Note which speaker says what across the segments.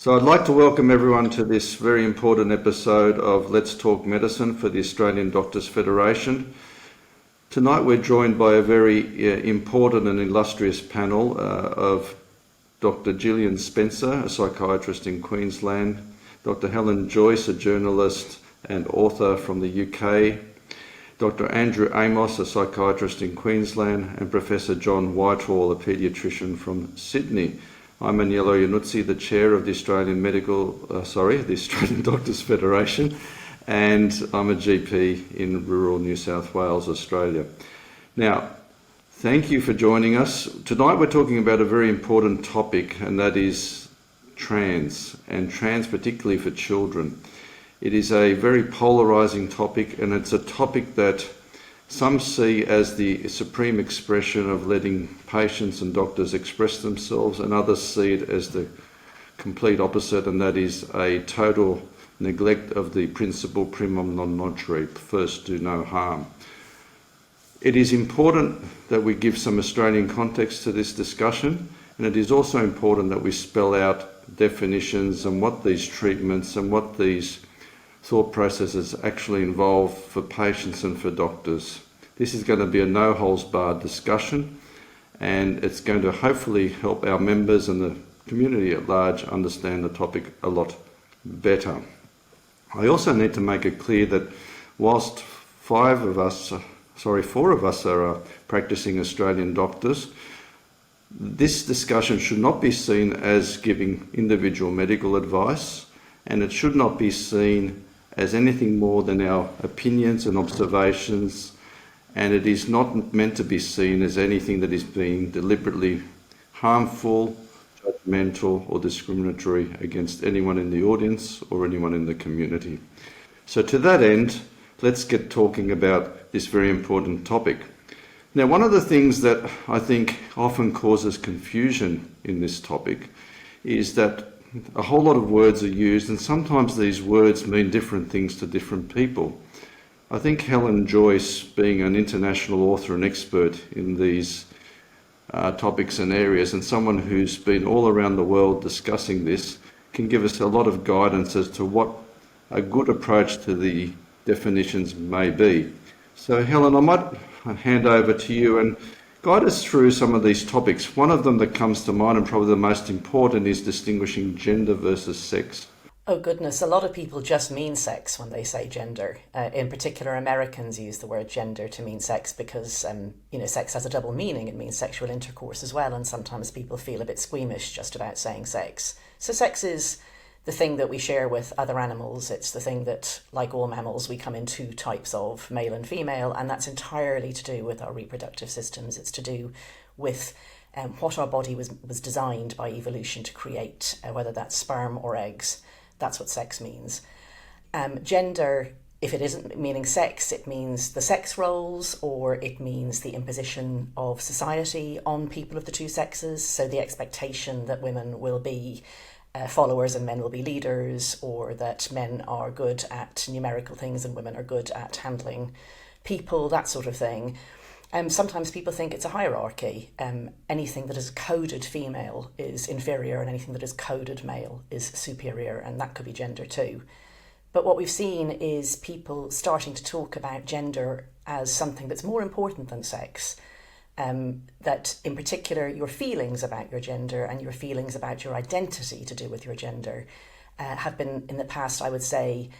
Speaker 1: So I'd like to welcome everyone to this very important episode of Let's Talk Medicine for the Australian Doctors Federation. Tonight we're joined by a very important and illustrious panel of Dr. Jillian Spencer, a psychiatrist in Queensland, Dr. Helen Joyce, a journalist and author from the UK, Dr. Andrew Amos, a psychiatrist in Queensland, and Professor John Whitehall, a paediatrician from Sydney. I'm Agnello Iannuzzi, the chair of the the Australian Doctors Federation, and I'm a GP in rural New South Wales, Australia. Now, thank you for joining us. Tonight we're talking about a very important topic, and that is trans particularly for children. It is a very polarising topic, and it's a topic that some see as the supreme expression of letting patients and doctors express themselves, and others see it as the complete opposite, and that is a total neglect of the principle primum non nocere, first do no harm. It is important that we give some Australian context to this discussion, and it is also important that we spell out definitions and what these treatments and what these thought processes actually involve for patients and for doctors. This is going to be a no-holds-barred discussion, and it's going to hopefully help our members and the community at large understand the topic a lot better. I also need to make it clear that whilst four of us are practicing Australian doctors, this discussion should not be seen as giving individual medical advice, and it should not be seen as anything more than our opinions and observations, and it is not meant to be seen as anything that is being deliberately harmful, judgmental or discriminatory against anyone in the audience or anyone in the community. So to that end, let's get talking about this very important topic. Now, one of the things that I think often causes confusion in this topic is that a whole lot of words are used, and sometimes these words mean different things to different people. I think Helen Joyce, being an international author and expert in these topics and areas, and someone who's been all around the world discussing this, can give us a lot of guidance as to what a good approach to the definitions may be. So Helen, I might hand over to you and guide us through some of these topics. One of them that comes to mind, and probably the most important, is distinguishing gender versus sex.
Speaker 2: Oh goodness, a lot of people just mean sex when they say gender. In particular, Americans use the word gender to mean sex because, sex has a double meaning. It means sexual intercourse as well, and sometimes people feel a bit squeamish just about saying sex. So sex is the thing that we share with other animals. It's the thing that, like all mammals, we come in two types of, male and female, and that's entirely to do with our reproductive systems. It's to do with what our body was designed by evolution to create, whether that's sperm or eggs. That's what sex means. Gender, if it isn't meaning sex, it means the sex roles, or it means the imposition of society on people of the two sexes. So the expectation that women will be followers and men will be leaders, or that men are good at numerical things and women are good at handling people, that sort of thing. Sometimes people think it's a hierarchy. Anything that is coded female is inferior, and anything that is coded male is superior, and that could be gender too. But what we've seen is people starting to talk about gender as something that's more important than sex. That in particular your feelings about your gender and your feelings about your identity to do with your gender have been, in the past, I would say,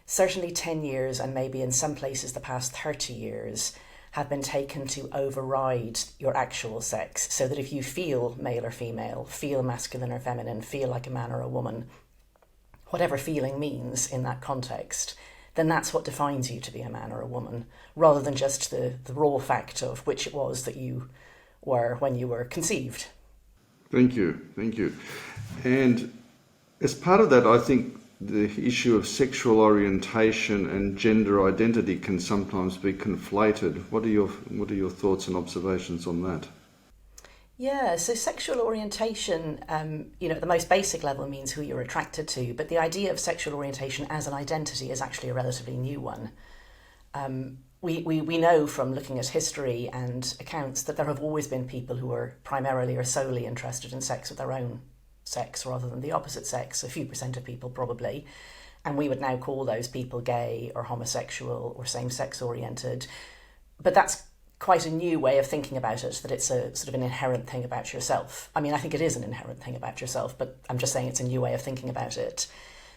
Speaker 2: certainly 10 years, and maybe in some places the past 30 years, have been taken to override your actual sex, so that if you feel male or female, feel masculine or feminine, feel like a man or a woman, whatever feeling means in that context, then that's what defines you to be a man or a woman, rather than just the raw fact of which it was that you were when you were conceived.
Speaker 1: Thank you. And as part of that, I think the issue of sexual orientation and gender identity can sometimes be conflated. What are your thoughts and observations on that?
Speaker 2: Yeah, so sexual orientation, at the most basic level means who you're attracted to, but the idea of sexual orientation as an identity is actually a relatively new one. We know from looking at history and accounts that there have always been people who are primarily or solely interested in sex with their own sex rather than the opposite sex, a few percent of people probably, and we would now call those people gay or homosexual or same-sex oriented. But that's quite a new way of thinking about it, that it's a sort of an inherent thing about yourself. I mean, I think it is an inherent thing about yourself, but I'm just saying it's a new way of thinking about it.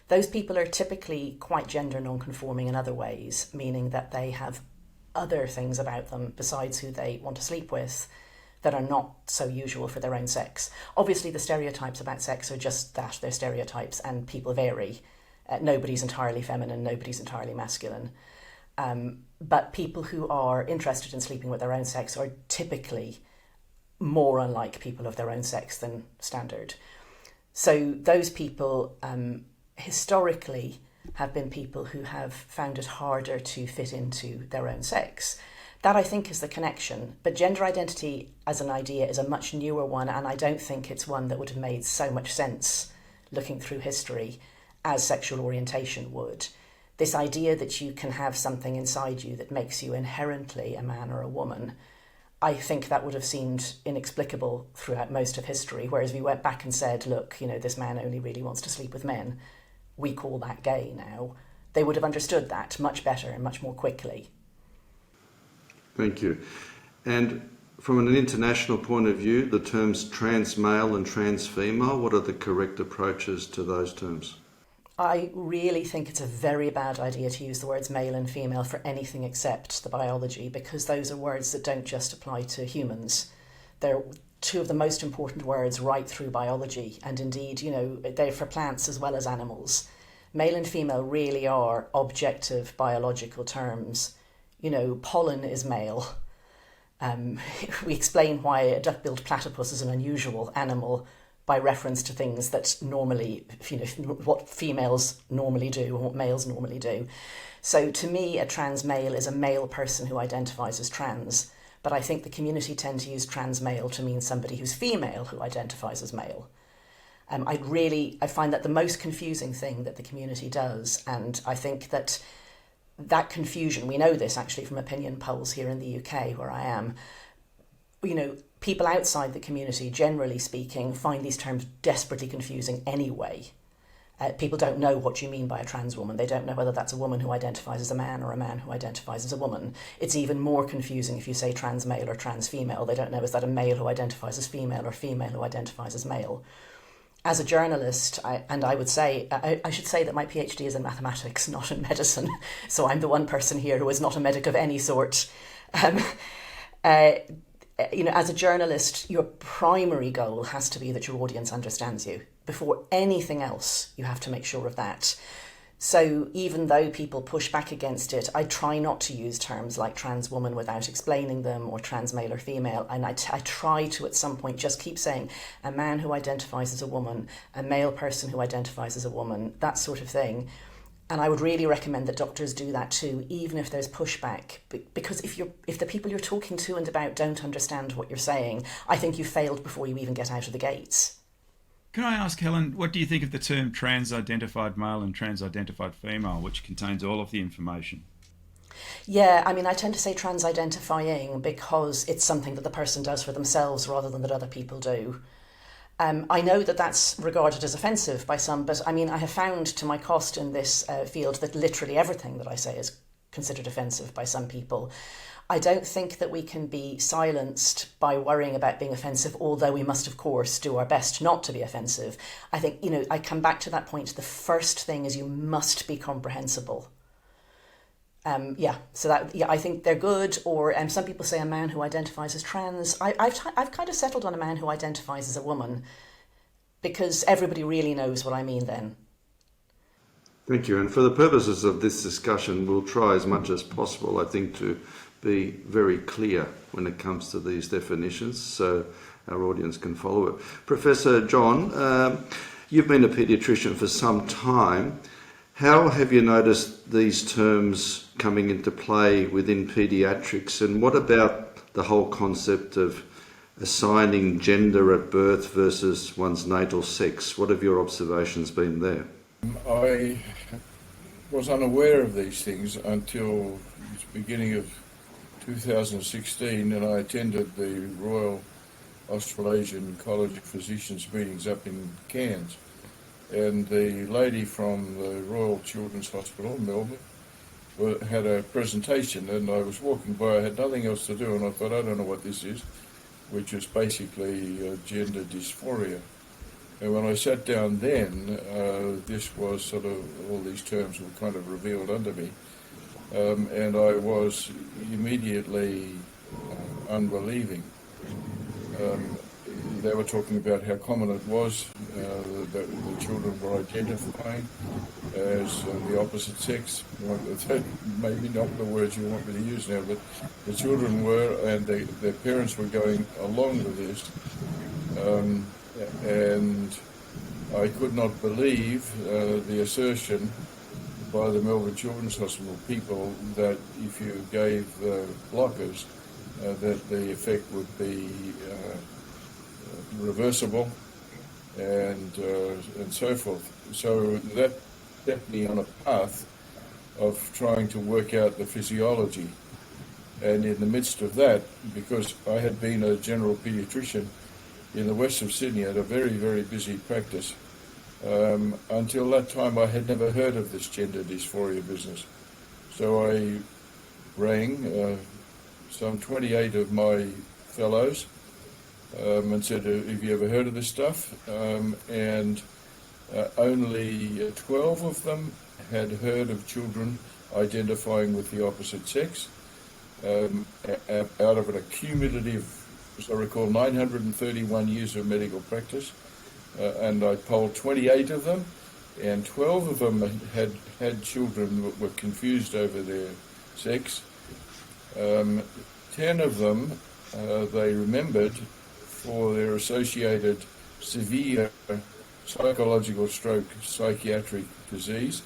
Speaker 2: Those people are typically quite gender non-conforming in other ways, meaning that they have other things about them besides who they want to sleep with that are not so usual for their own sex. Obviously, the stereotypes about sex are just that, they're stereotypes, and people vary. Nobody's entirely feminine, nobody's entirely masculine. But people who are interested in sleeping with their own sex are typically more unlike people of their own sex than standard. So those people historically have been people who have found it harder to fit into their own sex. That, I think, is the connection. But gender identity as an idea is a much newer one, and I don't think it's one that would have made so much sense looking through history as sexual orientation would. This idea that you can have something inside you that makes you inherently a man or a woman, I think that would have seemed inexplicable throughout most of history, whereas if we went back and said, look, this man only really wants to sleep with men, we call that gay now, they would have understood that much better and much more quickly.
Speaker 1: Thank you. And from an international point of view, the terms trans male and trans female, what are the correct approaches to those terms?
Speaker 2: I really think it's a very bad idea to use the words male and female for anything except the biology, because those are words that don't just apply to humans. They're two of the most important words right through biology, and indeed, they're for plants as well as animals. Male and female really are objective biological terms. Pollen is male. We explain why a duck-billed platypus is an unusual animal by reference to things that normally, what females normally do and what males normally do. So to me, a trans male is a male person who identifies as trans, but I think the community tend to use trans male to mean somebody who's female who identifies as male. I find that the most confusing thing that the community does, and I think that confusion, we know this actually from opinion polls here in the UK where I am, people outside the community, generally speaking, find these terms desperately confusing anyway. People don't know what you mean by a trans woman. They don't know whether that's a woman who identifies as a man or a man who identifies as a woman. It's even more confusing if you say trans male or trans female. They don't know, is that a male who identifies as female or female who identifies as male? As a journalist, I should say that my PhD is in mathematics, not in medicine. So I'm the one person here who is not a medic of any sort. As a journalist, your primary goal has to be that your audience understands you. Before anything else, you have to make sure of that. So even though people push back against it, I try not to use terms like trans woman without explaining them, or trans male or female. And I try to, at some point, just keep saying a man who identifies as a woman, a male person who identifies as a woman, that sort of thing. And I would really recommend that doctors do that too, even if there's pushback. Because if the people you're talking to and about don't understand what you're saying, I think you failed before you even get out of the gates.
Speaker 3: Can I ask, Helen, what do you think of the term trans-identified male and trans-identified female, which contains all of the information?
Speaker 2: Yeah, I tend to say trans-identifying because it's something that the person does for themselves rather than that other people do. I know that that's regarded as offensive by some, but I have found to my cost in this field that literally everything that I say is considered offensive by some people. I don't think that we can be silenced by worrying about being offensive, although we must, of course, do our best not to be offensive. I think, I come back to that point. The first thing is you must be comprehensible. I think they're good. Or some people say a man who identifies as trans. I've kind of settled on a man who identifies as a woman, because everybody really knows what I mean then.
Speaker 1: Thank you. And for the purposes of this discussion, we'll try as much as possible, I think, to be very clear when it comes to these definitions so our audience can follow it. Professor John, you've been a paediatrician for some time. How have you noticed these terms coming into play within paediatrics, and what about the whole concept of assigning gender at birth versus one's natal sex? What have your observations been there?
Speaker 4: I was unaware of these things until the beginning of 2016, and I attended the Royal Australasian College of Physicians meetings up in Cairns. And the lady from the Royal Children's Hospital, Melbourne, had a presentation, and I was walking by, I had nothing else to do, and I thought, I don't know what this is, which is basically gender dysphoria. And when I sat down then, this was sort of, all these terms were kind of revealed under me, and I was immediately unbelieving. They were talking about how common it was that the children were identifying as the opposite sex. Well, maybe not the words you want me to use now, but the children were, and their parents were going along with this. And I could not believe the assertion by the Melbourne Children's Hospital people that if you gave blockers, that the effect would be reversible and so forth. So that set me on a path of trying to work out the physiology. And in the midst of that, because I had been a general paediatrician in the west of Sydney at a very, very busy practice, until that time I had never heard of this gender dysphoria business. So I rang some 28 of my fellows and said, have you ever heard of this stuff? And only 12 of them had heard of children identifying with the opposite sex. Out of an accumulative, as I recall, 931 years of medical practice, and I polled 28 of them, and 12 of them had children that were confused over their sex. 10 of them they remembered for their associated severe psychological stroke psychiatric disease,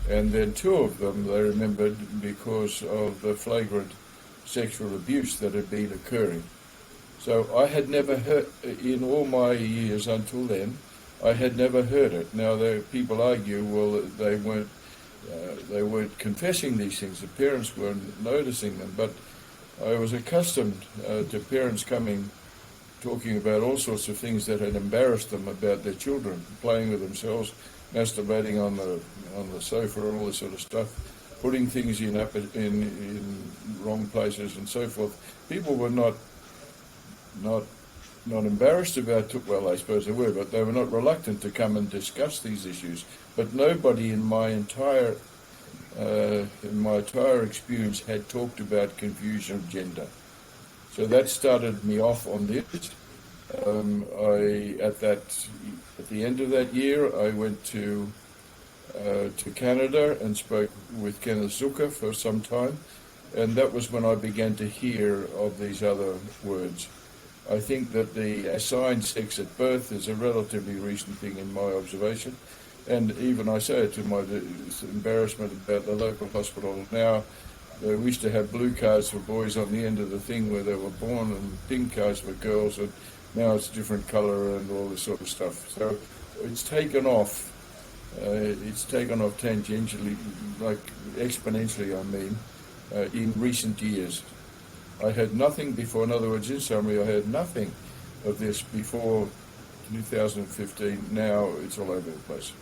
Speaker 4: and then 2 of them they remembered because of the flagrant sexual abuse that had been occurring. So I had never heard, in all my years until then, I had never heard it. Now, people argue, well, they weren't confessing these things. The parents weren't noticing them, but I was accustomed to parents talking about all sorts of things that had embarrassed them about their children, playing with themselves, masturbating on the sofa, and all this sort of stuff, putting things in wrong places and so forth. People were not embarrassed about it. Well, I suppose they were, but they were not reluctant to come and discuss these issues. But nobody in my entire experience had talked about confusion of gender. So that started me off on this. At the end of that year, I went to Canada and spoke with Kenneth Zucker for some time, and that was when I began to hear of these other words. I think that the assigned sex at birth is a relatively recent thing in my observation, and even I say it to my embarrassment about the local hospital now. We used to have blue cards for boys on the end of the thing where they were born, and pink cards for girls, and now it's different colour and all this sort of stuff. So it's taken off. It's taken off tangentially, like exponentially, I mean, in recent years. I had nothing before. In other words, in summary, I had nothing of this before 2015. Now it's all over the place.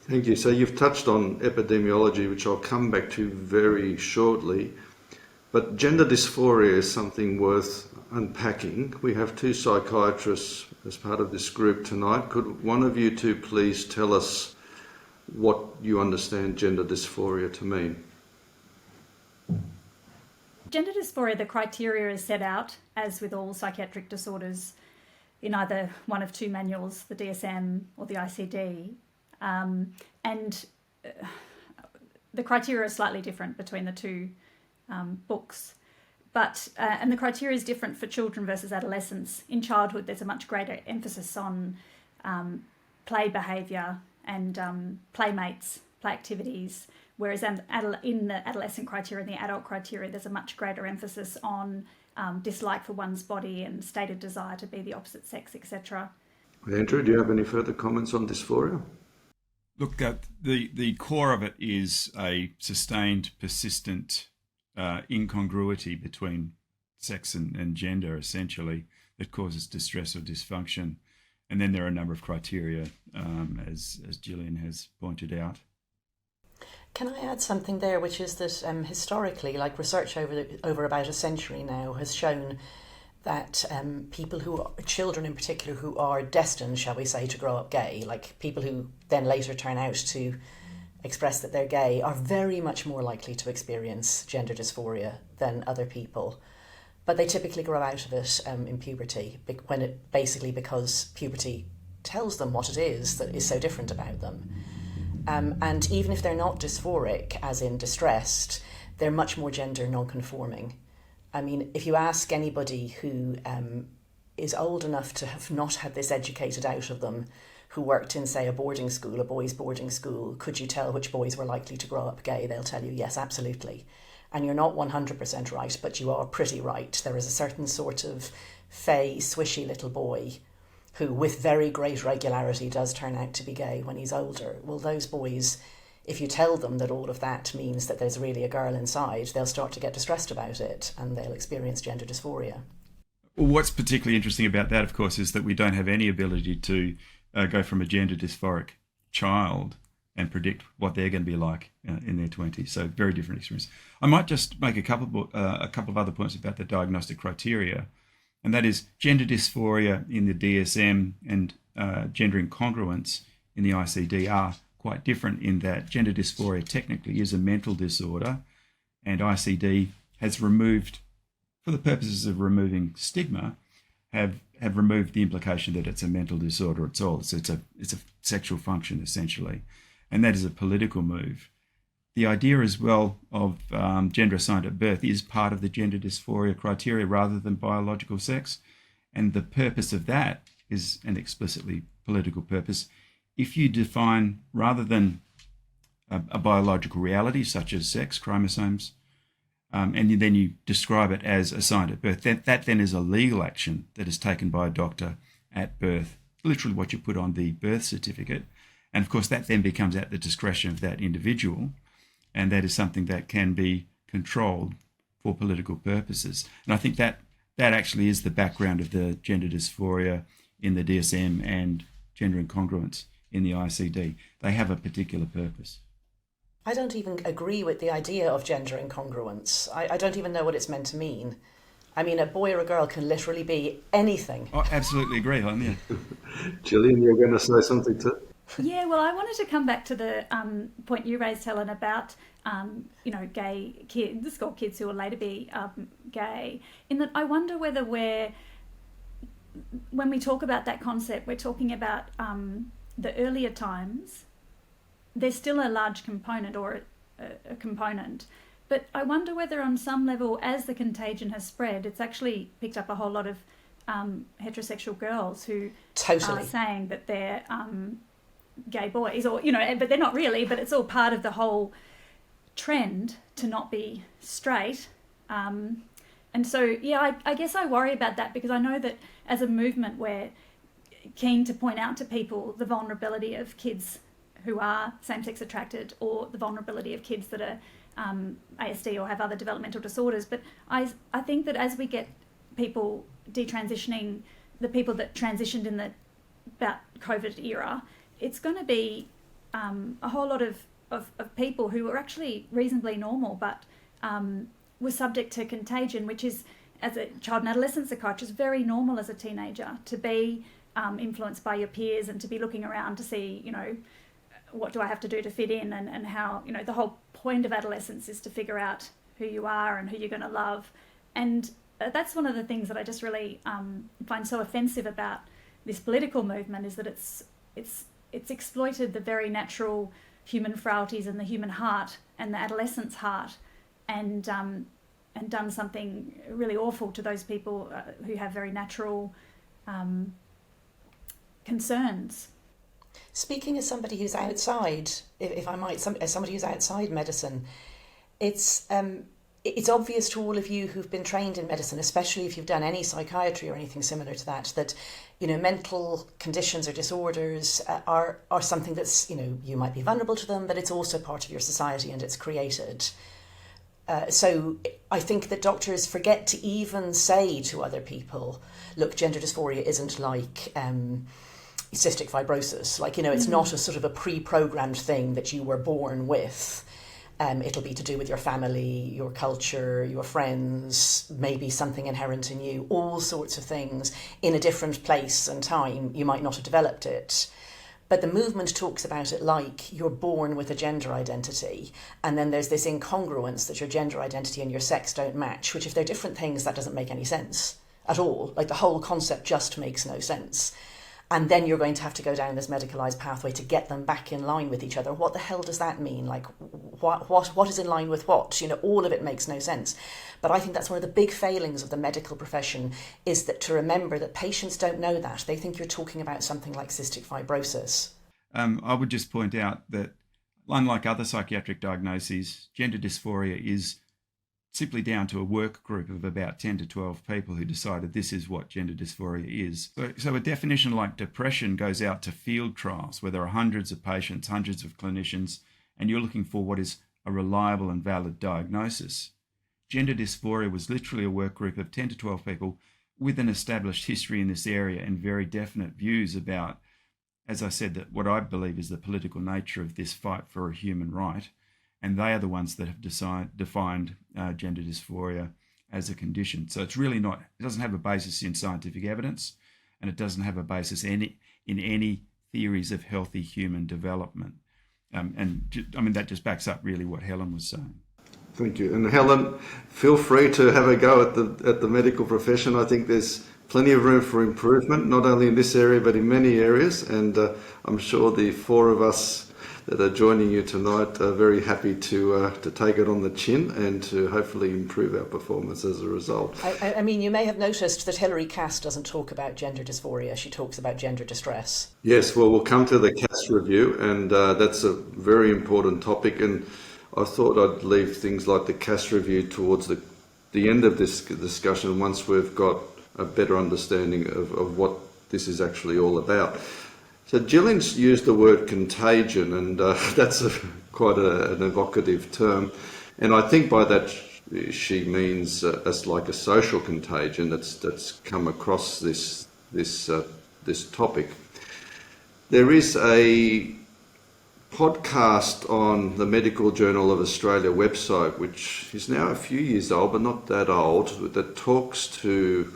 Speaker 1: Thank you. So you've touched on epidemiology, which I'll come back to very shortly. But gender dysphoria is something worth unpacking. We have 2 psychiatrists as part of this group tonight. Could one of you 2 please tell us what you understand gender dysphoria to mean?
Speaker 5: Gender dysphoria, the criteria is set out, as with all psychiatric disorders, in either one of 2 manuals, the DSM or the ICD. And the criteria are slightly different between the 2 books. But and the criteria is different for children versus adolescents. In childhood, there's a much greater emphasis on play behaviour and playmates, play activities, whereas in the adolescent criteria and the adult criteria, there's a much greater emphasis on dislike for one's body and stated desire to be the opposite sex, etc.
Speaker 1: Andrew, do you have any further comments on dysphoria?
Speaker 3: Look, the core of it is a sustained, persistent incongruity between sex and gender, essentially. that causes distress or dysfunction. And then there are a number of criteria, as Jillian has pointed out.
Speaker 2: Can I add something there, which is that historically, like research over about a century now has shown that children in particular who are destined, shall we say, to grow up gay, like people who then later turn out to express that they're gay, are very much more likely to experience gender dysphoria than other people. But they typically grow out of it in puberty, because puberty tells them what it is that is so different about them. And even if they're not dysphoric, as in distressed, they're much more gender non-conforming. I mean, if you ask anybody who is old enough to have not had this educated out of them, who worked in, say, a boarding school, a boys' boarding school, could you tell which boys were likely to grow up gay? They'll tell you, yes, absolutely. And you're not 100% right, but you are pretty right. There is a certain sort of fey, swishy little boy who, with very great regularity, does turn out to be gay when he's older. Well, those boys, if you tell them that all of that means that there's really a girl inside, they'll start to get distressed about it and they'll experience gender dysphoria.
Speaker 3: Well, what's particularly interesting about that, of course, is that we don't have any ability to go from a gender dysphoric child and predict what they're going to be like in their 20s. So very different experience. I might just make a couple of other points about the diagnostic criteria, and that is gender dysphoria in the DSM and gender incongruence in the ICD are quite different in that gender dysphoria technically is a mental disorder, and ICD has removed, for the purposes of removing stigma, have removed the implication that it's a mental disorder at all. So it's a sexual function essentially, and that is a political move. The idea as well of gender assigned at birth is part of the gender dysphoria criteria rather than biological sex, and the purpose of that is an explicitly political purpose. If you define, rather than a biological reality such as sex, chromosomes, and then you describe it as assigned at birth, that then is a legal action that is taken by a doctor at birth, literally what you put on the birth certificate. And of course, that then becomes at the discretion of that individual, and that is something that can be controlled for political purposes. And I think that actually is the background of the gender dysphoria in the DSM and gender incongruence in the ICD. They have a particular purpose.
Speaker 2: I don't even agree with the idea of gender incongruence. I don't even know what it's meant to mean. I mean, a boy or a girl can literally be anything.
Speaker 3: I absolutely agree, Helen. Yeah.
Speaker 1: Gillian, you're going to say something too?
Speaker 5: Yeah, well, I wanted to come back to the point you raised, Helen, about gay kids or kids who will later be gay. In that, I wonder whether when we talk about that concept, we're talking about the earlier times. There's still a large component or a component, but I wonder whether on some level, as the contagion has spread, it's actually picked up a whole lot of heterosexual girls who
Speaker 2: Totally.
Speaker 5: are saying that they're gay boys, or but they're not really, but it's all part of the whole trend to not be straight. And so, yeah, I guess I worry about that, because I know that as a movement we're keen to point out to people the vulnerability of kids who are same-sex attracted, or the vulnerability of kids that are ASD or have other developmental disorders. But I think that as we get people detransitioning, the people that transitioned in the about COVID era, it's going to be a whole lot of people who are actually reasonably normal, but were subject to contagion, which is, as a child and adolescent psychiatrist, very normal as a teenager to be influenced by your peers and to be looking around to see, what do I have to do to fit in, and how, the whole point of adolescence is to figure out who you are and who you're going to love. And that's one of the things that I just really find so offensive about this political movement, is that it's exploited the very natural human frailties in the human heart and the adolescent's heart, and done something really awful to those people who have very natural concerns.
Speaker 2: Speaking as somebody who's outside, if I might, as somebody who's outside medicine, it's obvious to all of you who've been trained in medicine, especially if you've done any psychiatry or anything similar to that mental conditions or disorders are something that's, you might be vulnerable to them, but it's also part of your society and it's created. So I think that doctors forget to even say to other people, look, gender dysphoria isn't like cystic fibrosis. Like, it's not a sort of a pre-programmed thing that you were born with. It'll be to do with your family, your culture, your friends, maybe something inherent in you, all sorts of things. In a different place and time, you might not have developed it. But the movement talks about it like you're born with a gender identity, and then there's this incongruence that your gender identity and your sex don't match, which if they're different things, that doesn't make any sense at all. Like, the whole concept just makes no sense. And then you're going to have to go down this medicalised pathway to get them back in line with each other. What the hell does that mean? Like, what is in line with what? All of it makes no sense. But I think that's one of the big failings of the medical profession, is that to remember that patients don't know that. They think you're talking about something like cystic fibrosis.
Speaker 3: I would just point out that, unlike other psychiatric diagnoses, gender dysphoria is simply down to a work group of about 10 to 12 people who decided this is what gender dysphoria is. So a definition like depression goes out to field trials where there are hundreds of patients, hundreds of clinicians, and you're looking for what is a reliable and valid diagnosis. Gender dysphoria was literally a work group of 10 to 12 people with an established history in this area and very definite views about, as I said, that what I believe is the political nature of this fight for a human right. And they are the ones that have defined gender dysphoria as a condition. So it's really not, it doesn't have a basis in scientific evidence, and it doesn't have a basis in any theories of healthy human development. That just backs up really what Helen was saying.
Speaker 1: Thank you. And Helen, feel free to have a go at the medical profession. I think there's plenty of room for improvement, not only in this area, but in many areas. And I'm sure the four of us that are joining you tonight are very happy to take it on the chin and to hopefully improve our performance as a result.
Speaker 2: I mean, you may have noticed that Hilary Cass doesn't talk about gender dysphoria. She talks about gender distress. Yes,
Speaker 1: well, we'll come to the Cass review, and that's a very important topic. And I thought I'd leave things like the Cass review towards the end of this discussion once we've got a better understanding of what this is actually all about. So Jillian's used the word contagion, and that's quite an evocative term. And I think by that she means as like a social contagion that's come across this topic. There is a podcast on the Medical Journal of Australia website, which is now a few years old, but not that old, that talks to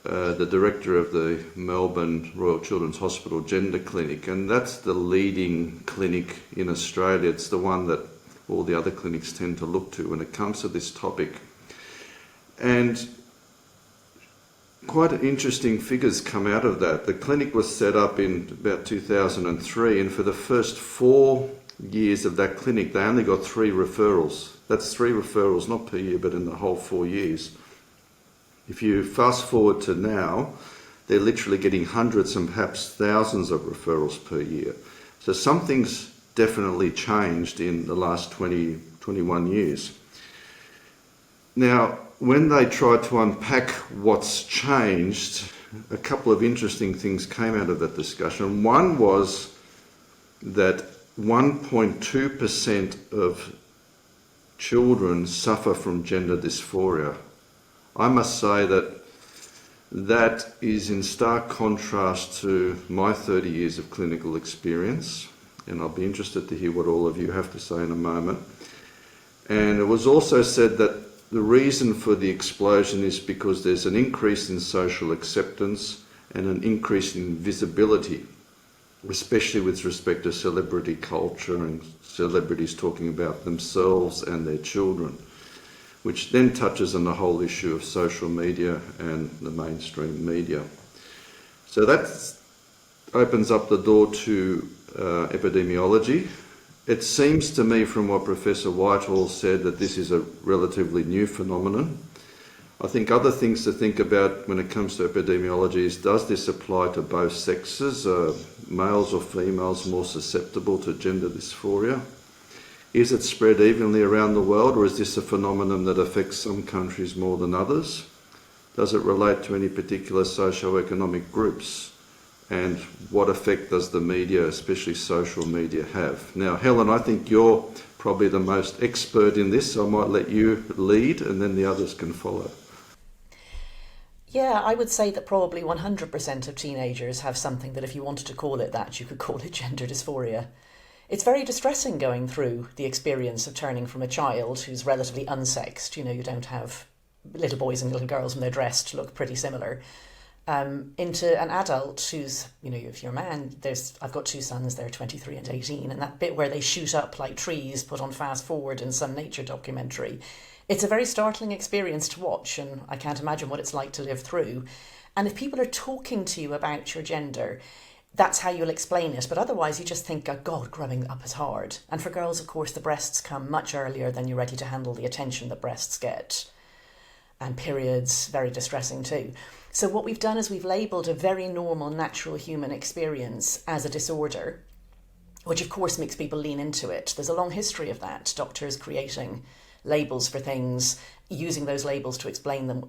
Speaker 1: the director of the Melbourne Royal Children's Hospital Gender Clinic, and that's the leading clinic in Australia. It's the one that all the other clinics tend to look to when it comes to this topic. And quite interesting figures come out of that. The clinic was set up in about 2003, and for the first 4 years of that clinic, they only got 3 referrals. That's 3 referrals, not per year, but in the whole 4 years. If you fast forward to now, they're literally getting hundreds and perhaps thousands of referrals per year. So something's definitely changed in the last 21 years. Now, when they tried to unpack what's changed, a couple of interesting things came out of that discussion. One was that 1.2% of children suffer from gender dysphoria. I must say that is in stark contrast to my 30 years of clinical experience, and I'll be interested to hear what all of you have to say in a moment. And it was also said that the reason for the explosion is because there's an increase in social acceptance and an increase in visibility, especially with respect to celebrity culture and celebrities talking about themselves and their children, which then touches on the whole issue of social media and the mainstream media. So that opens up the door to epidemiology. It seems to me from what Professor Whitehall said that this is a relatively new phenomenon. I think other things to think about when it comes to epidemiology is, does this apply to both sexes? Males or females more susceptible to gender dysphoria? Is it spread evenly around the world, or is this a phenomenon that affects some countries more than others? Does it relate to any particular socio-economic groups? and what effect does the media, especially social media, have? Now, Helen, I think you're probably the most expert in this, so I might let you lead and then the others can follow.
Speaker 2: Yeah, I would say that probably 100% of teenagers have something that if you wanted to call it that, you could call it gender dysphoria. It's very distressing going through the experience of turning from a child who's relatively unsexed, you know, you don't have little boys and little girls when they're dressed look pretty similar, into an adult who's, you know, if you're a man, I've got two sons, they're 23 and 18, and that bit where they shoot up like trees put on fast forward in some nature documentary, it's a very startling experience to watch, and I can't imagine what it's like to live through. And if people are talking to you about your gender, that's how you'll explain it. But otherwise, you just think, oh God, growing up is hard. And for girls, of course, the breasts come much earlier than you're ready to handle the attention that breasts get. And periods, very distressing too. So what we've done is we've labelled a very normal, natural human experience as a disorder, which of course makes people lean into it. There's a long history of that, doctors creating labels for things, using those labels to explain them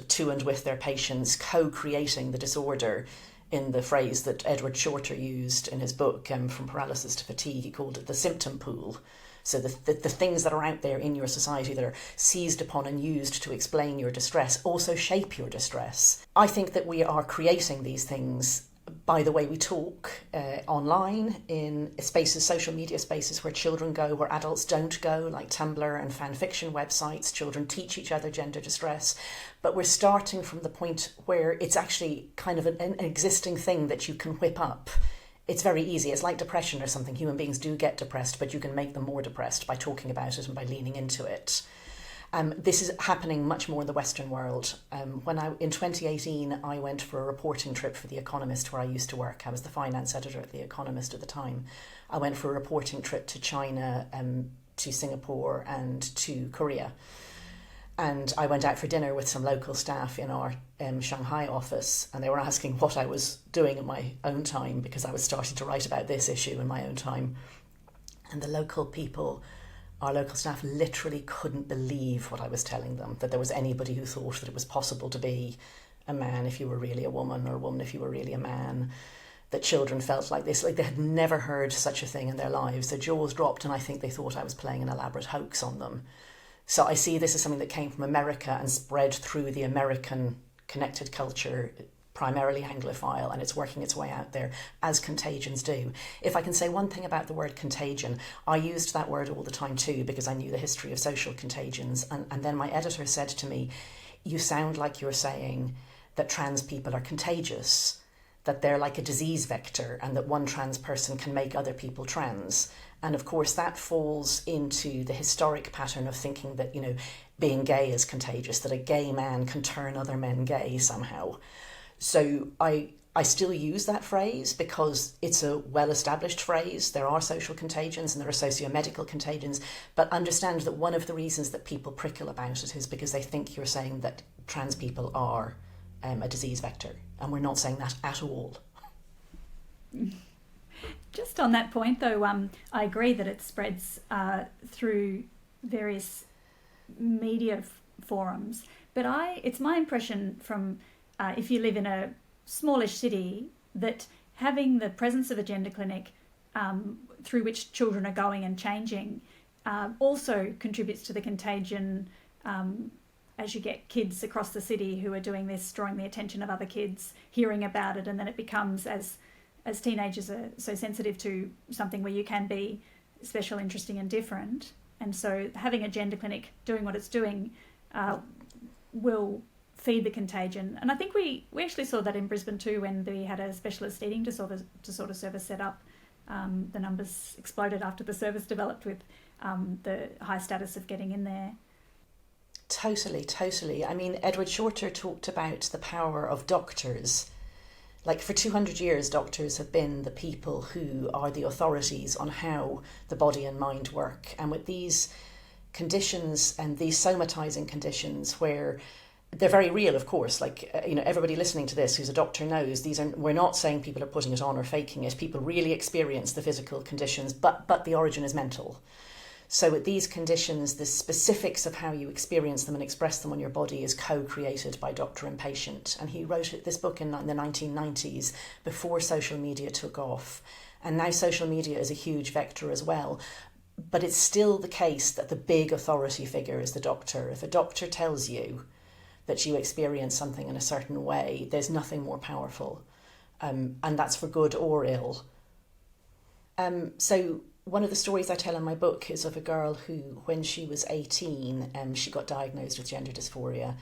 Speaker 2: to and with their patients, co-creating the disorder in the phrase that Edward Shorter used in his book, From Paralysis to Fatigue. He called it the symptom pool. So the things that are out there in your society that are seized upon and used to explain your distress also shape your distress. I think that we are creating these things by the way we talk online, in spaces, social media spaces where children go, where adults don't go, like Tumblr and fan fiction websites. Children teach each other gender distress. But we're starting from the point where it's actually kind of an existing thing that you can whip up. It's very easy. It's like depression or something. Human beings do get depressed, but you can make them more depressed by talking about it and by leaning into it. This is happening much more in the Western world. In 2018, I went for a reporting trip for The Economist, where I used to work. I was the finance editor at The Economist at the time. I went for a reporting trip to China, to Singapore and to Korea. And I went out for dinner with some local staff in our Shanghai office, and they were asking what I was doing in my own time, because I was starting to write about this issue in my own time. And the local people, our local staff, literally couldn't believe what I was telling them, that there was anybody who thought that it was possible to be a man if you were really a woman, or a woman if you were really a man, that children felt like this, like they had never heard such a thing in their lives. Their jaws dropped, and I think they thought I was playing an elaborate hoax on them. So I see this as something that came from America and spread through the American connected culture, primarily Anglophile, and it's working its way out there, as contagions do. If I can say one thing about the word contagion, I used that word all the time too, because I knew the history of social contagions. And then my editor said to me, you sound like you're saying that trans people are contagious, that they're like a disease vector, and that one trans person can make other people trans. And of course, that falls into the historic pattern of thinking that, you know, being gay is contagious, that a gay man can turn other men gay somehow. So I still use that phrase because it's a well-established phrase. There are social contagions and there are socio-medical contagions, but understand that one of the reasons that people prickle about it is because they think you're saying that trans people are a disease vector, and we're not saying that at all.
Speaker 5: Just on that point, though, I agree that it spreads through various media forums. But it's my impression from if you live in a smallish city that having the presence of a gender clinic through which children are going and changing also contributes to the contagion. As you get kids across the city who are doing this, drawing the attention of other kids, hearing about it, and then it becomes, as teenagers are so sensitive to something where you can be special, interesting and different. And so having a gender clinic doing what it's doing will feed the contagion. And I think we actually saw that in Brisbane too, when we had a specialist eating disorder service set up. The numbers exploded after the service developed with the high status of getting in there.
Speaker 2: Totally. I mean, Edward Shorter talked about the power of doctors. Like for 200 years, doctors have been the people who are the authorities on how the body and mind work. And with these conditions and these somatizing conditions where they're very real, of course, like, everybody listening to this who's a doctor knows we're not saying people are putting it on or faking it. People really experience the physical conditions, but the origin is mental. So with these conditions, the specifics of how you experience them and express them on your body is co-created by doctor and patient. And he wrote this book in the 1990s, before social media took off. And now social media is a huge vector as well. But it's still the case that the big authority figure is the doctor. If a doctor tells you that you experience something in a certain way, there's nothing more powerful. And that's for good or ill. So one of the stories I tell in my book is of a girl who, when she was 18, she got diagnosed with gender dysphoria.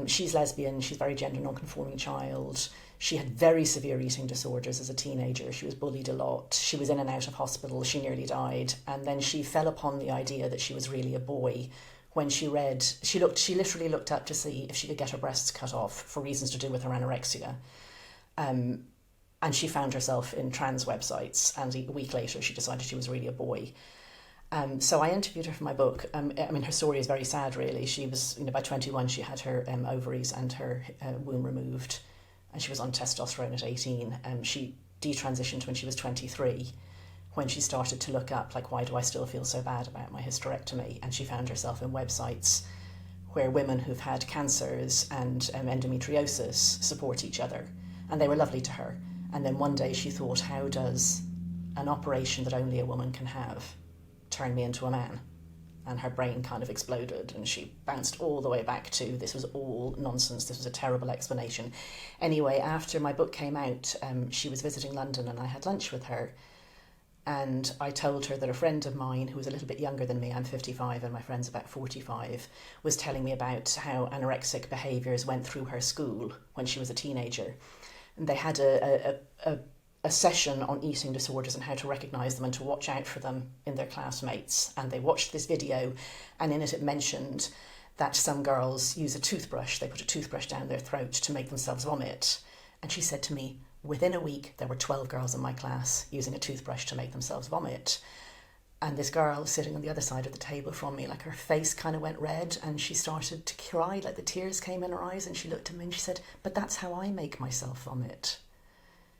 Speaker 2: She's lesbian, she's a very gender non-conforming child. She had very severe eating disorders as a teenager. She was bullied a lot. She was in and out of hospital. She nearly died. And then she fell upon the idea that she was really a boy when she literally looked up to see if she could get her breasts cut off for reasons to do with her anorexia. And she found herself in trans websites, and a week later she decided she was really a boy. So I interviewed her for my book. Her story is very sad, really. She was, by 21, she had her ovaries and her womb removed, and she was on testosterone at 18. She detransitioned when she was 23, when she started to look up, like, why do I still feel so bad about my hysterectomy? And she found herself in websites where women who've had cancers and endometriosis support each other, and they were lovely to her. And then one day she thought, how does an operation that only a woman can have turn me into a man? And her brain kind of exploded, and she bounced all the way back to, this was all nonsense, this was a terrible explanation. Anyway, after my book came out, she was visiting London, and I had lunch with her. And I told her that a friend of mine, who was a little bit younger than me, I'm 55 and my friend's about 45, was telling me about how anorexic behaviours went through her school when she was a teenager. And they had a session on eating disorders and how to recognise them and to watch out for them in their classmates. And they watched this video, and in it mentioned that some girls use a toothbrush. They put a toothbrush down their throat to make themselves vomit. And she said to me, within a week, there were 12 girls in my class using a toothbrush to make themselves vomit. And this girl sitting on the other side of the table from me, like, her face kind of went red, and she started to cry, like the tears came in her eyes, and she looked at me and she said, but that's how I make myself vomit.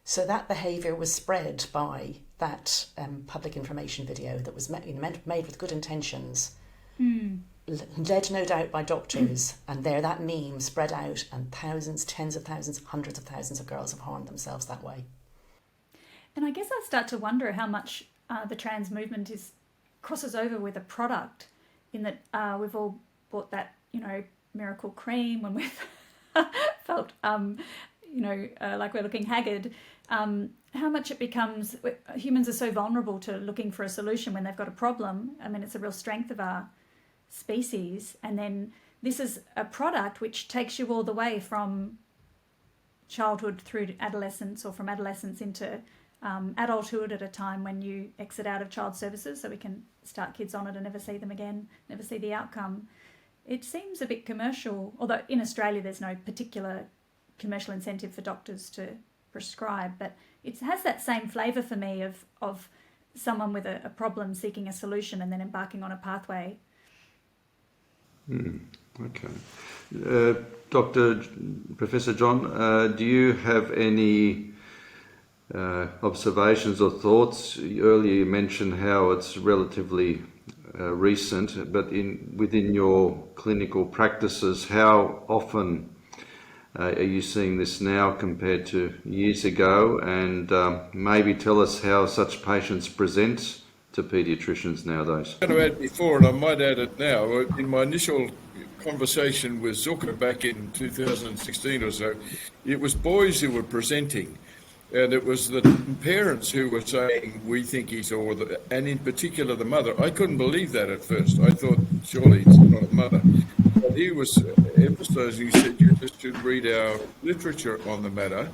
Speaker 2: So that behaviour was spread by that public information video that was made with good intentions, led no doubt by doctors, and there that meme spread out, and thousands, tens of thousands, hundreds of thousands of girls have harmed themselves that way.
Speaker 5: And I guess I start to wonder how much the trans movement crosses over with a product, in that we've all bought that, miracle cream when we've felt, like we're looking haggard. How much it becomes, humans are so vulnerable to looking for a solution when they've got a problem. I mean, it's a real strength of our species. And then this is a product which takes you all the way from childhood through to adolescence, or from adolescence into adulthood, at a time when you exit out of child services, so we can start kids on it and never see them again, never see the outcome. It seems a bit commercial, although in Australia there's no particular commercial incentive for doctors to prescribe, but it has that same flavour for me of someone with a problem seeking a solution and then embarking on a pathway.
Speaker 1: Okay. Professor John, do you have any observations or thoughts? Earlier you mentioned how it's relatively recent, but within your clinical practices, how often are you seeing this now compared to years ago? And maybe tell us how such patients present to paediatricians nowadays.
Speaker 4: I had before, and I might add it now. In my initial conversation with Zucker back in 2016 or so, it was boys who were presenting. And it was the parents who were saying, we think he's, and in particular the mother. I couldn't believe that at first. I thought, surely it's not a mother. But he was emphasizing, he said, you just should read our literature on the matter.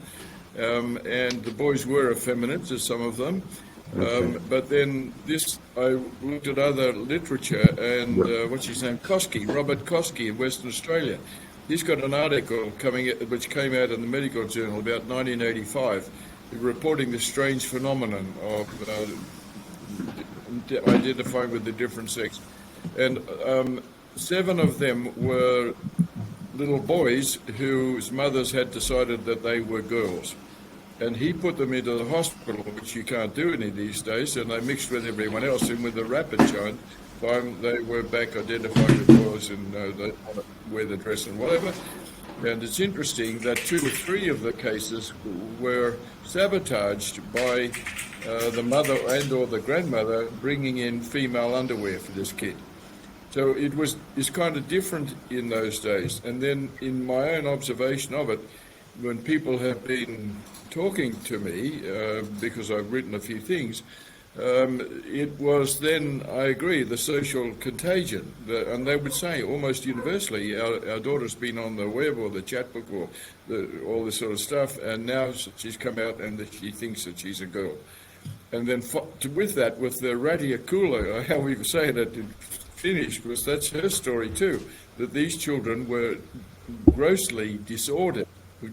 Speaker 4: And the boys were effeminate, as some of them. Okay. But then I looked at other literature, and what's his name? Robert Koski in Western Australia. He's got an article which came out in the Medical Journal about 1985, reporting the strange phenomenon of identifying with the different sex. And 7 of them were little boys whose mothers had decided that they were girls. And he put them into the hospital, which you can't do any these days, and they mixed with everyone else. And with the rapid shine, they were back identified with boys, and they wear the dress and whatever. And it's interesting that 2 or 3 of the cases were sabotaged by the mother and or the grandmother bringing in female underwear for this kid. So it's kind of different in those days. And then in my own observation of it, when people have been talking to me, because I've written a few things, it was then, I agree, the social contagion. And they would say almost universally, our daughter's been on the web or the chat book or all this sort of stuff, and now she's come out and she thinks that she's a girl. And then with that, with the Radia Kula, how we say it at Finnish, because that's her story too, that these children were grossly disordered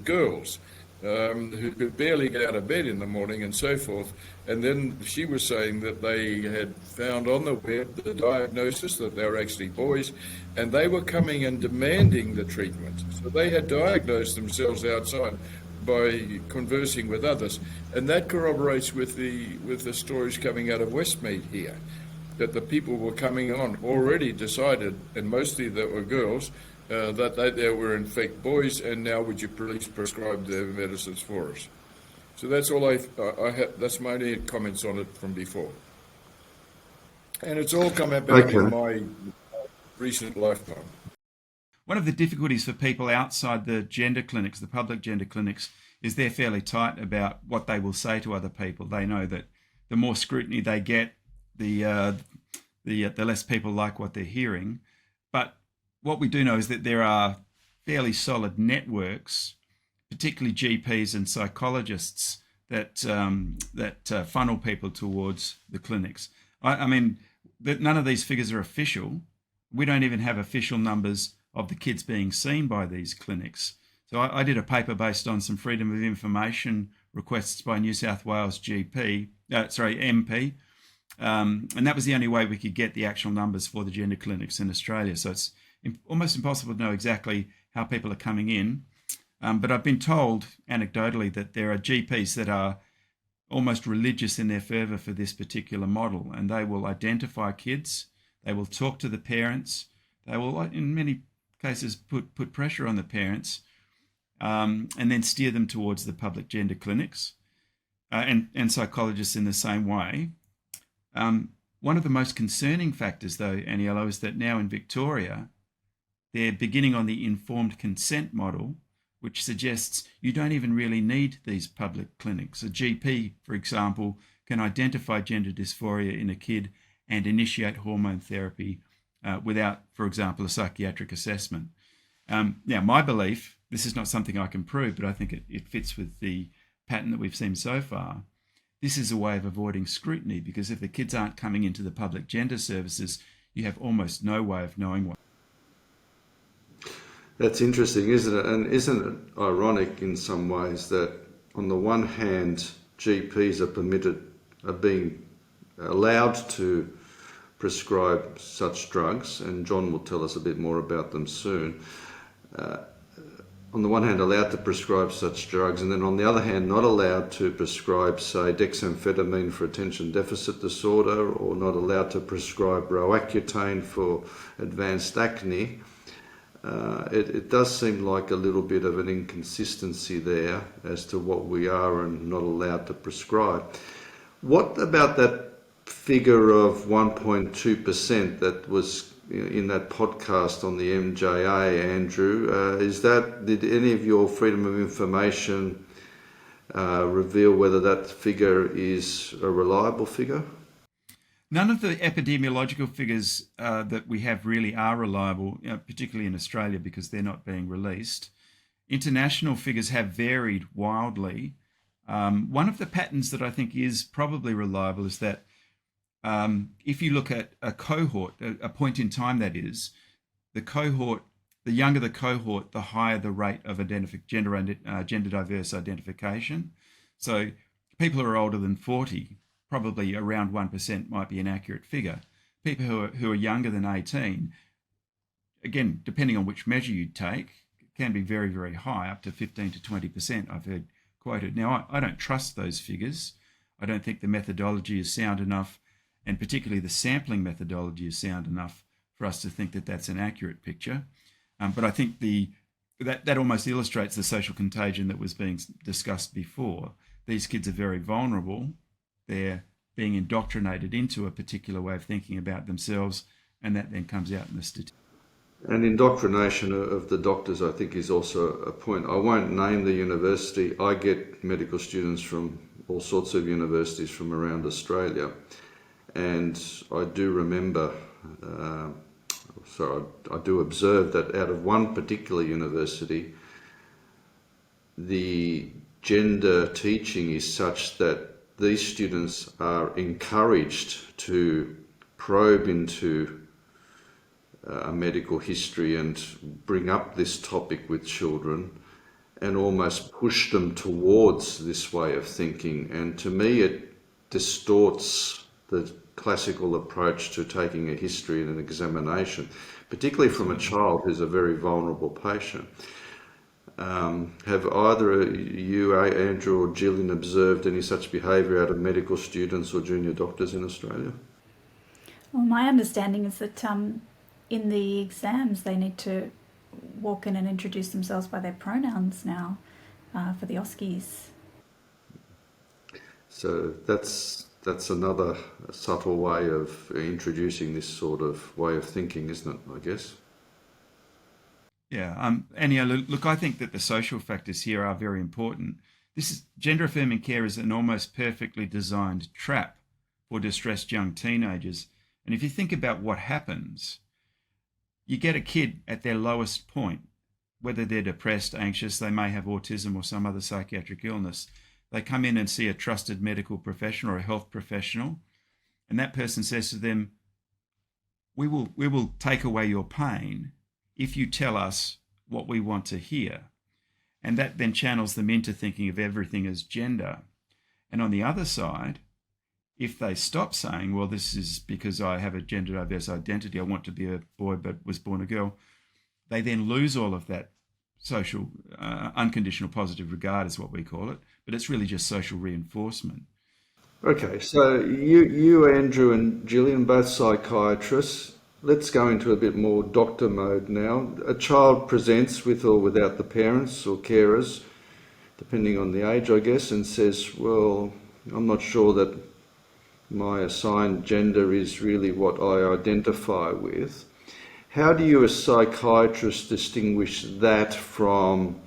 Speaker 4: girls who could barely get out of bed in the morning and so forth. And then she was saying that they had found on the web the diagnosis that they were actually boys, and they were coming and demanding the treatment. So they had diagnosed themselves outside by conversing with others. And that corroborates with the stories coming out of Westmead here, that the people were coming on already decided, and mostly they were girls, that they were in fact boys, and now would you please prescribe the medicines for us? So that's all I have. That's my only comments on it from before, and it's all come about in my recent lifetime.
Speaker 3: One of the difficulties for people outside the gender clinics, the public gender clinics, is they're fairly tight about what they will say to other people. They know that the more scrutiny they get, the less people like what they're hearing. But what we do know is that there are fairly solid networks, particularly GPs and psychologists, that funnel people towards the clinics. I mean, none of these figures are official. We don't even have official numbers of the kids being seen by these clinics. So I did a paper based on some freedom of information requests by New South Wales MP, and that was the only way we could get the actual numbers for the gender clinics in Australia. So it's almost impossible to know exactly how people are coming in. But I've been told anecdotally that there are GPs that are almost religious in their fervour for this particular model, and they will identify kids, they will talk to the parents, they will, in many cases, put pressure on the parents, and then steer them towards the public gender clinics, and psychologists in the same way. One of the most concerning factors, though, Aniello, is that now in Victoria, they're beginning on the informed consent model, which suggests you don't even really need these public clinics. A GP, for example, can identify gender dysphoria in a kid and initiate hormone therapy without, for example, a psychiatric assessment. Now, my belief, this is not something I can prove, but I think it fits with the pattern that we've seen so far. This is a way of avoiding scrutiny, because if the kids aren't coming into the public gender services, you have almost no way of knowing what.
Speaker 1: That's interesting, isn't it? And isn't it ironic in some ways that on the one hand, GPs are being allowed to prescribe such drugs, and John will tell us a bit more about them soon. On the one hand, allowed to prescribe such drugs, and then on the other hand, not allowed to prescribe, say, dexamphetamine for attention deficit disorder, or not allowed to prescribe Roaccutane for advanced acne. It does seem like a little bit of an inconsistency there as to what we are and not allowed to prescribe. What about that figure of 1.2% that was in that podcast on the MJA, Andrew? Did any of your freedom of information reveal whether that figure is a reliable figure?
Speaker 3: None of the epidemiological figures that we have really are reliable, particularly in Australia, because they're not being released. International figures have varied wildly. One of the patterns that I think is probably reliable is that if you look at a cohort, a point in time that is, the younger the cohort, the higher the rate of gender diverse identification. So people who are older than 40, probably around 1% might be an accurate figure. People who are younger than 18, again, depending on which measure you take, can be very, very high, up to 15 to 20%. I've heard quoted. Now, I don't trust those figures. I don't think the methodology is sound enough, and particularly the sampling methodology is sound enough for us to think that that's an accurate picture. But I think that almost illustrates the social contagion that was being discussed before. These kids are very vulnerable. They're being indoctrinated into a particular way of thinking about themselves, and that then comes out in the statistics.
Speaker 1: And indoctrination of the doctors, I think, is also a point. I won't name the university. I get medical students from all sorts of universities from around Australia. And I do remember, I do observe that out of one particular university, the gender teaching is such that these students are encouraged to probe into a medical history and bring up this topic with children and almost push them towards this way of thinking. And to me, it distorts the classical approach to taking a history and an examination, particularly from a child who's a very vulnerable patient. Have either you, Andrew or Jillian, observed any such behaviour out of medical students or junior doctors in Australia?
Speaker 5: Well, my understanding is that in the exams they need to walk in and introduce themselves by their pronouns now for the OSCEs.
Speaker 1: So that's another subtle way of introducing this sort of way of thinking, isn't it, I guess?
Speaker 3: Yeah, and look, I think that the social factors here are very important. Gender affirming care is an almost perfectly designed trap for distressed young teenagers. And if you think about what happens, you get a kid at their lowest point, whether they're depressed, anxious, they may have autism or some other psychiatric illness. They come in and see a trusted medical professional or a health professional, and that person says to them, we will take away your pain if you tell us what we want to hear. And that then channels them into thinking of everything as gender. And on the other side, if they stop saying, well, this is because I have a gender diverse identity, I want to be a boy but was born a girl, they then lose all of that social unconditional positive regard is what we call it, but it's really just social reinforcement.
Speaker 1: Okay, so you Andrew and Jillian, both psychiatrists. Let's go into a bit more doctor mode now. A child presents with or without the parents or carers, depending on the age, I guess, and says, well, I'm not sure that my assigned gender is really what I identify with. How do you as psychiatrists distinguish that from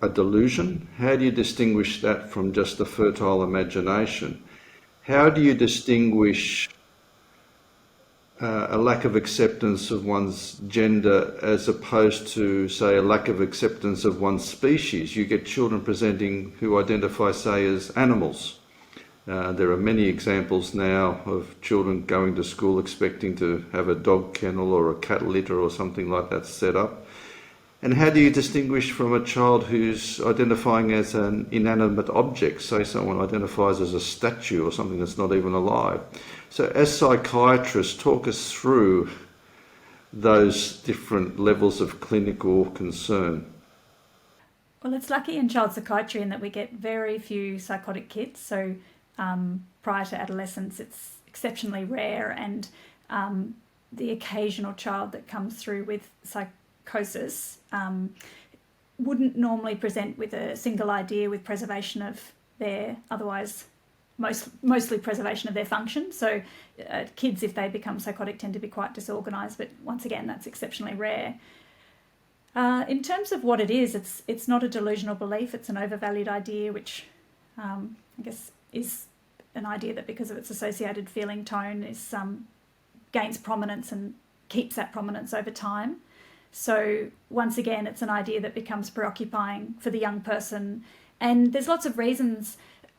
Speaker 1: a delusion? How do you distinguish that from just a fertile imagination? How do you distinguish a lack of acceptance of one's gender as opposed to, say, a lack of acceptance of one's species? You get children presenting who identify, say, as animals. There are many examples now of children going to school expecting to have a dog kennel or a cat litter or something like that set up. And how do you distinguish from a child who's identifying as an inanimate object, say someone identifies as a statue or something that's not even alive? So as psychiatrists, talk us through those different levels of clinical concern.
Speaker 5: Well, it's lucky in child psychiatry in that we get very few psychotic kids. So prior to adolescence, it's exceptionally rare, and the occasional child that comes through with psychosis wouldn't normally present with a single idea with preservation of their otherwise mostly preservation of their function. So kids, if they become psychotic, tend to be quite disorganised, but once again, that's exceptionally rare. In terms of what it is, it's not a delusional belief, it's an overvalued idea, which I guess is an idea that because of its associated feeling tone is gains prominence and keeps that prominence over time. So once again, it's an idea that becomes preoccupying for the young person. And there's lots of reasons.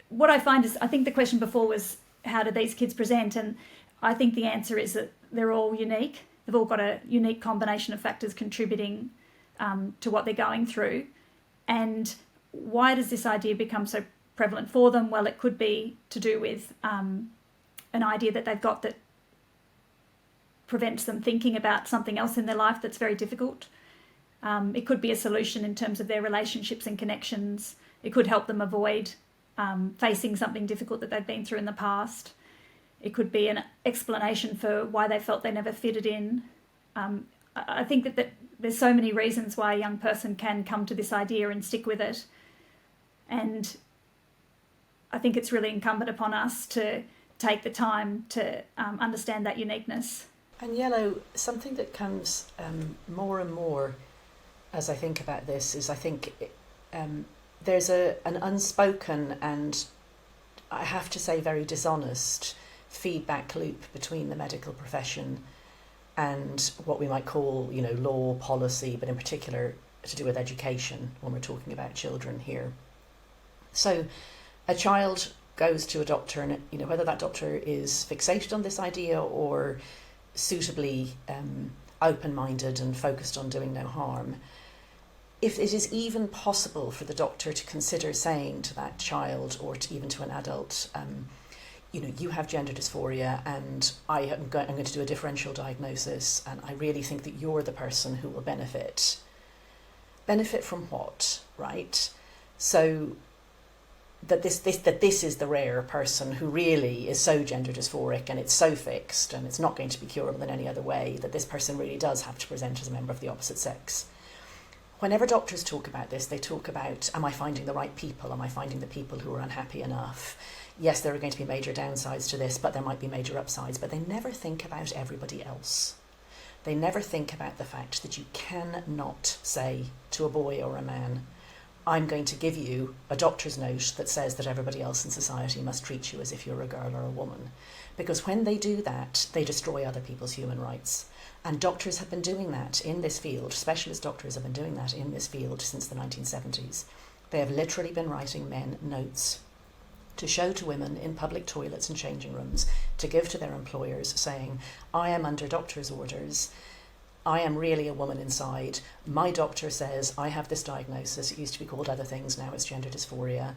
Speaker 5: What I find is, I think the question before was, how do these kids present? And I think the answer is that they're all unique. They've all got a unique combination of factors contributing to what they're going through. And why does this idea become so prevalent for them? Well, it could be to do with an idea that they've got that prevents them thinking about something else in their life that's very difficult. It could be a solution in terms of their relationships and connections. It could help them avoid facing something difficult that they've been through in the past. It could be an explanation for why they felt they never fitted in. I think that there's so many reasons why a young person can come to this idea and stick with it. And I think it's really incumbent upon us to take the time to understand that uniqueness.
Speaker 2: And Yellow, something that comes more and more as I think about this is I think there's an unspoken and, I have to say, very dishonest feedback loop between the medical profession and what we might call, law, policy, but in particular to do with education when we're talking about children here. So a child goes to a doctor and, whether that doctor is fixated on this idea or suitably open-minded and focused on doing no harm, if it is even possible for the doctor to consider saying to that child or even to an adult, you have gender dysphoria and I'm going to do a differential diagnosis and I really think that you're the person who will benefit. Benefit from what, right? So that this is the rare person who really is so gender dysphoric and it's so fixed and it's not going to be curable in any other way, that this person really does have to present as a member of the opposite sex. Whenever doctors talk about this, they talk about, am I finding the right people? Am I finding the people who are unhappy enough? Yes, there are going to be major downsides to this, but there might be major upsides, but they never think about everybody else. They never think about the fact that you cannot say to a boy or a man, I'm going to give you a doctor's note that says that everybody else in society must treat you as if you're a girl or a woman. Because when they do that, they destroy other people's human rights. And doctors have been doing that in this field, specialist doctors have been doing that in this field since the 1970s. They have literally been writing men notes to show to women in public toilets and changing rooms, to give to their employers saying, I am under doctor's orders, I am really a woman inside, my doctor says I have this diagnosis, it used to be called other things, now it's gender dysphoria,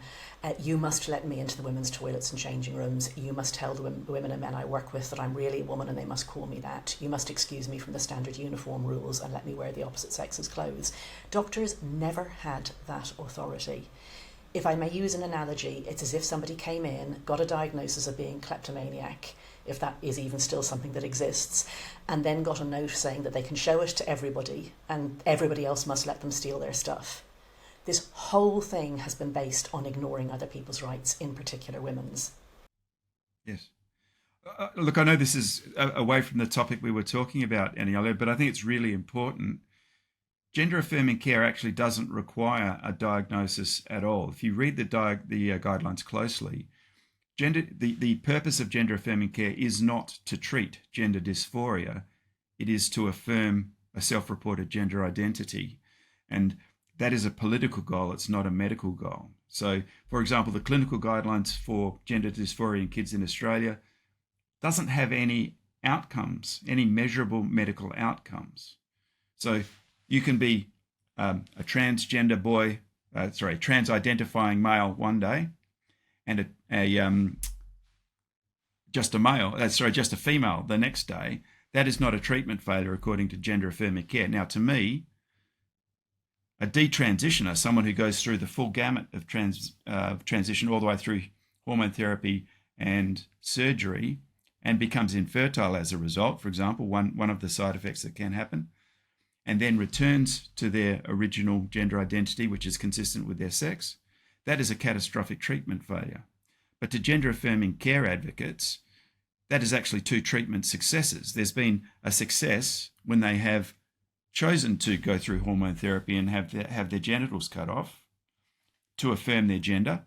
Speaker 2: you must let me into the women's toilets and changing rooms, you must tell the women and men I work with that I'm really a woman and they must call me that, you must excuse me from the standard uniform rules and let me wear the opposite sex's clothes. Doctors never had that authority. If I may use an analogy, it's as if somebody came in, got a diagnosis of being kleptomaniac, if that is even still something that exists, and then got a note saying that they can show it to everybody and everybody else must let them steal their stuff. This whole thing has been based on ignoring other people's rights, in particular women's.
Speaker 3: Yes. Look, I know this is away from the topic we were talking about, Aniela, but I think it's really important. Gender affirming care actually doesn't require a diagnosis at all. If you read the guidelines closely, the purpose of gender affirming care is not to treat gender dysphoria. It is to affirm a self-reported gender identity. And that is a political goal. It's not a medical goal. So, for example, the clinical guidelines for gender dysphoria in kids in Australia doesn't have any outcomes, any measurable medical outcomes. So you can be a transgender boy, trans-identifying male one day, and just a female the next day. That is not a treatment failure according to gender affirming care. Now, to me, a detransitioner, someone who goes through the full gamut of transition all the way through hormone therapy and surgery and becomes infertile as a result, for example, one of the side effects that can happen, and then returns to their original gender identity, which is consistent with their sex, that is a catastrophic treatment failure. But to gender affirming care advocates, that is actually two treatment successes. There's been a success when they have chosen to go through hormone therapy and have their genitals cut off to affirm their gender.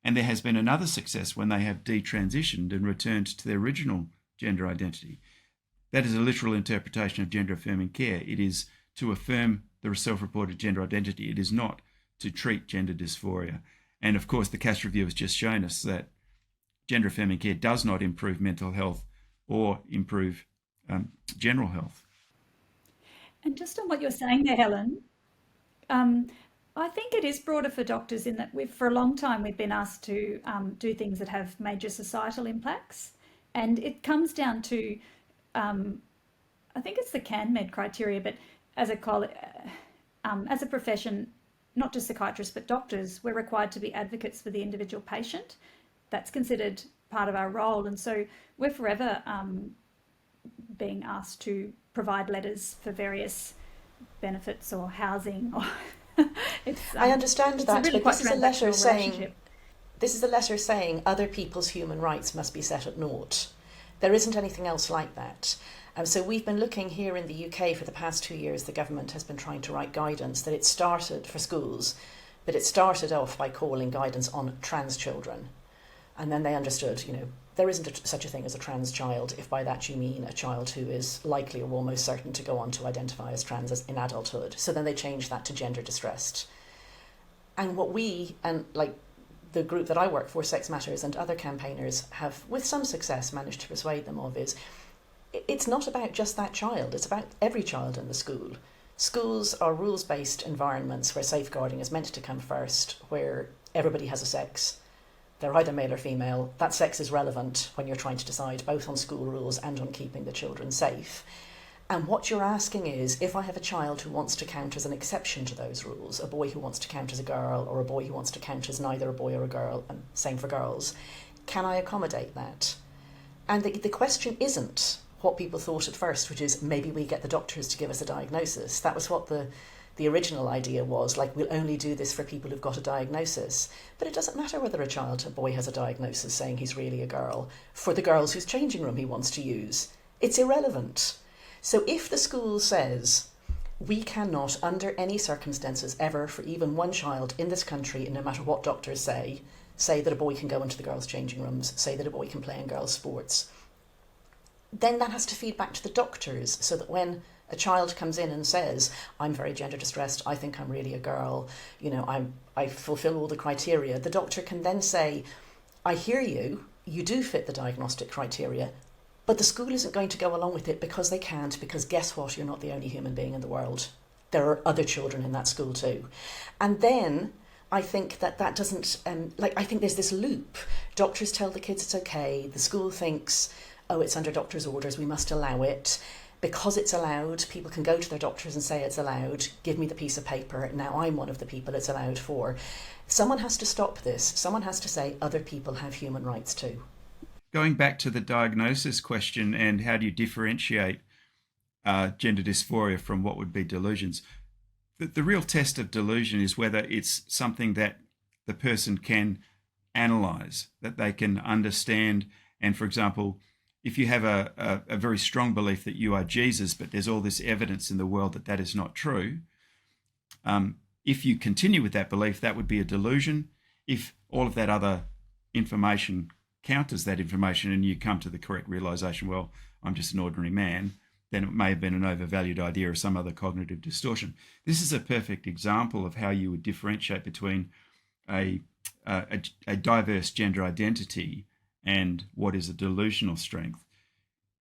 Speaker 3: And there has been another success when they have detransitioned and returned to their original gender identity. That is a literal interpretation of gender affirming care. It is to affirm the self-reported gender identity. It is not to treat gender dysphoria. And of course, the Cass Review has just shown us that gender affirming care does not improve mental health or improve general health.
Speaker 5: And just on what you're saying there, Helen, I think it is broader for doctors in that for a long time we've been asked to do things that have major societal impacts. And it comes down to, I think it's the CanMed criteria, but as a profession, not just psychiatrists, but doctors, we're required to be advocates for the individual patient. That's considered part of our role. And so we're forever being asked to provide letters for various benefits or housing.
Speaker 2: I understand that,
Speaker 5: really
Speaker 2: but this is a letter saying,
Speaker 5: relationship.
Speaker 2: this is a letter saying other people's human rights must be set at naught. There isn't anything else like that. So we've been looking here in the UK for the past 2 years. The government has been trying to write guidance that it started for schools, but it started off by calling guidance on trans children. And then they understood, there isn't such a thing as a trans child, if by that you mean a child who is likely or almost certain to go on to identify as trans in adulthood. So then they changed that to gender distressed. And what we, and like the group that I work for, Sex Matters, and other campaigners have, with some success, managed to persuade them of is, it's not about just that child, it's about every child in the school. Schools are rules-based environments where safeguarding is meant to come first, where everybody has a sex. They're either male or female. That sex is relevant when you're trying to decide both on school rules and on keeping the children safe. And what you're asking is, if I have a child who wants to count as an exception to those rules, a boy who wants to count as a girl, or a boy who wants to count as neither a boy or a girl, and same for girls, can I accommodate that? And the question isn't what people thought at first, which is maybe we get the doctors to give us a diagnosis. That was what the original idea was, like, we'll only do this for people who've got a diagnosis. But it doesn't matter whether a boy has a diagnosis saying he's really a girl, for the girls whose changing room he wants to use. It's irrelevant. So if the school says, we cannot, under any circumstances ever, for even one child in this country, and no matter what doctors say that a boy can go into the girls' changing rooms, say that a boy can play in girls' sports, then that has to feed back to the doctors, so that when a child comes in and says, I'm very gender distressed, I think I'm really a girl, I fulfill all the criteria, the doctor can then say, I hear you, you do fit the diagnostic criteria, but the school isn't going to go along with it because they can't, because guess what, you're not the only human being in the world. There are other children in that school too. And then I think that doesn't, I think there's this loop. Doctors tell the kids it's okay, the school thinks, oh, it's under doctor's orders, we must allow it. Because it's allowed, people can go to their doctors and say it's allowed, give me the piece of paper, now I'm one of the people it's allowed for. Someone has to stop this. Someone has to say other people have human rights too.
Speaker 3: Going back to the diagnosis question and how do you differentiate gender dysphoria from what would be delusions, the real test of delusion is whether it's something that the person can analyse, that they can understand. And for example, if you have a very strong belief that you are Jesus, but there's all this evidence in the world that is not true, if you continue with that belief, that would be a delusion. If all of that other information counters that information and you come to the correct realisation, well, I'm just an ordinary man, then it may have been an overvalued idea or some other cognitive distortion. This is a perfect example of how you would differentiate between a diverse gender identity and what is a delusional strength.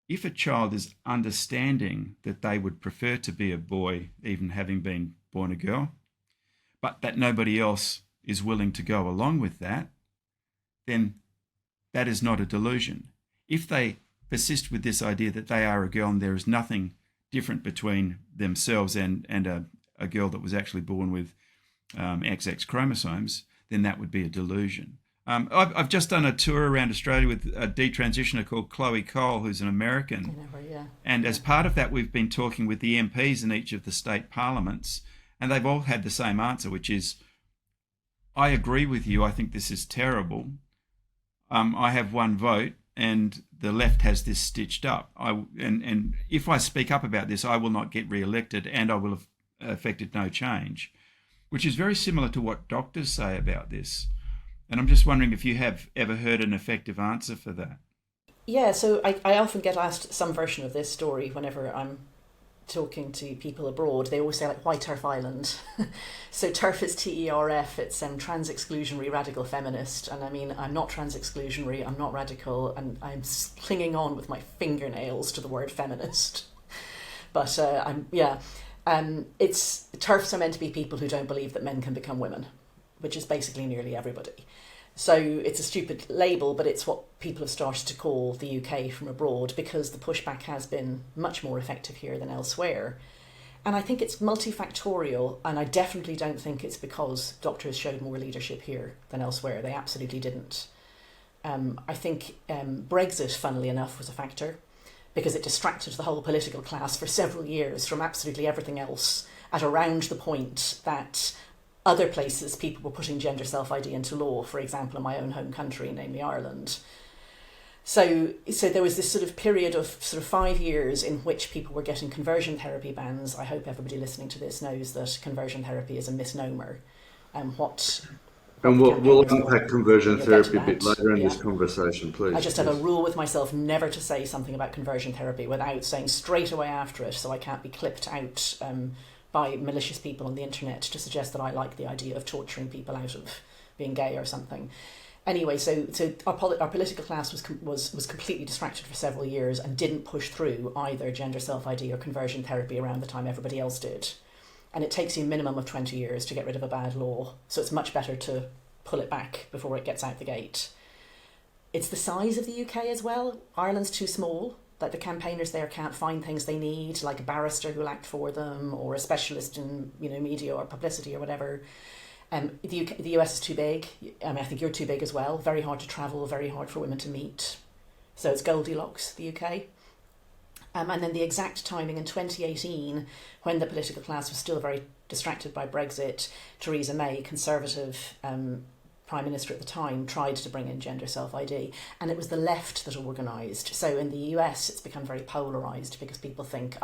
Speaker 3: If a child is understanding that they would prefer to be a boy, even having been born a girl, but that nobody else is willing to go along with that, then that is not a delusion. If they persist with this idea that they are a girl and there is nothing different between themselves and a girl that was actually born with XX chromosomes, then that would be a delusion. I've just done a tour around Australia with a detransitioner called Chloe Cole, who's an American. And as part of that, we've been talking with the MPs in each of the state parliaments, and they've all had the same answer, which is, I agree with you, I think this is terrible. I have one vote, and the left has this stitched up. And if I speak up about this, I will not get re-elected, and I will have affected no change, which is very similar to what doctors say about this. And I'm just wondering if you have ever heard an effective answer for that.
Speaker 2: Yeah, so I often get asked some version of this story whenever I'm talking to people abroad. They always say, like, why TERF Island? So TERF is TERF, it's trans-exclusionary radical feminist. And I mean, I'm not trans-exclusionary, I'm not radical, and I'm clinging on with my fingernails to the word feminist. But it's TERFs are meant to be people who don't believe that men can become women, which is basically nearly everybody. So it's a stupid label, but it's what people have started to call the UK from abroad, because the pushback has been much more effective here than elsewhere. And I think it's multifactorial, and I definitely don't think it's because doctors showed more leadership here than elsewhere. They absolutely didn't. I think Brexit, funnily enough, was a factor, because it distracted the whole political class for several years from absolutely everything else at around the point that other places people were putting gender self-ID into law, for example, in my own home country, namely Ireland. So there was this sort of period of sort of 5 years in which people were getting conversion therapy bans. I hope everybody listening to this knows that conversion therapy is a misnomer. And
Speaker 1: we'll unpack conversion therapy a bit later in
Speaker 2: Yeah.
Speaker 1: this conversation, please.
Speaker 2: I just have a rule with myself never to say something about conversion therapy without saying straight away after it, so I can't be clipped out by malicious people on the internet to suggest that I like the idea of torturing people out of being gay or something. Anyway, so our political class was completely distracted for several years and didn't push through either gender self-ID or conversion therapy around the time everybody else did. And it takes you a minimum of 20 years to get rid of a bad law, so it's much better to pull it back before it gets out the gate. It's the size of the UK as well. Ireland's too small. Like, the campaigners there can't find things they need, like a barrister who'll act for them, or a specialist in media or publicity or whatever. The US is too big. I think you're too big as well. Very hard to travel, very hard for women to meet. So it's Goldilocks, the UK. And then the exact timing in 2018, when the political class was still very distracted by Brexit, Theresa May, Conservative Prime Minister at the time, tried to bring in gender self-ID, and it was the left that organised. So in the US, it's become very polarised because people think,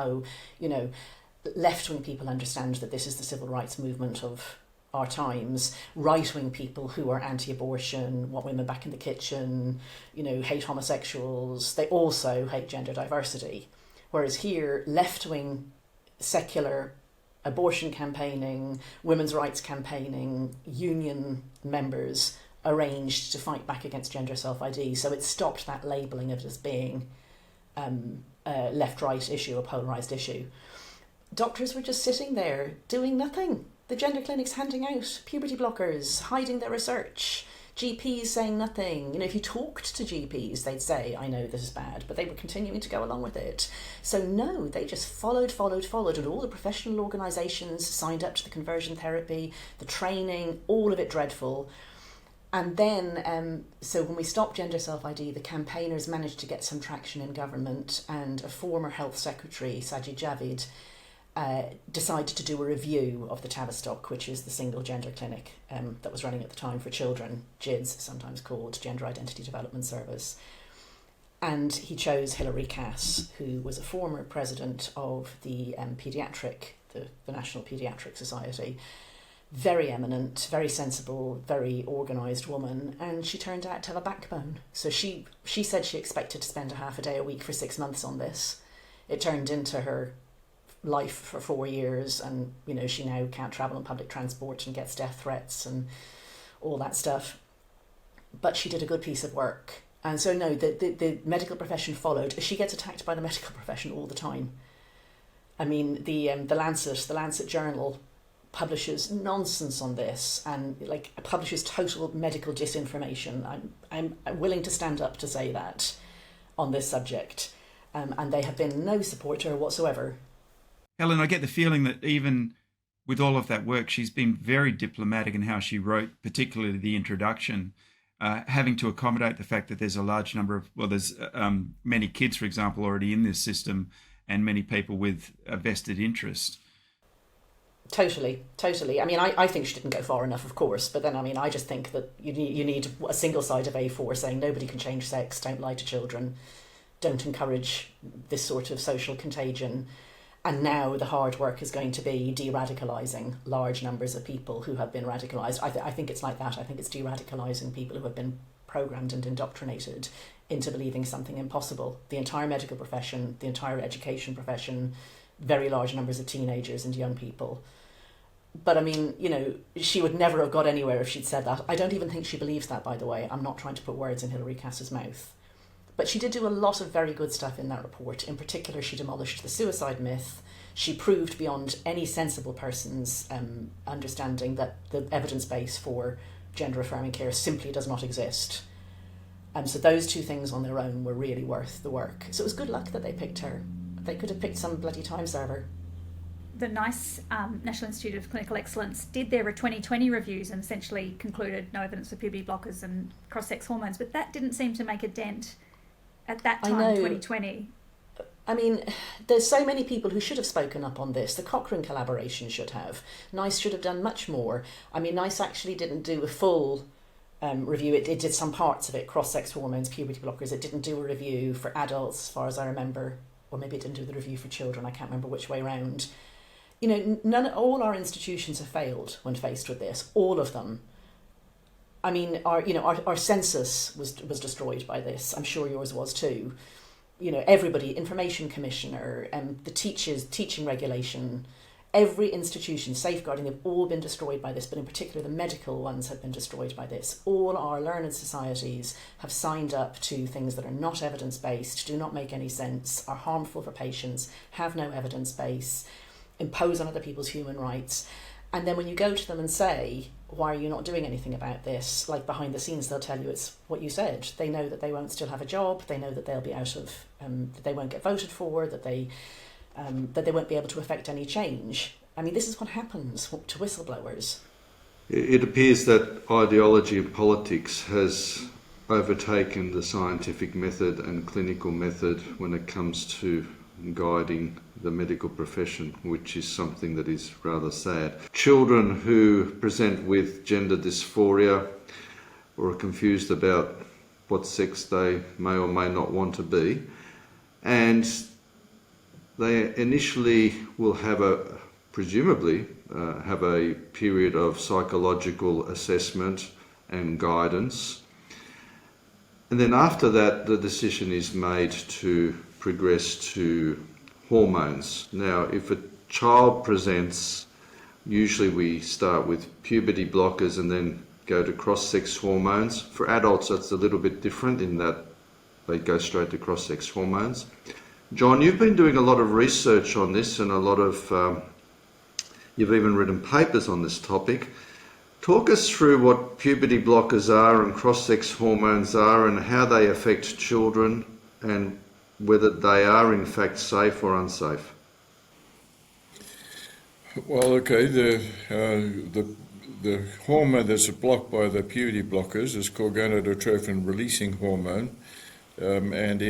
Speaker 2: left-wing people understand that this is the civil rights movement of our times. Right-wing people who are anti-abortion, want women back in the kitchen, hate homosexuals, they also hate gender diversity. Whereas here, left-wing secular abortion campaigning, women's rights campaigning, union members arranged to fight back against gender self-ID. So it stopped that labelling of it as being a left-right issue, a polarised issue. Doctors were just sitting there doing nothing. The gender clinics handing out puberty blockers, hiding their research, GPs saying nothing. If you talked to GPs, they'd say, I know this is bad, but they were continuing to go along with it. So no, they just followed, and all the professional organisations signed up to the conversion therapy, the training, all of it dreadful. And then, so when we stopped gender self-ID, the campaigners managed to get some traction in government, and a former health secretary, Sajid Javid, decided to do a review of the Tavistock, which is the single gender clinic that was running at the time for children, GIDS, sometimes called Gender Identity Development Service. And he chose Hilary Cass, who was a former president of the the National Paediatric Society. Very eminent, very sensible, very organised woman, and she turned out to have a backbone. So she said she expected to spend a half a day a week for 6 months on this. It turned into her life for 4 years, and she now can't travel on public transport and gets death threats and all that stuff. But she did a good piece of work, and so no, the medical profession followed. She gets attacked by the medical profession all the time. I mean, the Lancet Journal publishes nonsense on this, and publishes total medical disinformation. I'm willing to stand up to say that on this subject, and they have been no support to her whatsoever.
Speaker 3: Helen, I get the feeling that even with all of that work, she's been very diplomatic in how she wrote, particularly the introduction, having to accommodate the fact that there's a large number of, there's many kids, for example, already in this system, and many people with a vested interest.
Speaker 2: Totally. I mean, I think she didn't go far enough, of course, but then, I just think that you need a single side of A4 saying nobody can change sex, don't lie to children, don't encourage this sort of social contagion. And now the hard work is going to be de-radicalising large numbers of people who have been radicalised. I think it's like that. I think it's de-radicalising people who have been programmed and indoctrinated into believing something impossible. The entire medical profession, the entire education profession, very large numbers of teenagers and young people. But I mean, she would never have got anywhere if she'd said that. I don't even think she believes that, by the way. I'm not trying to put words in Hilary Cass's mouth. But she did do a lot of very good stuff in that report. In particular, she demolished the suicide myth. She proved beyond any sensible person's understanding that the evidence base for gender-affirming care simply does not exist. So those two things on their own were really worth the work. So it was good luck that they picked her. They could have picked some bloody time server.
Speaker 5: the NICE, National Institute of Clinical Excellence, did their 2020 reviews and essentially concluded no evidence for puberty blockers and cross-sex hormones, but that didn't seem to make a dent at that time, 2020.
Speaker 2: I mean, there's so many people who should have spoken up on this. The Cochrane collaboration should have. NICE should have done much more. I mean, NICE actually didn't do a full review. It did some parts of it, cross-sex hormones, puberty blockers. It didn't do a review for adults, as far as I remember. Or maybe it didn't do the review for children. I can't remember which way round. You know, all our institutions have failed when faced with this. All of them. I mean, our census was destroyed by this. I'm sure yours was too. You know, everybody, Information Commissioner, the teaching regulation, every institution, safeguarding, they've all been destroyed by this, but in particular the medical ones have been destroyed by this. All our learned societies have signed up to things that are not evidence-based, do not make any sense, are harmful for patients, have no evidence base, impose on other people's human rights. And then when you go to them and say, why are you not doing anything about this? Like behind the scenes, they'll tell you it's what you said. They know that they won't still have a job. They know that they'll be out of, that they won't get voted for, that they won't be able to affect any change. I mean, this is what happens to whistleblowers.
Speaker 1: It appears that ideology and politics has overtaken the scientific method and clinical method when it comes to guiding the medical profession, which is something that is rather sad. Children who present with gender dysphoria or are confused about what sex they may or may not want to be, and they initially will have presumably have a period of psychological assessment and guidance. And then after that, the decision is made to progress to hormones. Now, if a child presents, usually we start with puberty blockers and then go to cross-sex hormones. For adults, that's a little bit different in that they go straight to cross-sex hormones. John, you've been doing a lot of research on this and a lot of, you've even written papers on this topic. Talk us through what puberty blockers are and cross-sex hormones are and how they affect children and whether they are in fact safe or unsafe.
Speaker 4: Well, okay, the hormone that's blocked by the puberty blockers is called gonadotrophin-releasing hormone, and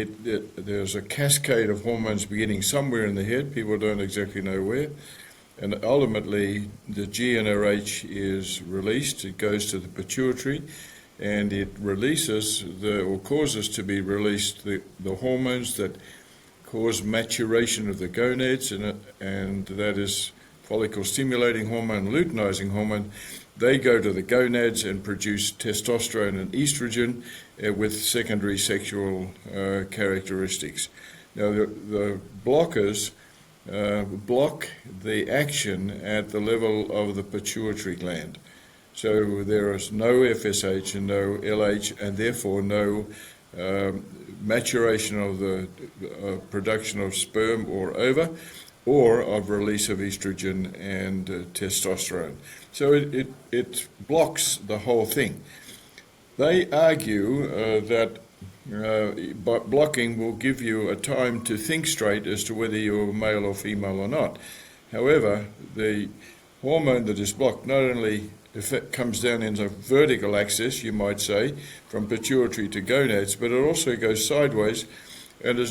Speaker 4: there's a cascade of hormones beginning somewhere in the head. People don't exactly know where, and ultimately the GnRH is released. It goes to the pituitary, and it releases or causes to be released the hormones that cause maturation of the gonads, and that is follicle stimulating hormone, luteinizing hormone. They go to the gonads and produce testosterone and estrogen with secondary sexual characteristics. Now, the blockers block the action at the level of the pituitary gland. So there is no FSH and no LH, and therefore no maturation of the production of sperm or ova, or of release of estrogen and testosterone. So it blocks the whole thing. They argue that blocking will give you a time to think straight as to whether you're male or female or not. However, the hormone that is blocked not only comes down in a vertical axis, you might say, from pituitary to gonads, but it also goes sideways, and has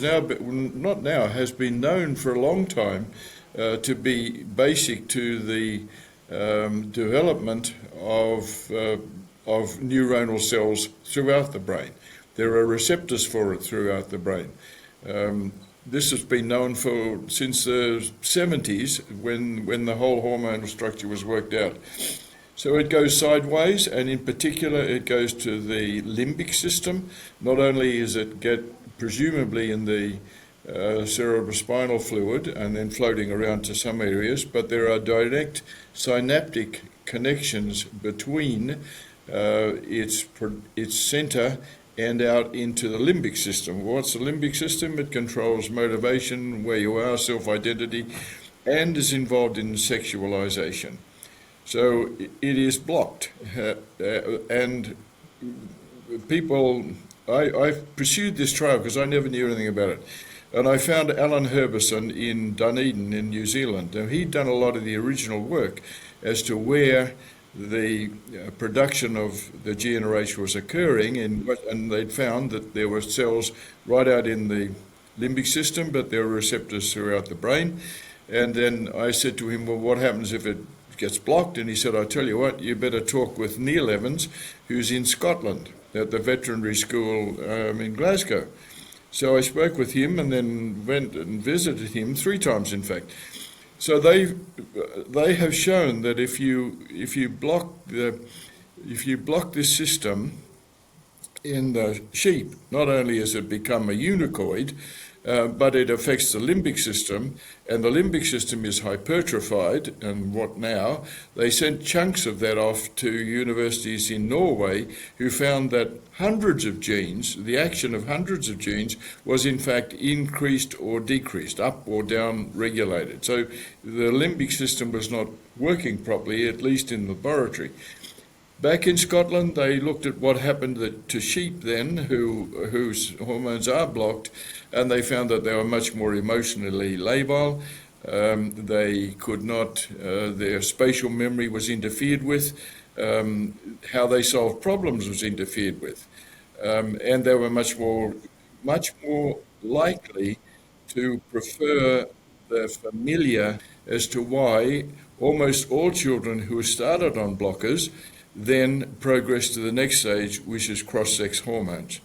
Speaker 4: been known for a long time to be basic to the development of neuronal cells throughout the brain. There are receptors for it throughout the brain. This has been known since the 70s when the whole hormonal structure was worked out. So it goes sideways, and in particular it goes to the limbic system. Not only is it presumably in the cerebrospinal fluid and then floating around to some areas, but there are direct synaptic connections between its center and out into the limbic system. What's the limbic system? It controls motivation, where you are, self-identity, and is involved in sexualization. So it is blocked, and people, I pursued this trial because I never knew anything about it. And I found Alan Herbison in Dunedin in New Zealand. Now, he'd done a lot of the original work as to where the production of the GnRH was occurring, and they'd found that there were cells right out in the limbic system, but there were receptors throughout the brain. And then I said to him, well, what happens if it gets blocked? And he said, I tell you what, you better talk with Neil Evans, who's in Scotland at the veterinary school in Glasgow. So I spoke with him and then went and visited him 3 times, in fact. So they have shown that if you block this system in the sheep, not only has it become a unicoid, but it affects the limbic system, and the limbic system is hypertrophied. And what now? They sent chunks of that off to universities in Norway, who found that hundreds of genes, the action of hundreds of genes, was in fact increased or decreased, up or down regulated. So the limbic system was not working properly, at least in the laboratory. Back in Scotland, they looked at what happened to sheep then, whose hormones are blocked, and they found that they were much more emotionally labile. They could not, their spatial memory was interfered with, how they solved problems was interfered with, and they were much more likely to prefer the familiar, as to why almost all children who started on blockers then progress to the next stage, which is cross-sex hormones.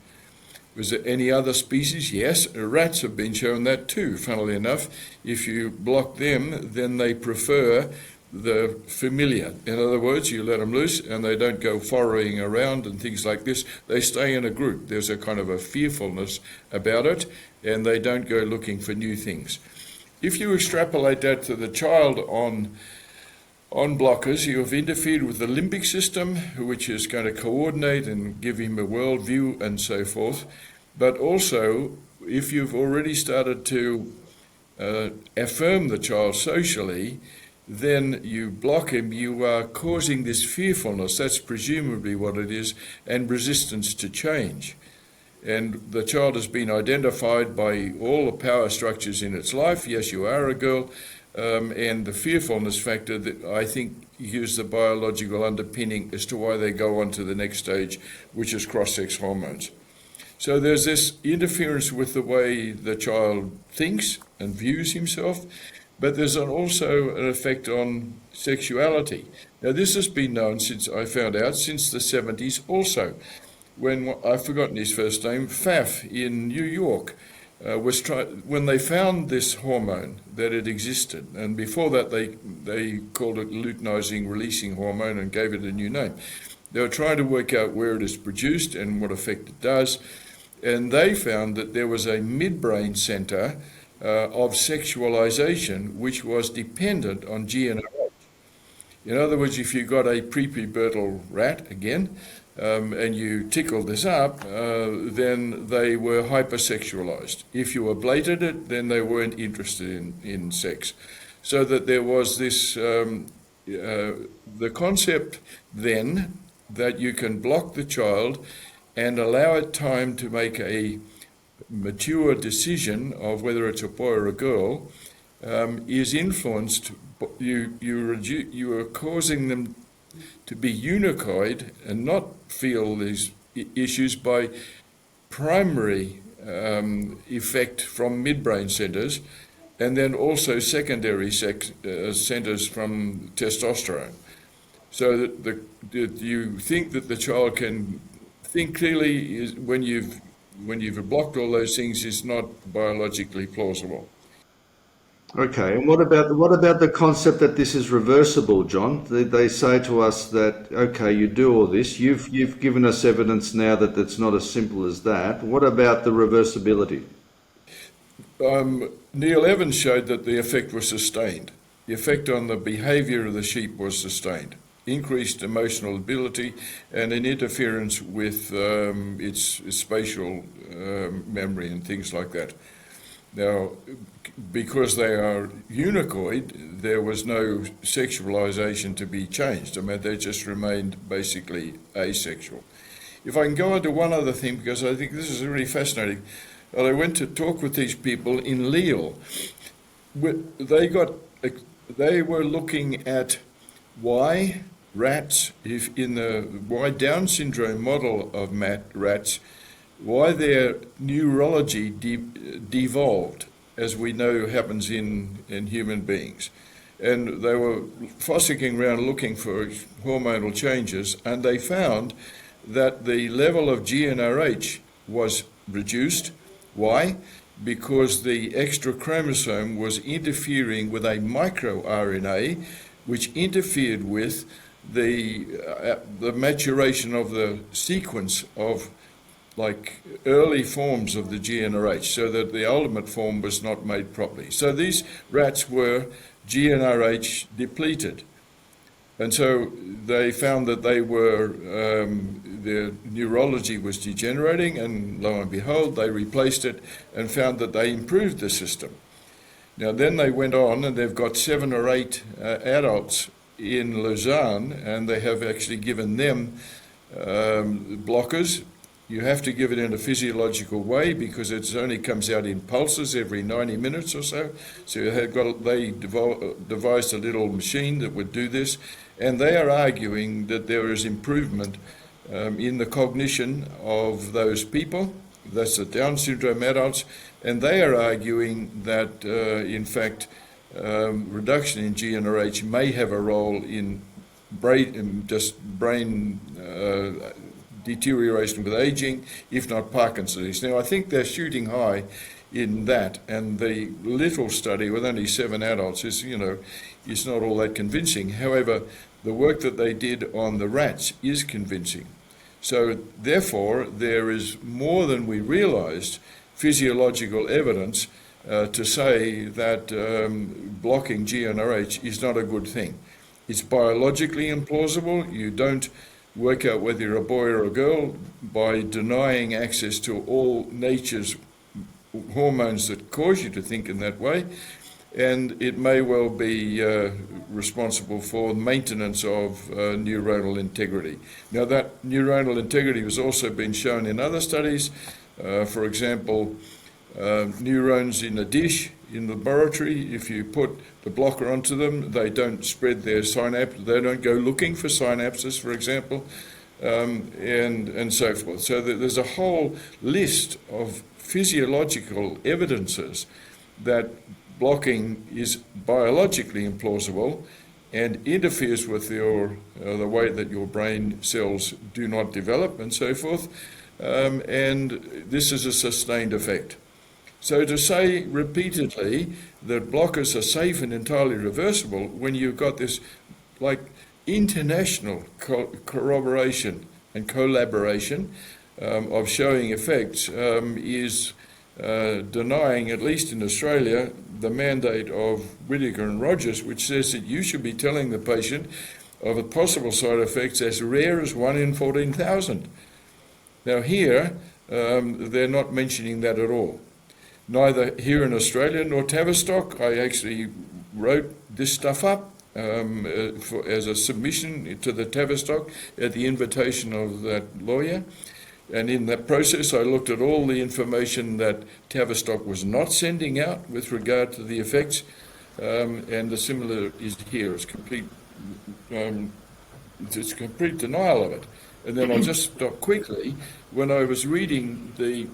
Speaker 4: Was there any other species? Yes, rats have been shown that too, funnily enough. If you block them, then they prefer the familiar. In other words, you let them loose and they don't go foraging around and things like this. They stay in a group. There's a kind of a fearfulness about it, and they don't go looking for new things. If you extrapolate that to the child on blockers, you have interfered with the limbic system, which is going to coordinate and give him a world view and so forth. But also, if you've already started to affirm the child socially, then you block him, you are causing this fearfulness, that's presumably what it is, and resistance to change. And the child has been identified by all the power structures in its life. Yes, you are a girl. And the fearfulness factor that I think gives the biological underpinning as to why they go on to the next stage, which is cross-sex hormones. So there's this interference with the way the child thinks and views himself, but there's also an effect on sexuality. Now, this has been known since I found out since the 70s also, when I've forgotten his first name, Pfaff in New York, when they found this hormone, that it existed, and before that they called it luteinizing releasing hormone and gave it a new name. They were trying to work out where it is produced and what effect it does, and they found that there was a midbrain center of sexualization which was dependent on GnRH. In other words, if you got a prepubertal rat, again, and you tickled this up, then they were hypersexualized. If you ablated it, then they weren't interested in sex. So that there was this, the concept then that you can block the child and allow it time to make a mature decision of whether it's a boy or a girl, is influenced. You are causing them to be unicoid and not feel these issues by primary effect from midbrain centers, and then also secondary centers from testosterone. So that you think that the child can think clearly is when you've blocked all those things is not biologically plausible.
Speaker 1: Okay, and what about the concept that this is reversible, John? They say to us that, okay, you do all this, you've given us evidence now that it's not as simple as that. What about the reversibility?
Speaker 4: Neil Evans showed that the effect was sustained. The effect on the behavior of the sheep was sustained. Increased emotional ability and an interference with its spatial memory and things like that. Now, because they are unicoid, there was no sexualization to be changed. I mean, they just remained basically asexual. If I can go on to one other thing, because I think this is really fascinating. And I went to talk with these people in Lille. They were looking at why rats, if in the why Down syndrome model of rats, why their neurology devolved, as we know happens in human beings. And they were fossicking around looking for hormonal changes, and they found that the level of GnRH was reduced. Why? Because the extra chromosome was interfering with a microRNA, which interfered with the maturation of the sequence of like early forms of the GnRH, so that the ultimate form was not made properly. So these rats were GnRH depleted. And so they found that they were, their neurology was degenerating, and lo and behold, they replaced it and found that they improved the system. Now then they went on, and they've got 7 or 8 adults in Lausanne, and they have actually given them blockers. You have to give it in a physiological way because it only comes out in pulses every 90 minutes or so. So they devised a little machine that would do this, and they are arguing that there is improvement in the cognition of those people. That's the Down syndrome adults, and they are arguing that, in fact, reduction in GnRH may have a role in brain deterioration with aging, if not Parkinson's. Now, I think they're shooting high in that, and the little study with only 7 adults is not all that convincing. However, the work that they did on the rats is convincing. So, therefore, there is more than we realized physiological evidence to say that blocking GnRH is not a good thing. It's biologically implausible. You don't work out whether you're a boy or a girl by denying access to all nature's hormones that cause you to think in that way, and it may well be responsible for maintenance of neuronal integrity. Now, that neuronal integrity has also been shown in other studies. For example, neurons in a dish in the laboratory, if you put the blocker onto them, they don't spread their synapse, they don't go looking for synapses, for example, and so forth. So there's a whole list of physiological evidences that blocking is biologically implausible and interferes with the way that your brain cells do not develop and so forth, and this is a sustained effect. So to say repeatedly that blockers are safe and entirely reversible when you've got this like international corroboration and collaboration of showing effects is denying, at least in Australia, the mandate of Whittaker and Rogers, which says that you should be telling the patient of a possible side effects as rare as 1 in 14,000. Now here, they're not mentioning that at all. Neither here in Australia nor Tavistock. I actually wrote this stuff up as a submission to the Tavistock at the invitation of that lawyer. And in that process, I looked at all the information that Tavistock was not sending out with regard to the effects, and the similar is here. It's complete denial of it. And then I'll just stop quickly. When I was reading the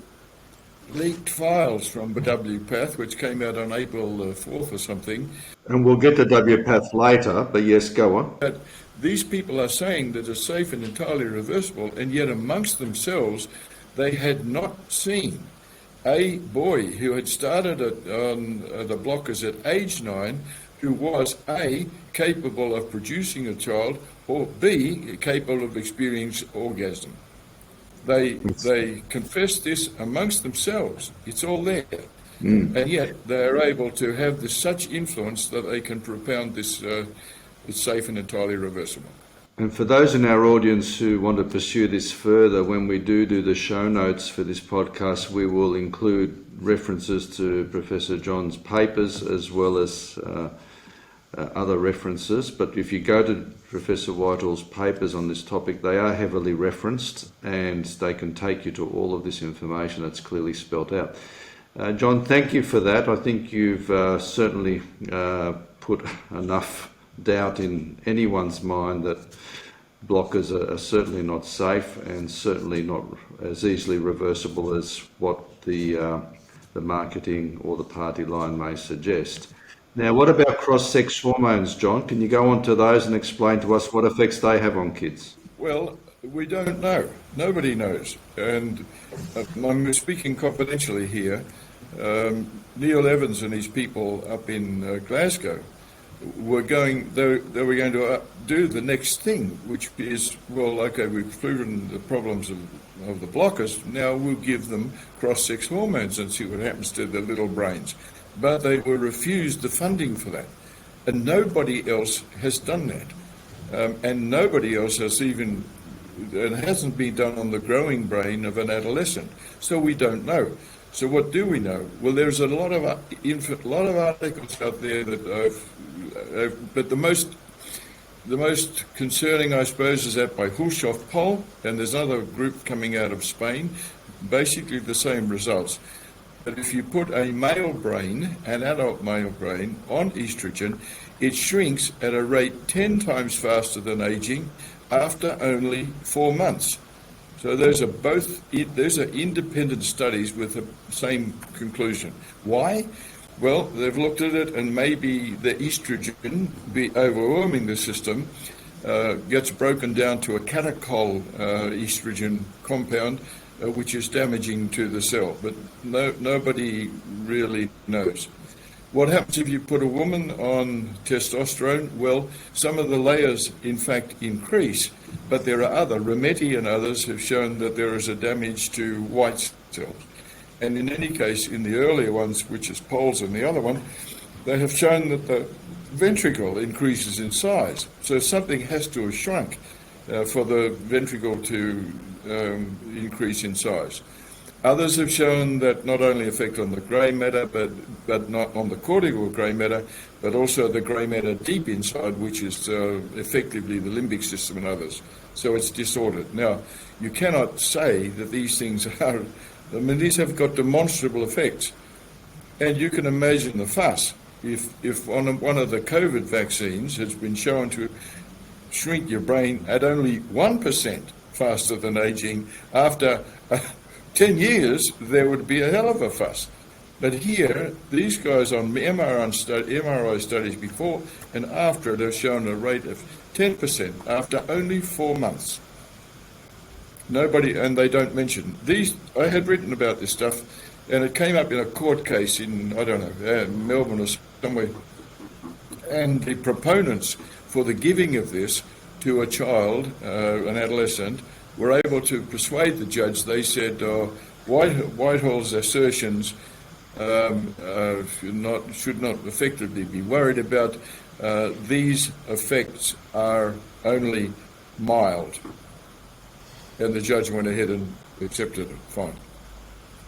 Speaker 4: leaked files from the WPATH, which came out on April 4th or something.
Speaker 1: And we'll get to WPATH later, but yes, go on.
Speaker 4: That these people are saying that it's safe and entirely reversible, and yet amongst themselves, they had not seen a boy who had started on the blockers at age 9, who was A, capable of producing a child, or B, capable of experiencing orgasm. They confess this amongst themselves. It's all there. And yet they are able to have such influence that they can propound this, it's safe and entirely reversible.
Speaker 1: And for those in our audience who want to pursue this further, when we do the show notes for this podcast, we will include references to Professor John's papers as well as other references, but if you go to Professor Whitehall's papers on this topic, they are heavily referenced and they can take you to all of this information that's clearly spelt out. John, thank you for that. I think you've certainly put enough doubt in anyone's mind that blockers are certainly not safe and certainly not as easily reversible as what the marketing or the party line may suggest. Now, what about cross-sex hormones, John? Can you go on to those and explain to us what effects they have on kids?
Speaker 4: Well, we don't know. Nobody knows. And I'm speaking confidentially here. Neil Evans and his people up in Glasgow were going to do the next thing, which is, well, okay, we've proven the problems of the blockers, now we'll give them cross-sex hormones and see what happens to their little brains. But they were refused the funding for that. And nobody else has done that. And nobody else has even, it hasn't been done on the growing brain of an adolescent. So we don't know. So what do we know? Well, there's a lot of articles out there that but the most concerning, I suppose, is that by Hulshoff-Poll, and there's another group coming out of Spain, basically the same results. But if you put a male brain, an adult male brain, on estrogen, it shrinks at a rate 10 times faster than aging after only 4 months. So those are independent studies with the same conclusion. Why? Well, they've looked at it, and maybe the estrogen be overwhelming the system gets broken down to a catechol estrogen compound, which is damaging to the cell. But nobody really knows. What happens if you put a woman on testosterone? Well, some of the layers, in fact, increase, but there are other. Remetti and others have shown that there is a damage to white cells. And in any case, in the earlier ones, which is Poles and the other one, they have shown that the ventricle increases in size. So something has to have shrunk for the ventricle to increase in size. Others have shown that not only effect on the grey matter, but not on the cortical grey matter, but also the grey matter deep inside, which is effectively the limbic system and others. So it's disordered. Now, you cannot say that these things are, I mean, these have got demonstrable effects. And you can imagine the fuss if on one of the COVID vaccines has been shown to shrink your brain at only 1% faster than aging, after 10 years, there would be a hell of a fuss. But here, these guys on MRI studies before and after it have shown a rate of 10% after only 4 months. Nobody, and they don't mention these. I had written about this stuff, and it came up in a court case in, I don't know, Melbourne or somewhere. And the proponents for the giving of this to a child, an adolescent, were able to persuade the judge. They said Whitehall's assertions should not effectively be worried about. These effects are only mild. And the judge went ahead and accepted it. Fine.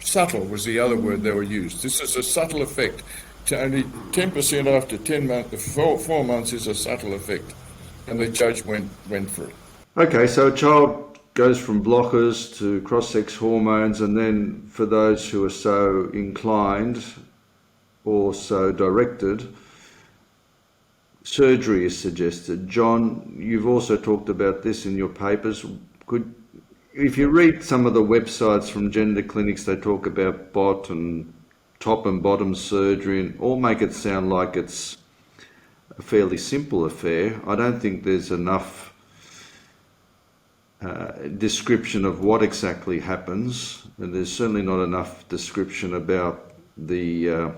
Speaker 4: Subtle was the other word they were used. This is a subtle effect. To only 10% after 10 months, 4 months is a subtle effect. And the judge went for it.
Speaker 1: Okay, so a child goes from blockers to cross-sex hormones, and then for those who are so inclined or so directed, surgery is suggested. John, you've also talked about this in your papers. If you read some of the websites from gender clinics, they talk about bot and top and bottom surgery and all make it sound like it's a fairly simple affair. I don't think there's enough description of what exactly happens, and there's certainly not enough description about the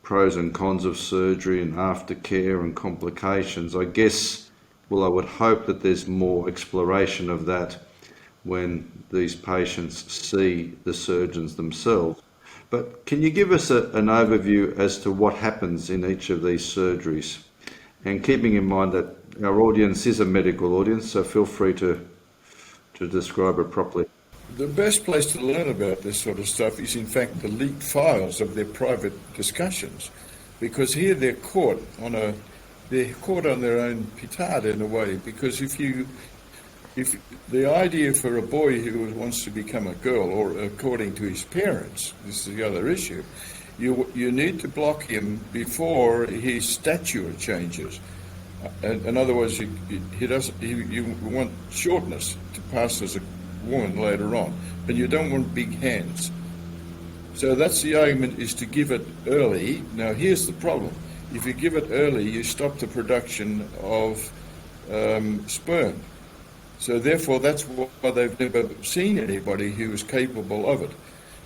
Speaker 1: pros and cons of surgery and aftercare and complications. I guess, well, I would hope that there's more exploration of that when these patients see the surgeons themselves. But can you give us an overview as to what happens in each of these surgeries? And keeping in mind that our audience is a medical audience, so feel free to describe it properly.
Speaker 4: The best place to learn about this sort of stuff is, in fact, the leaked files of their private discussions, because here they're caught on a they're caught on their own petard in a way, because if the idea for a boy who wants to become a girl, or according to his parents, this is the other issue, you need to block him before his stature changes. In other words, you want shortness to pass as a woman later on, and you don't want big hands. So that's the argument, is to give it early. Now here's the problem. If you give it early, you stop the production of sperm. So therefore that's why they've never seen anybody who is capable of it.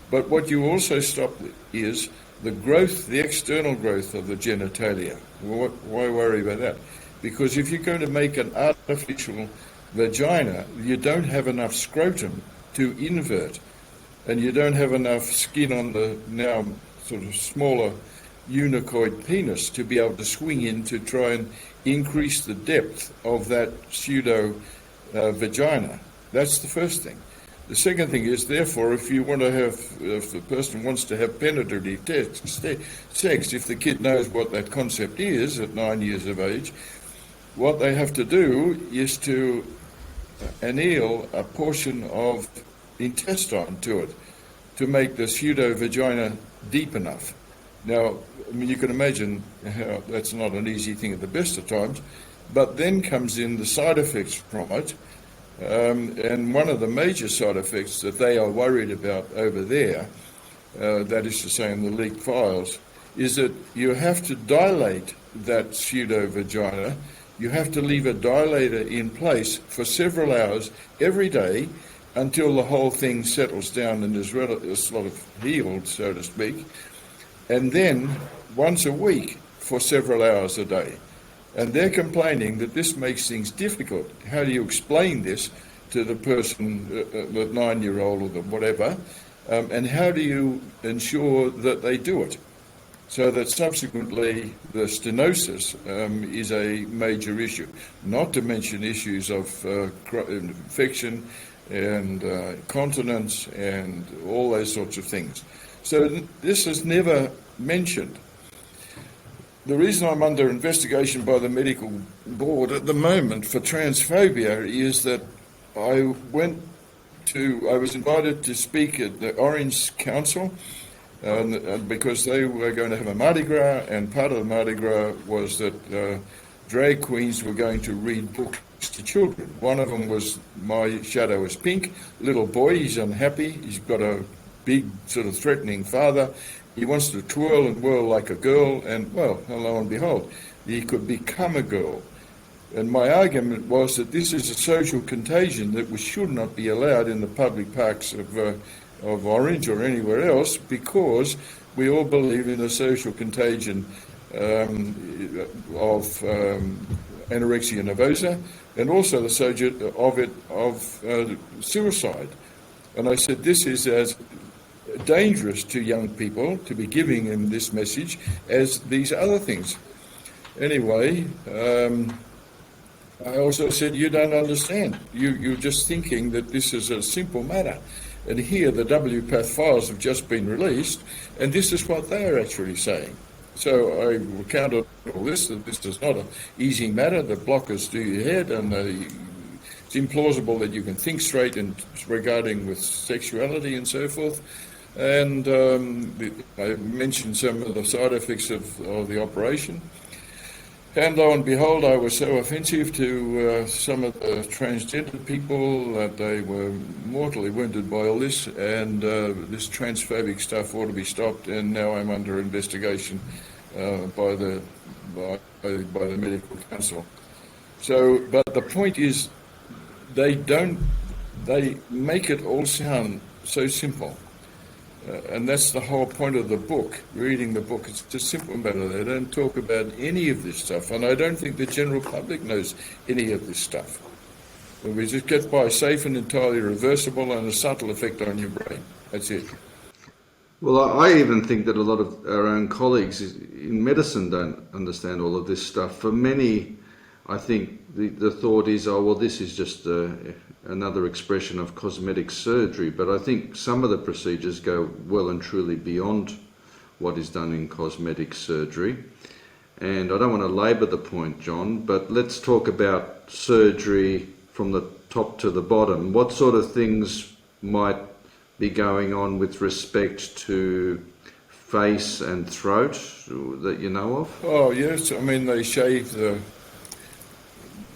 Speaker 4: But what you also stop is the growth, the external growth of the genitalia. Why worry about that? Because if you're going to make an artificial vagina, you don't have enough scrotum to invert, and you don't have enough skin on the now sort of smaller unicoid penis to be able to swing in to try and increase the depth of that pseudo vagina. That's the first thing. The second thing is, therefore, if the person wants to have penetrative sex, if the kid knows what that concept is at 9 years of age, what they have to do is to anneal a portion of intestine to it to make the pseudo-vagina deep enough. Now, I mean, you can imagine how that's not an easy thing at the best of times, but then comes in the side effects from it, and one of the major side effects that they are worried about over there, that is to say in the leaked files, is that you have to dilate that pseudo-vagina. You have to leave a dilator in place for several hours every day until the whole thing settles down and is sort of healed, so to speak, and then once a week for several hours a day. And they're complaining that this makes things difficult. How do you explain this to the person, the 9-year-old or the whatever, and how do you ensure that they do it? So that subsequently the stenosis is a major issue, not to mention issues of infection and continence and all those sorts of things. So this is never mentioned. The reason I'm under investigation by the medical board at the moment for transphobia is that I was invited to speak at the Orange Council, because they were going to have a Mardi Gras, and part of the Mardi Gras was that drag queens were going to read books to children. One of them was My Shadow is Pink. Little boy, he's unhappy, he's got a big sort of threatening father, he wants to twirl and whirl like a girl, and well, lo and behold, he could become a girl. And my argument was that this is a social contagion that should not be allowed in the public parks of Orange or anywhere else, because we all believe in the social contagion of anorexia nervosa, and also the subject of suicide. And I said this is as dangerous to young people to be giving them this message as these other things. Anyway, I also said, you don't understand. You're just thinking that this is a simple matter. And here the WPATH files have just been released, and this is what they are actually saying. So I recounted all this, that this is not an easy matter, the blockers do your head, and it's implausible that you can think straight regarding with sexuality and so forth. And I mentioned some of the side effects of the operation. And lo and behold, I was so offensive to some of the transgender people that they were mortally wounded by all this, and this transphobic stuff ought to be stopped, and now I'm under investigation by the medical council. So, but the point is, they make it all sound so simple. And that's the whole point of the book, reading the book. It's just simple matter. They don't talk about any of this stuff, and I don't think the general public knows any of this stuff. We just get by safe and entirely reversible and a subtle effect on your brain. That's it.
Speaker 1: Well, I even think that a lot of our own colleagues in medicine don't understand all of this stuff. For many, I think the thought is, oh, well, this is just another expression of cosmetic surgery. But I think some of the procedures go well and truly beyond what is done in cosmetic surgery. And I don't want to labour the point, John, but let's talk about surgery from the top to the bottom. What sort of things might be going on with respect to face and throat that you know of?
Speaker 4: Oh yes, I mean they shave the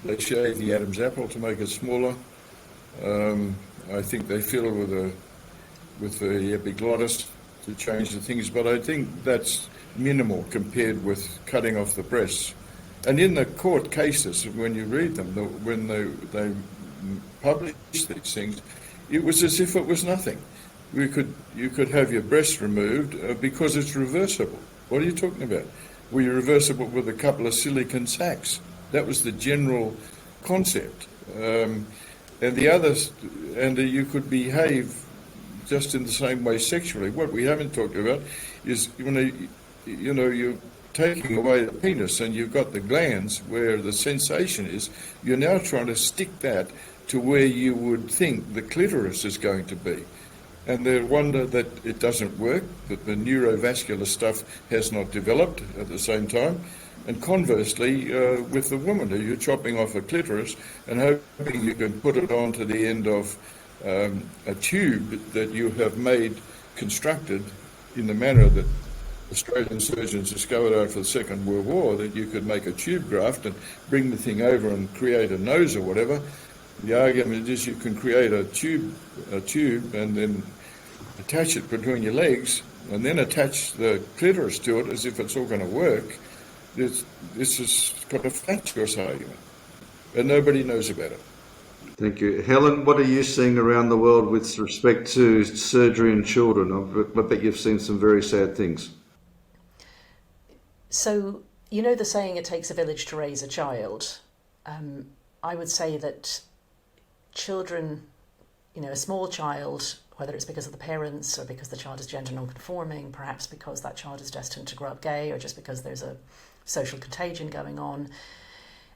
Speaker 4: Adam's apple to make it smaller. I think they fiddle with the epiglottis to change the things, but I think that's minimal compared with cutting off the breasts. And in the court cases, when you read them, when they publish these things, it was as if it was nothing. You could have your breast removed because it's reversible. What are you talking about? Well, you're reversible with a couple of silicone sacs. That was the general concept. And the others, and you could behave just in the same way sexually. What we haven't talked about is when you're taking away the penis and you've got the glands where the sensation is, you're now trying to stick that to where you would think the clitoris is going to be. And they wonder that it doesn't work, that the neurovascular stuff has not developed at the same time. And conversely, with the woman, you're chopping off a clitoris and hoping you can put it onto the end of a tube that you have constructed in the manner that Australian surgeons discovered after the Second World War, that you could make a tube graft and bring the thing over and create a nose or whatever. The argument is you can create a tube and then attach it between your legs and then attach the clitoris to it as if it's all going to work. This has got a fatuous argument, and nobody knows about it.
Speaker 1: Thank you. Helen, what are you seeing around the world with respect to surgery in children? I bet you've seen some very sad things.
Speaker 2: So, you know the saying, it takes a village to raise a child. I would say that children, a small child, whether it's because of the parents or because the child is gender non-conforming, perhaps because that child is destined to grow up gay or just because there's a social contagion going on,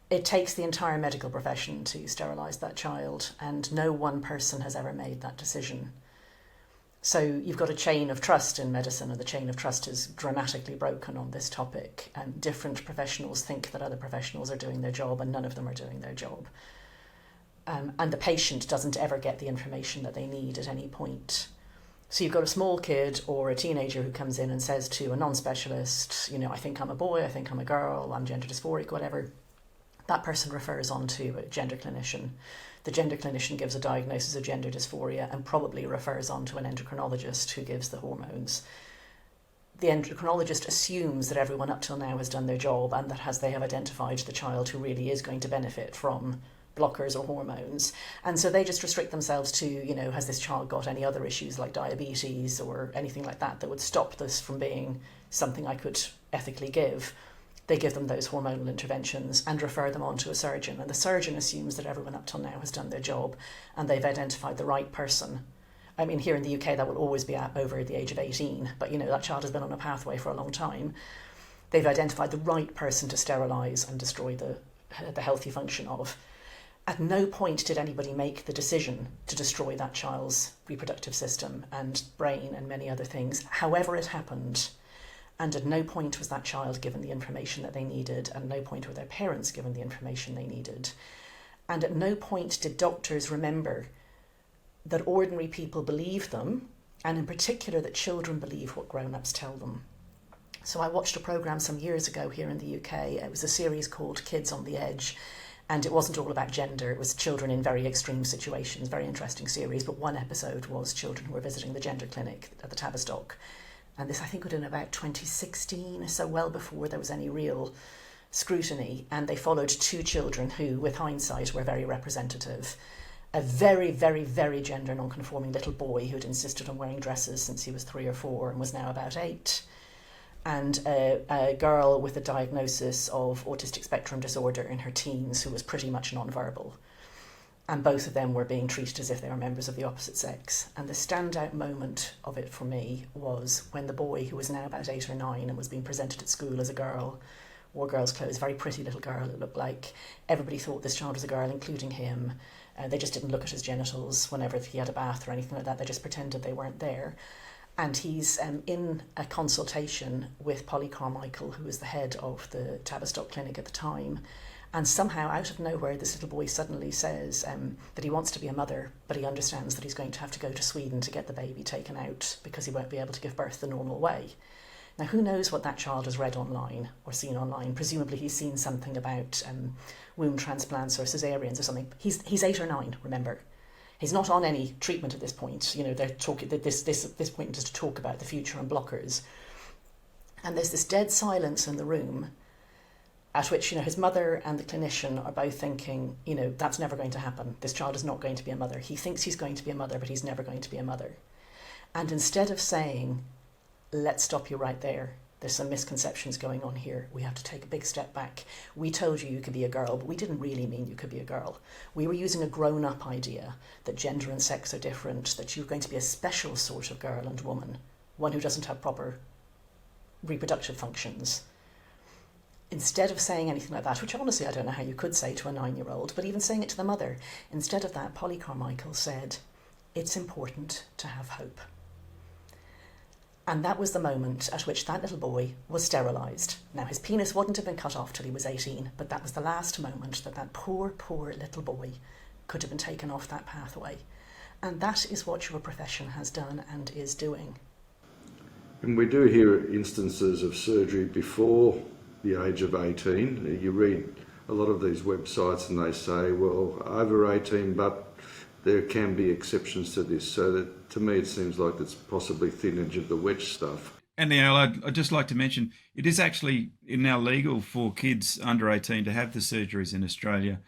Speaker 2: it takes the entire medical profession to sterilise that child, and no one person has ever made that decision. So you've got a chain of trust in medicine, and the chain of trust is dramatically broken on this topic, and different professionals think that other professionals are doing their job, and none of them are doing their job. And the patient doesn't ever get the information that they need at any point. So you've got a small kid or a teenager who comes in and says to a non-specialist, I think I'm a boy, I think I'm a girl, I'm gender dysphoric, whatever. That person refers on to a gender clinician. The gender clinician gives a diagnosis of gender dysphoria and probably refers on to an endocrinologist who gives the hormones. The endocrinologist assumes that everyone up till now has done their job and that they have identified the child who really is going to benefit from blockers or hormones. And so they just restrict themselves to, has this child got any other issues like diabetes or anything like that would stop this from being something I could ethically give. They give them those hormonal interventions and refer them on to a surgeon. And the surgeon assumes that everyone up till now has done their job and they've identified the right person. I mean, here in the UK, that will always be over the age of 18, but that child has been on a pathway for a long time. They've identified the right person to sterilise and destroy the healthy function of. At no point did anybody make the decision to destroy that child's reproductive system and brain and many other things, however it happened. And at no point was that child given the information that they needed, and no point were their parents given the information they needed. And at no point did doctors remember that ordinary people believe them, and in particular that children believe what grown-ups tell them. So I watched a programme some years ago here in the UK. It was a series called Kids on the Edge, and it wasn't all about gender. It was children in very extreme situations, very interesting series, but one episode was children who were visiting the gender clinic at the Tavistock. And this, I think, was in about 2016, so well before there was any real scrutiny. And they followed two children who, with hindsight, were very representative. A very, very, very gender non-conforming little boy who'd insisted on wearing dresses since he was 3 or 4 and was now about 8. And a girl with a diagnosis of autistic spectrum disorder in her teens who was pretty much non-verbal. And both of them were being treated as if they were members of the opposite sex. And the standout moment of it for me was when the boy, who was now about 8 or 9 and was being presented at school as a girl, wore girls' clothes, very pretty little girl it looked like. Everybody thought this child was a girl, including him. They just didn't look at his genitals whenever he had a bath or anything like that. They just pretended they weren't there. And he's in a consultation with Polly Carmichael, who was the head of the Tavistock Clinic at the time. And somehow, out of nowhere, this little boy suddenly says that he wants to be a mother, but he understands that he's going to have to go to Sweden to get the baby taken out because he won't be able to give birth the normal way. Now, who knows what that child has read online or seen online? Presumably he's seen something about womb transplants or cesareans or something. He's 8 or 9, remember. He's not on any treatment at this point. You know, they're talking, this point is to talk about the future and blockers. And there's this dead silence in the room at which, you know, his mother and the clinician are both thinking, you know, that's never going to happen. This child is not going to be a mother. He thinks he's going to be a mother, but he's never going to be a mother. And instead of saying, let's stop you right there, there's some misconceptions going on here, we have to take a big step back. We told you could be a girl, but we didn't really mean you could be a girl. We were using a grown-up idea that gender and sex are different, that you're going to be a special sort of girl and woman, one who doesn't have proper reproductive functions. Instead of saying anything like that, which honestly I don't know how you could say to a 9-year-old, but even saying it to the mother, instead of that, Polly Carmichael said, it's important to have hope. And that was the moment at which that little boy was sterilised. Now, his penis wouldn't have been cut off till he was 18, but that was the last moment that that poor, poor little boy could have been taken off that pathway. And that is what your profession has done and is doing.
Speaker 1: And we do hear instances of surgery before the age of 18. You read a lot of these websites and they say, well, over 18, but there can be exceptions to this. So that, to me, it seems like it's possibly thin edge of the wedge stuff.
Speaker 3: And now I'd just like to mention, it is actually now legal for kids under 18 to have the surgeries in Australia,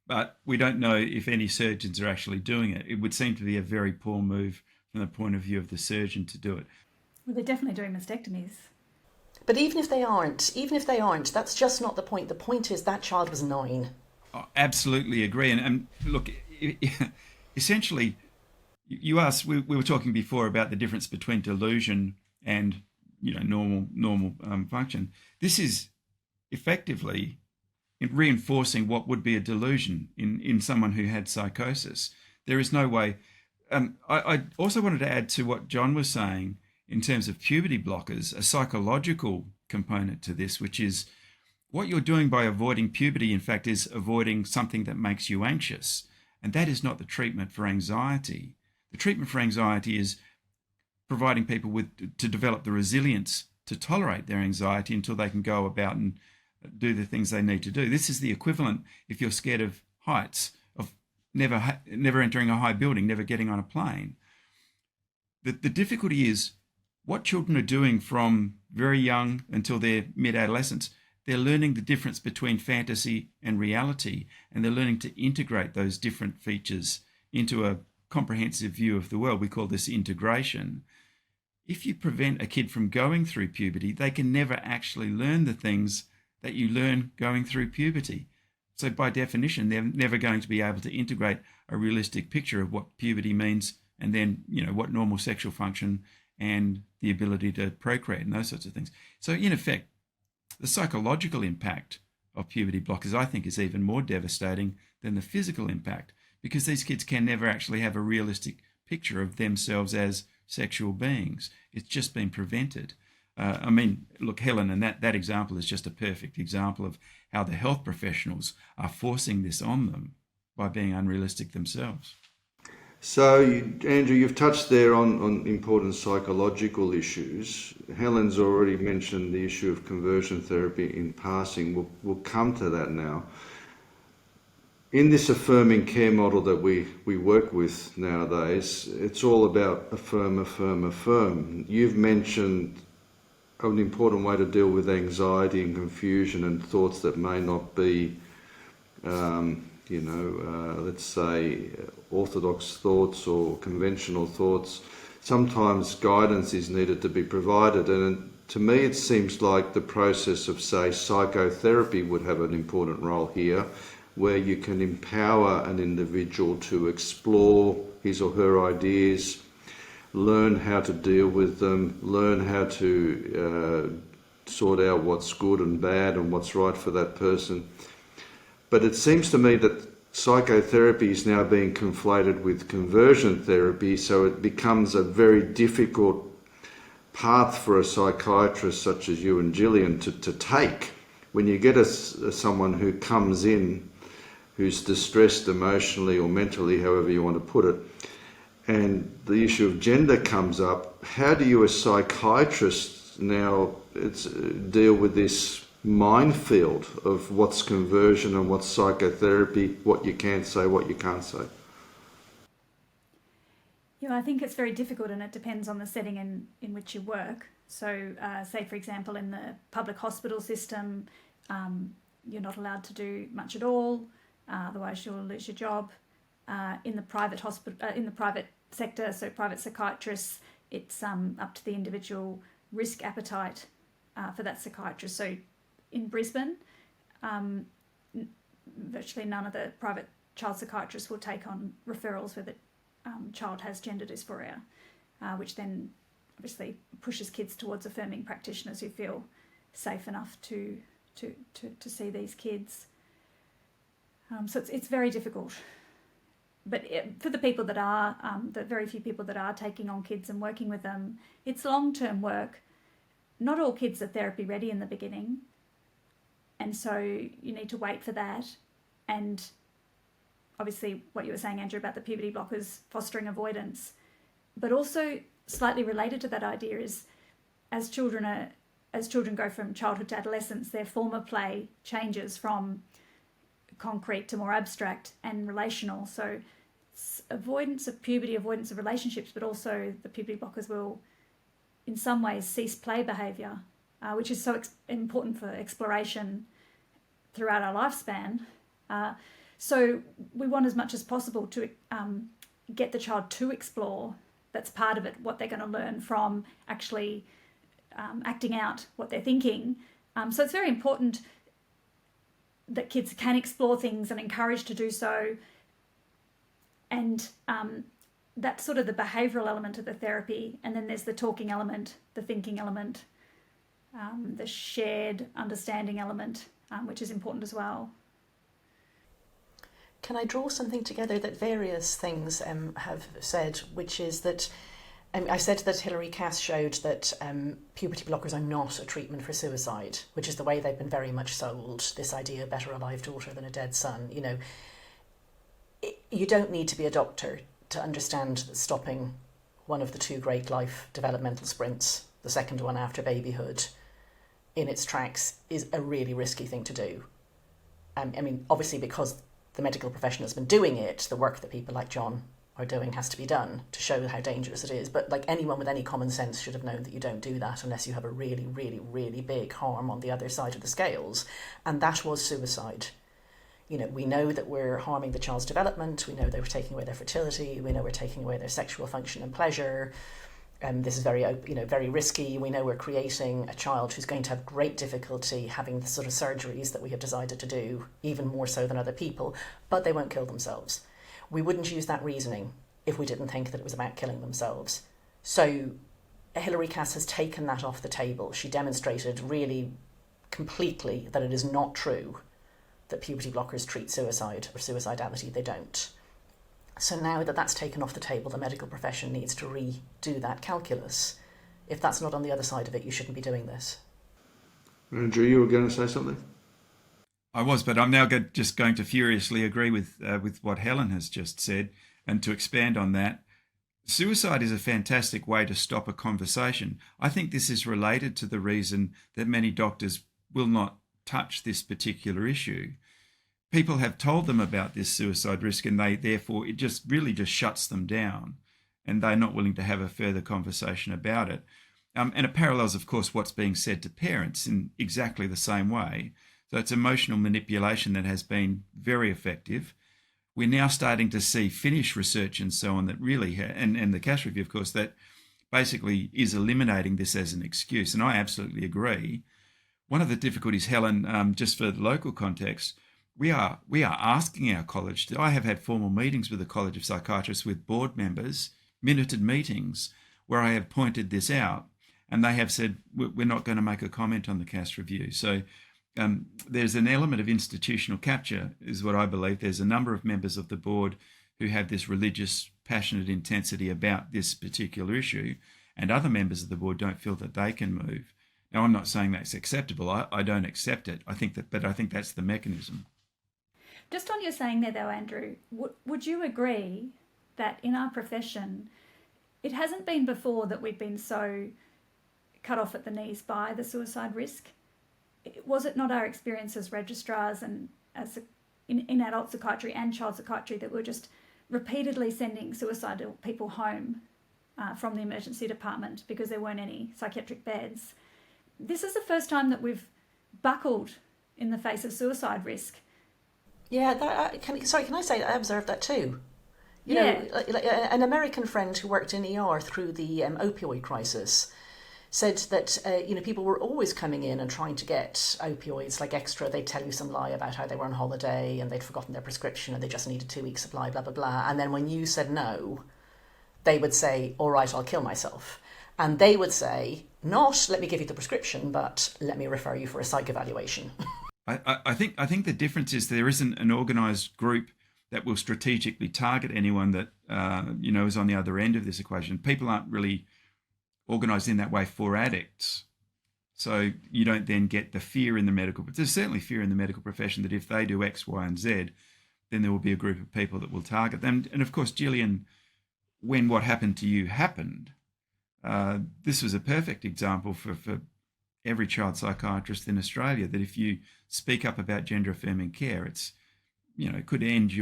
Speaker 3: but we don't know if any surgeons are actually doing it. It would seem to be a very poor move from the point of view of the surgeon to do it.
Speaker 5: Well, they're definitely doing mastectomies.
Speaker 2: But even if they aren't, that's just not the point. The point is that child was 9.
Speaker 3: I absolutely agree. And look, essentially, you asked, we were talking before about the difference between delusion and, you know, normal function. This is effectively reinforcing what would be a delusion in someone who had psychosis. There is no way. I also wanted to add to what John was saying in terms of puberty blockers, a psychological component to this, which is what you're doing by avoiding puberty, in fact, is avoiding something that makes you anxious. And that is not the treatment for anxiety. The treatment for anxiety is providing people to develop the resilience to tolerate their anxiety until they can go about and do the things they need to do. This is the equivalent, if you're scared of heights, of never entering a high building, never getting on a plane. The difficulty is what children are doing from very young until they're mid-adolescence. They're learning the difference between fantasy and reality, and they're learning to integrate those different features into a comprehensive view of the world. We call this integration. If you prevent a kid from going through puberty, they can never actually learn the things that you learn going through puberty. So by definition, they're never going to be able to integrate a realistic picture of what puberty means, and then, you know, what normal sexual function and the ability to procreate and those sorts of things. So in effect, the psychological impact of puberty blockers, I think, is even more devastating than the physical impact, because these kids can never actually have a realistic picture of themselves as sexual beings. It's just been prevented. I mean, look, Helen, and that example is just a perfect example of how the health professionals are forcing this on them by being unrealistic themselves.
Speaker 1: So, Andrew, you've touched there on important psychological issues. Helen's already mentioned the issue of conversion therapy in passing. We'll come to that now. In this affirming care model that we work with nowadays, it's all about affirm, affirm, affirm. You've mentioned an important way to deal with anxiety and confusion and thoughts that may not be let's say orthodox thoughts or conventional thoughts. Sometimes guidance is needed to be provided, and to me it seems like the process of, say, psychotherapy would have an important role here, where you can empower an individual to explore his or her ideas, learn how to deal with them, learn how to sort out what's good and bad and what's right for that person. But it seems to me that psychotherapy is now being conflated with conversion therapy, so it becomes a very difficult path for a psychiatrist such as you and Jillian to take when you get someone who comes in who's distressed emotionally or mentally, however you want to put it, and the issue of gender comes up? How do you as psychiatrists now deal with this minefield of what's conversion and what's psychotherapy, what you can say, what you can't say?
Speaker 5: Yeah, I think it's very difficult, and it depends on the setting in which you work. So, say, for example, in the public hospital system, you're not allowed to do much at all, otherwise you'll lose your job. In the private in the private sector, so private psychiatrists, it's up to the individual risk appetite for that psychiatrist. So, in Brisbane, virtually none of the private child psychiatrists will take on referrals where the child has gender dysphoria, which then obviously pushes kids towards affirming practitioners who feel safe enough to see these kids. So it's very difficult. But for the people that are, the very few people that are taking on kids and working with them, it's long-term work. Not all kids are therapy ready in the beginning, and so you need to wait for that. And obviously what you were saying, Andrew, about the puberty blockers fostering avoidance, but also slightly related to that idea is as children go from childhood to adolescence, their form of play changes from concrete to more abstract and relational. So it's avoidance of puberty, avoidance of relationships, but also the puberty blockers will in some ways cease play behaviour, which is so important for exploration throughout our lifespan. So we want as much as possible to get the child to explore. That's part of it, what they're going to learn from actually acting out what they're thinking. So it's very important that kids can explore things and encouraged to do so. And that's sort of the behavioural element of the therapy. And then there's the talking element, the thinking element, the shared understanding element, which is important as well.
Speaker 2: Can I draw something together that various things have said, which is that I said that Hilary Cass showed that puberty blockers are not a treatment for suicide, which is the way they've been very much sold, this idea, better a live daughter than a dead son. You know, you don't need to be a doctor to understand that stopping one of the two great life developmental sprints, the second one after babyhood, in its tracks is a really risky thing to do. I mean, obviously because the medical profession has been doing it, the work that people like John are doing has to be done to show how dangerous it is. But like anyone with any common sense should have known that you don't do that unless you have a really, really, really big harm on the other side of the scales. And that was suicide. You know, we know that we're harming the child's development. We know that we're taking away their fertility. We know we're taking away their sexual function and pleasure. This is very, very risky. We know we're creating a child who's going to have great difficulty having the sort of surgeries that we have decided to do, even more so than other people, but they won't kill themselves. We wouldn't use that reasoning if we didn't think that it was about killing themselves. So Hilary Cass has taken that off the table. She demonstrated really completely that it is not true that puberty blockers treat suicide or suicidality. They don't. So now that that's taken off the table, the medical profession needs to redo that calculus. If that's not on the other side of it, you shouldn't be doing this.
Speaker 1: Andrew, you were going to say something?
Speaker 3: I was, but I'm now just going to furiously agree with what Helen has just said, and to expand on that. Suicide is a fantastic way to stop a conversation. I think this is related to the reason that many doctors will not touch this particular issue. People have told them about this suicide risk, and it just really shuts them down, and they're not willing to have a further conversation about it. And it parallels, of course, what's being said to parents in exactly the same way. So it's emotional manipulation that has been very effective. We're now starting to see Finnish research and so on that really, and the Cass review, of course, that basically is eliminating this as an excuse. And I absolutely agree. One of the difficulties, Helen, just for the local context, we are asking our college. I have had formal meetings with the College of Psychiatrists with board members, minuted meetings, where I have pointed this out, and they have said we're not going to make a comment on the Cass review. So there's an element of institutional capture, is what I believe. There's a number of members of the board who have this religious, passionate intensity about this particular issue, and other members of the board don't feel that they can move. Now, I'm not saying that's acceptable. I don't accept it. I think that's the mechanism.
Speaker 5: Just on your saying there, though, Andrew, would you agree that in our profession, it hasn't been before that we've been so cut off at the knees by the suicide risk? Was it not our experience as registrars and in adult psychiatry and child psychiatry that we're just repeatedly sending suicidal people home from the emergency department because there weren't any psychiatric beds? This is the first time that we've buckled in the face of suicide risk.
Speaker 2: Yeah, can I say I observed that too. You know, like an American friend who worked in ER through the opioid crisis said that people were always coming in and trying to get opioids like extra. They'd tell you some lie about how they were on holiday and they'd forgotten their prescription and they just needed 2 weeks supply, blah, blah, blah. And then when you said no, they would say, all right, I'll kill myself. And they would say, not let me give you the prescription, but let me refer you for a psych evaluation.
Speaker 3: I think the difference is there isn't an organised group that will strategically target anyone that is on the other end of this equation. People aren't really organised in that way for addicts, so you don't then get the fear in the medical. But there's certainly fear in the medical profession that if they do X, Y, and Z, then there will be a group of people that will target them. And of course, Jillian, when what happened to you happened, this was a perfect example for every child psychiatrist in Australia, that if you speak up about gender affirming care, it's, it could end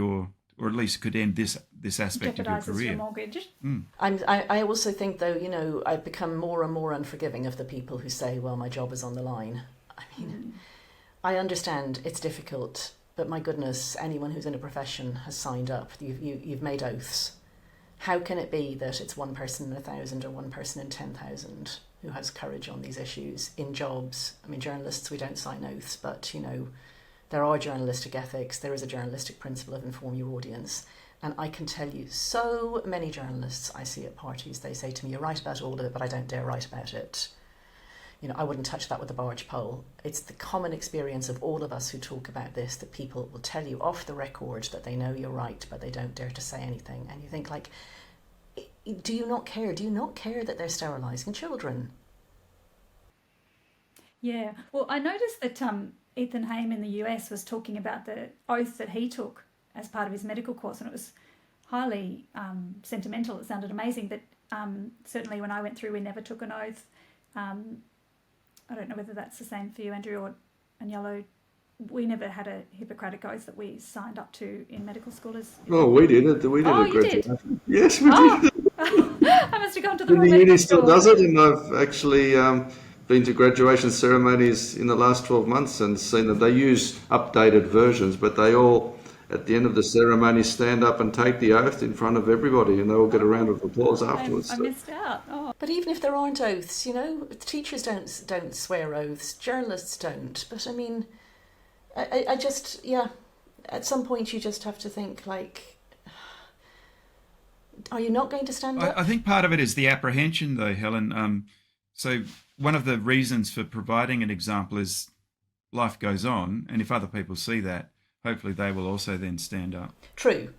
Speaker 3: or at least could end this aspect of your career.
Speaker 5: Your mortgage.
Speaker 2: I also think, though, I've become more and more unforgiving of the people who say, well, my job is on the line. I mean, I understand it's difficult, but my goodness, anyone who's in a profession has signed up. You've made oaths. How can it be that it's one person in 1,000 or one person in 10,000 who has courage on these issues in jobs? I mean, journalists, we don't sign oaths, but, there are journalistic ethics. There is a journalistic principle of inform your audience. And I can tell you so many journalists I see at parties, they say to me, you're right about all of it, but I don't dare write about it. I wouldn't touch that with a barge pole. It's the common experience of all of us who talk about this, that people will tell you off the record that they know you're right, but they don't dare to say anything. And you think, like, do you not care? Do you not care that they're sterilising children?
Speaker 5: Yeah. Well, I noticed that Ethan Haim in the US was talking about the oath that he took as part of his medical course, and it was highly sentimental. It sounded amazing, but certainly when I went through, we never took an oath. I don't know whether that's the same for you, Andrew, or Agnello. We never had a Hippocratic oath that we signed up to in medical school.
Speaker 1: We did it. We did
Speaker 5: you
Speaker 1: graduation.
Speaker 5: did?
Speaker 1: Yes, we did.
Speaker 5: I must have gone to the wrong
Speaker 1: The
Speaker 5: medical
Speaker 1: uni
Speaker 5: school.
Speaker 1: still does it, and I've actually been to graduation ceremonies in the last 12 months and seen that they use updated versions, but they all, at the end of the ceremony, stand up and take the oath in front of everybody, and they all get a round of applause afterwards.
Speaker 5: I missed out. Oh.
Speaker 2: But even if there aren't oaths, teachers don't swear oaths, journalists don't. But I mean, I just, at some point you just have to think, like, are you not going to stand up?
Speaker 3: I think part of it is the apprehension, though, Helen. So one of the reasons for providing an example is life goes on, and if other people see that, hopefully they will also then stand up.
Speaker 2: True.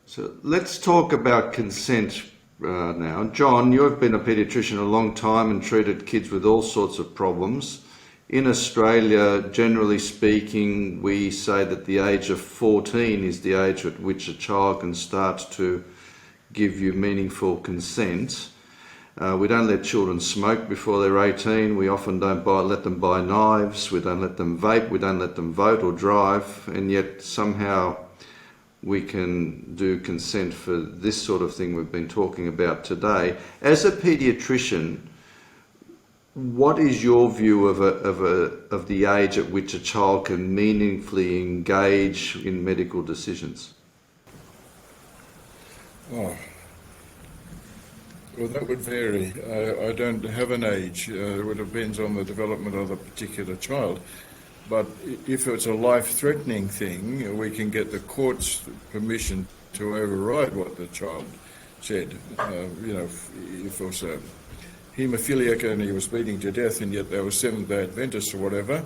Speaker 1: So let's talk about consent now. John, you have been a paediatrician a long time and treated kids with all sorts of problems. In Australia, generally speaking, we say that the age of 14 is the age at which a child can start to give you meaningful consent. We don't let children smoke before they're 18. We often don't let them buy knives. We don't let them vape. We don't let them vote or drive. And yet somehow we can do consent for this sort of thing we've been talking about today. As a paediatrician, what is your view of the age at which a child can meaningfully engage in medical decisions?
Speaker 4: Oh. Well, that would vary. I don't have an age. It depends on the development of the particular child. But if it's a life-threatening thing, we can get the court's permission to override what the child said. If it was a haemophiliac and he was bleeding to death and yet they were Seventh-day Adventists or whatever,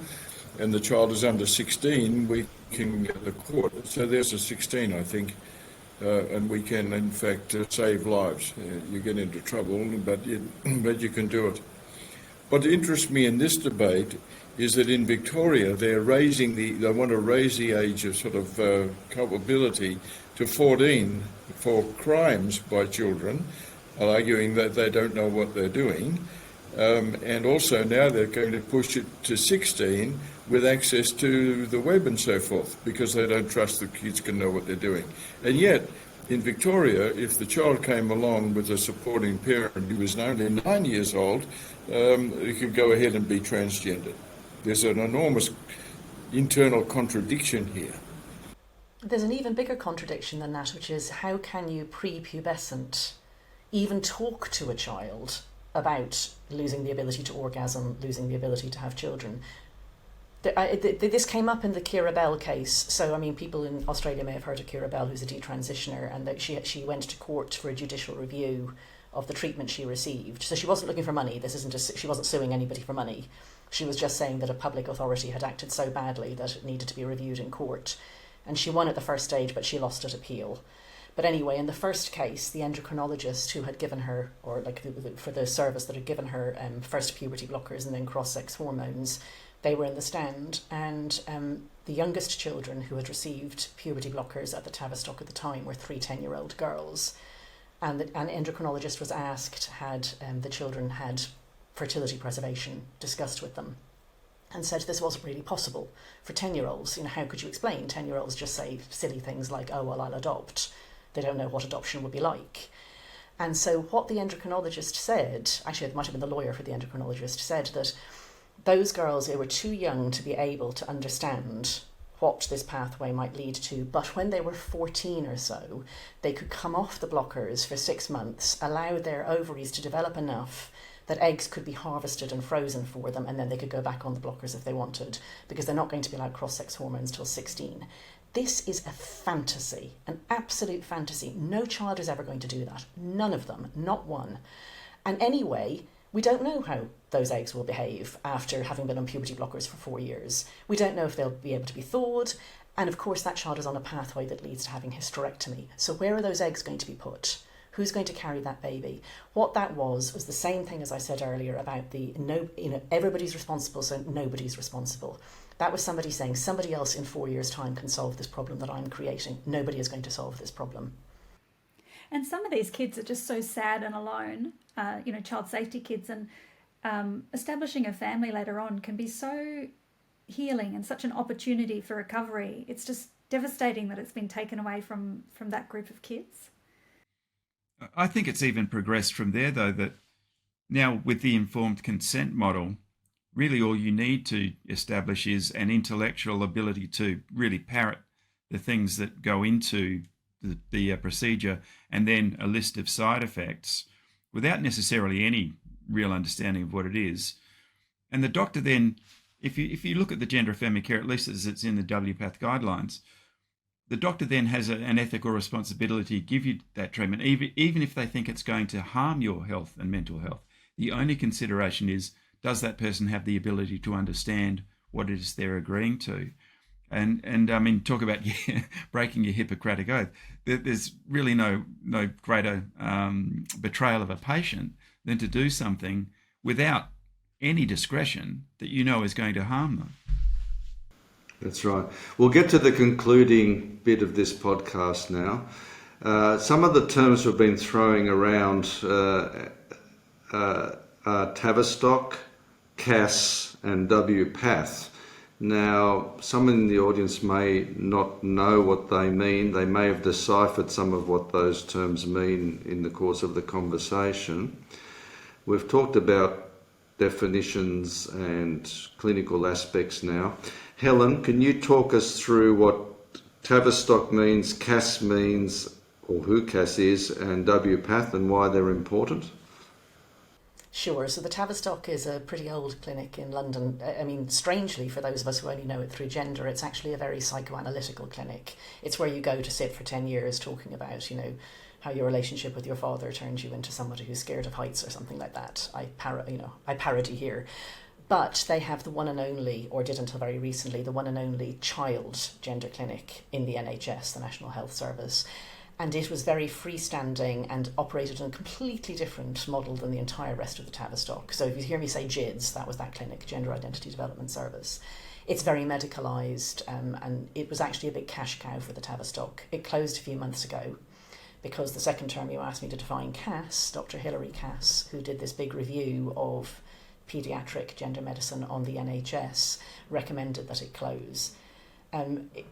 Speaker 4: and the child is under 16, we can get the court. So there's a 16, I think, and we can, in fact, save lives. You get into trouble, but you can do it. What interests me in this debate is that in Victoria they want to raise the age of sort of culpability to 14 for crimes by children, arguing that they don't know what they're doing. And also now they're going to push it to 16 with access to the web and so forth, because they don't trust the kids can know what they're doing. And yet, in Victoria, if the child came along with a supporting parent who was only 9 years old, he could go ahead and be transgendered. There's an enormous internal contradiction here.
Speaker 2: There's an even bigger contradiction than that, which is how can you prepubescent even talk to a child about losing the ability to orgasm, losing the ability to have children? This came up in the Kira Bell case. So, I mean, people in Australia may have heard of Kira Bell, who's a detransitioner, and that she went to court for a judicial review of the treatment she received. So she wasn't looking for money. She wasn't suing anybody for money. She was just saying that a public authority had acted so badly that it needed to be reviewed in court. And she won at the first stage, but she lost at appeal. But anyway, in the first case, the endocrinologist who had given her, or for the service that had given her first puberty blockers and then cross-sex hormones, they were in the stand, and the youngest children who had received puberty blockers at the Tavistock at the time were 3 10-year-old girls. And an endocrinologist was asked, had the children had fertility preservation discussed with them, and said this wasn't really possible for 10-year-olds. How could you explain? 10-year-olds just say silly things like, oh, well, I'll adopt. They don't know what adoption would be like. And so what the endocrinologist said, actually it might have been the lawyer for the endocrinologist, said that those girls, they were too young to be able to understand what this pathway might lead to, but when they were 14 or so, they could come off the blockers for 6 months, allow their ovaries to develop enough that eggs could be harvested and frozen for them, and then they could go back on the blockers if they wanted, because they're not going to be allowed cross-sex hormones till 16. This is a fantasy, an absolute fantasy. No child is ever going to do that. None of them, not one. And anyway, we don't know how those eggs will behave after having been on puberty blockers for 4 years. We don't know if they'll be able to be thawed. And of course, that child is on a pathway that leads to having hysterectomy. So where are those eggs going to be put? Who's going to carry that baby? What that was the same thing as I said earlier about everybody's responsible, so nobody's responsible. That was somebody saying somebody else in 4 years' time can solve this problem that I'm creating. Nobody is going to solve this problem.
Speaker 5: And some of these kids are just so sad and alone, child safety kids, and establishing a family later on can be so healing and such an opportunity for recovery. It's just devastating that it's been taken away from that group of kids.
Speaker 3: I think it's even progressed from there, though, that now with the informed consent model, really all you need to establish is an intellectual ability to really parrot the things that go into the procedure, and then a list of side effects without necessarily any real understanding of what it is. And the doctor then, if you look at the gender affirming care, at least as it's in the WPATH guidelines, the doctor then has an ethical responsibility to give you that treatment, even if they think it's going to harm your health and mental health. The only consideration is, does that person have the ability to understand what it is they're agreeing to? And I mean, talk about breaking your Hippocratic oath. There's really no greater betrayal of a patient than to do something without any discretion that you know is going to harm them.
Speaker 1: That's right. We'll get to the concluding bit of this podcast now. Some of the terms we've been throwing around Tavistock, CAS and WPATH. Now, some in the audience may not know what they mean. They may have deciphered some of what those terms mean in the course of the conversation. We've talked about definitions and clinical aspects now. Helen, can you talk us through what Tavistock means, CAS means, or who CAS is, and WPATH, and why they're important?
Speaker 2: Sure. So the Tavistock is a pretty old clinic in London. I mean, strangely, for those of us who only know it through gender, it's actually a very psychoanalytical clinic. It's where you go to sit for 10 years talking about, how your relationship with your father turns you into somebody who's scared of heights or something like that. I parody here. But they have the one and only, or did until very recently, the one and only child gender clinic in the NHS, the National Health Service. And it was very freestanding and operated on a completely different model than the entire rest of the Tavistock. So if you hear me say GIDS, that was that clinic, Gender Identity Development Service. It's very medicalised, and it was actually a big cash cow for the Tavistock. It closed a few months ago because the second term you asked me to define Cass, Dr. Hilary Cass, who did this big review of paediatric gender medicine on the NHS, recommended that it close.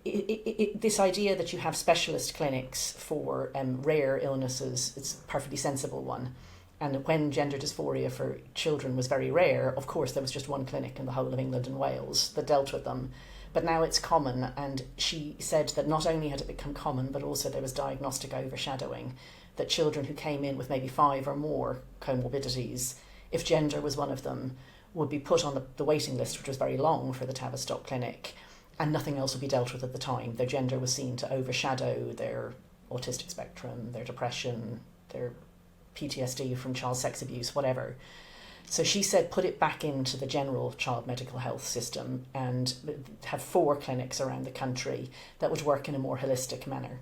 Speaker 2: This idea that you have specialist clinics for rare illnesses, it's a perfectly sensible one. And when gender dysphoria for children was very rare, of course, there was just one clinic in the whole of England and Wales that dealt with them. But now it's common, and she said that not only had it become common, but also there was diagnostic overshadowing, that children who came in with maybe 5 or more comorbidities, if gender was one of them, would be put on the waiting list, which was very long for the Tavistock clinic, and nothing else would be dealt with at the time. Their gender was seen to overshadow their autistic spectrum, their depression, their PTSD from child sex abuse, whatever. So she said put it back into the general child medical health system and have 4 clinics around the country that would work in a more holistic manner.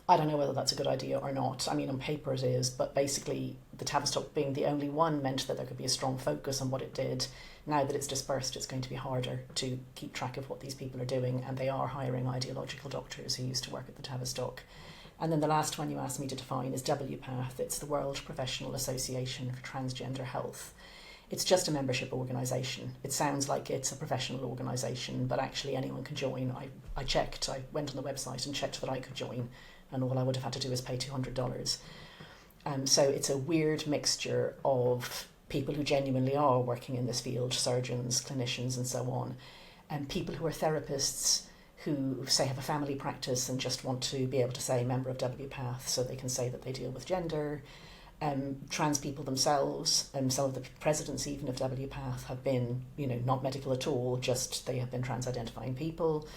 Speaker 2: I don't know whether that's a good idea or not. I mean, on paper it is, but basically the Tavistock being the only one meant that there could be a strong focus on what it did. Now that it's dispersed, it's going to be harder to keep track of what these people are doing, and they are hiring ideological doctors who used to work at the Tavistock. And then the last one you asked me to define is WPATH. It's the World Professional Association for Transgender Health. It's just a membership organisation. It sounds like it's a professional organisation, but actually anyone can join. I checked, I went on the website and checked that I could join, and all I would have had to do is pay $200. So it's a weird mixture of people who genuinely are working in this field, surgeons, clinicians and so on, and people who are therapists who say have a family practice and just want to be able to say member of WPATH so they can say that they deal with gender. Trans people themselves, some of the presidents even of WPATH have been, not medical at all, just they have been trans-identifying people.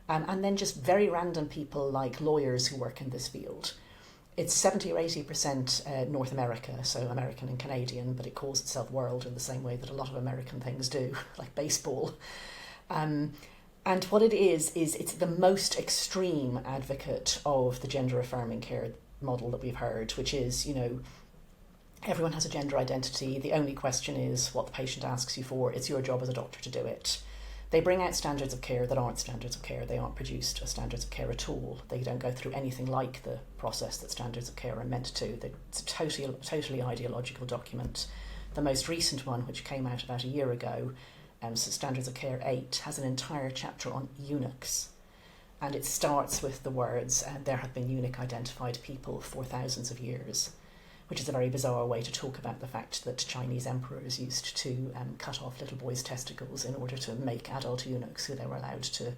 Speaker 2: And then just very random people like lawyers who work in this field. It's 70 or 80% North America, so American and Canadian, but it calls itself world in the same way that a lot of American things do, like baseball. And what it is it's the most extreme advocate of the gender affirming care model that we've heard, which is, everyone has a gender identity. The only question is what the patient asks you for. It's your job as a doctor to do it. They bring out standards of care that aren't standards of care. They aren't produced as standards of care at all. They don't go through anything like the process that standards of care are meant to. It's a totally ideological document. The most recent one, which came out about a year ago, so Standards of Care 8, has an entire chapter on eunuchs. And it starts with the words, there have been eunuch-identified people for thousands of years, which is a very bizarre way to talk about the fact that Chinese emperors used to cut off little boys' testicles in order to make adult eunuchs who they were allowed to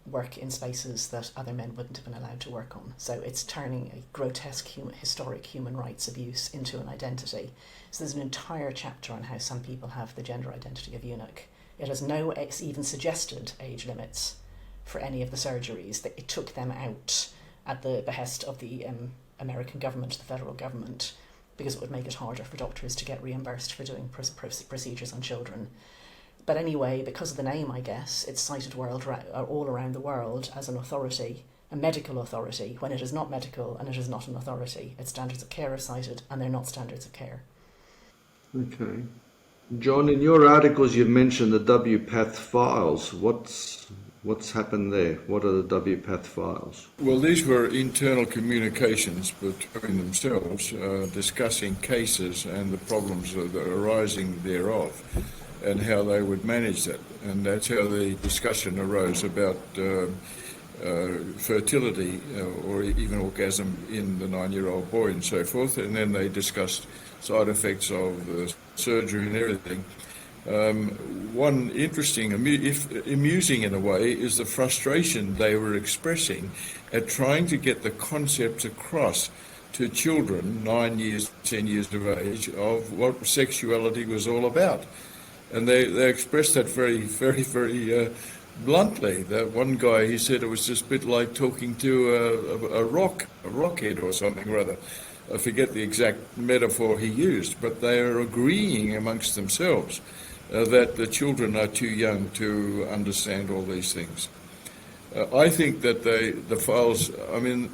Speaker 2: work in spaces that other men wouldn't have been allowed to work on. So it's turning a grotesque historic human rights abuse into an identity. So there's an entire chapter on how some people have the gender identity of eunuch. It has no even suggested age limits for any of the surgeries. It took them out at the behest of the American government, the federal government, because it would make it harder for doctors to get reimbursed for doing procedures on children. But anyway, because of the name, I guess, it's cited all around the world as an authority, a medical authority, when it is not medical and it is not an authority. Its standards of care are cited and they're not standards of care.
Speaker 1: Okay. John, in your articles you've mentioned the WPATH files. What's happened there? What are the WPATH files?
Speaker 4: Well, these were internal communications between themselves, discussing cases and the problems that are arising thereof and how they would manage that. And that's how the discussion arose about fertility or even orgasm in the 9-year-old boy and so forth. And then they discussed side effects of the surgery and everything. One interesting, if amusing in a way, is the frustration they were expressing at trying to get the concepts across to children, 9 years, 10 years of age, of what sexuality was all about. And they expressed that very, very, very bluntly. That one guy, he said it was just a bit like talking to a rockhead or something or other. I forget the exact metaphor he used, but they are agreeing amongst themselves that the children are too young to understand all these things. I think that the files, I mean,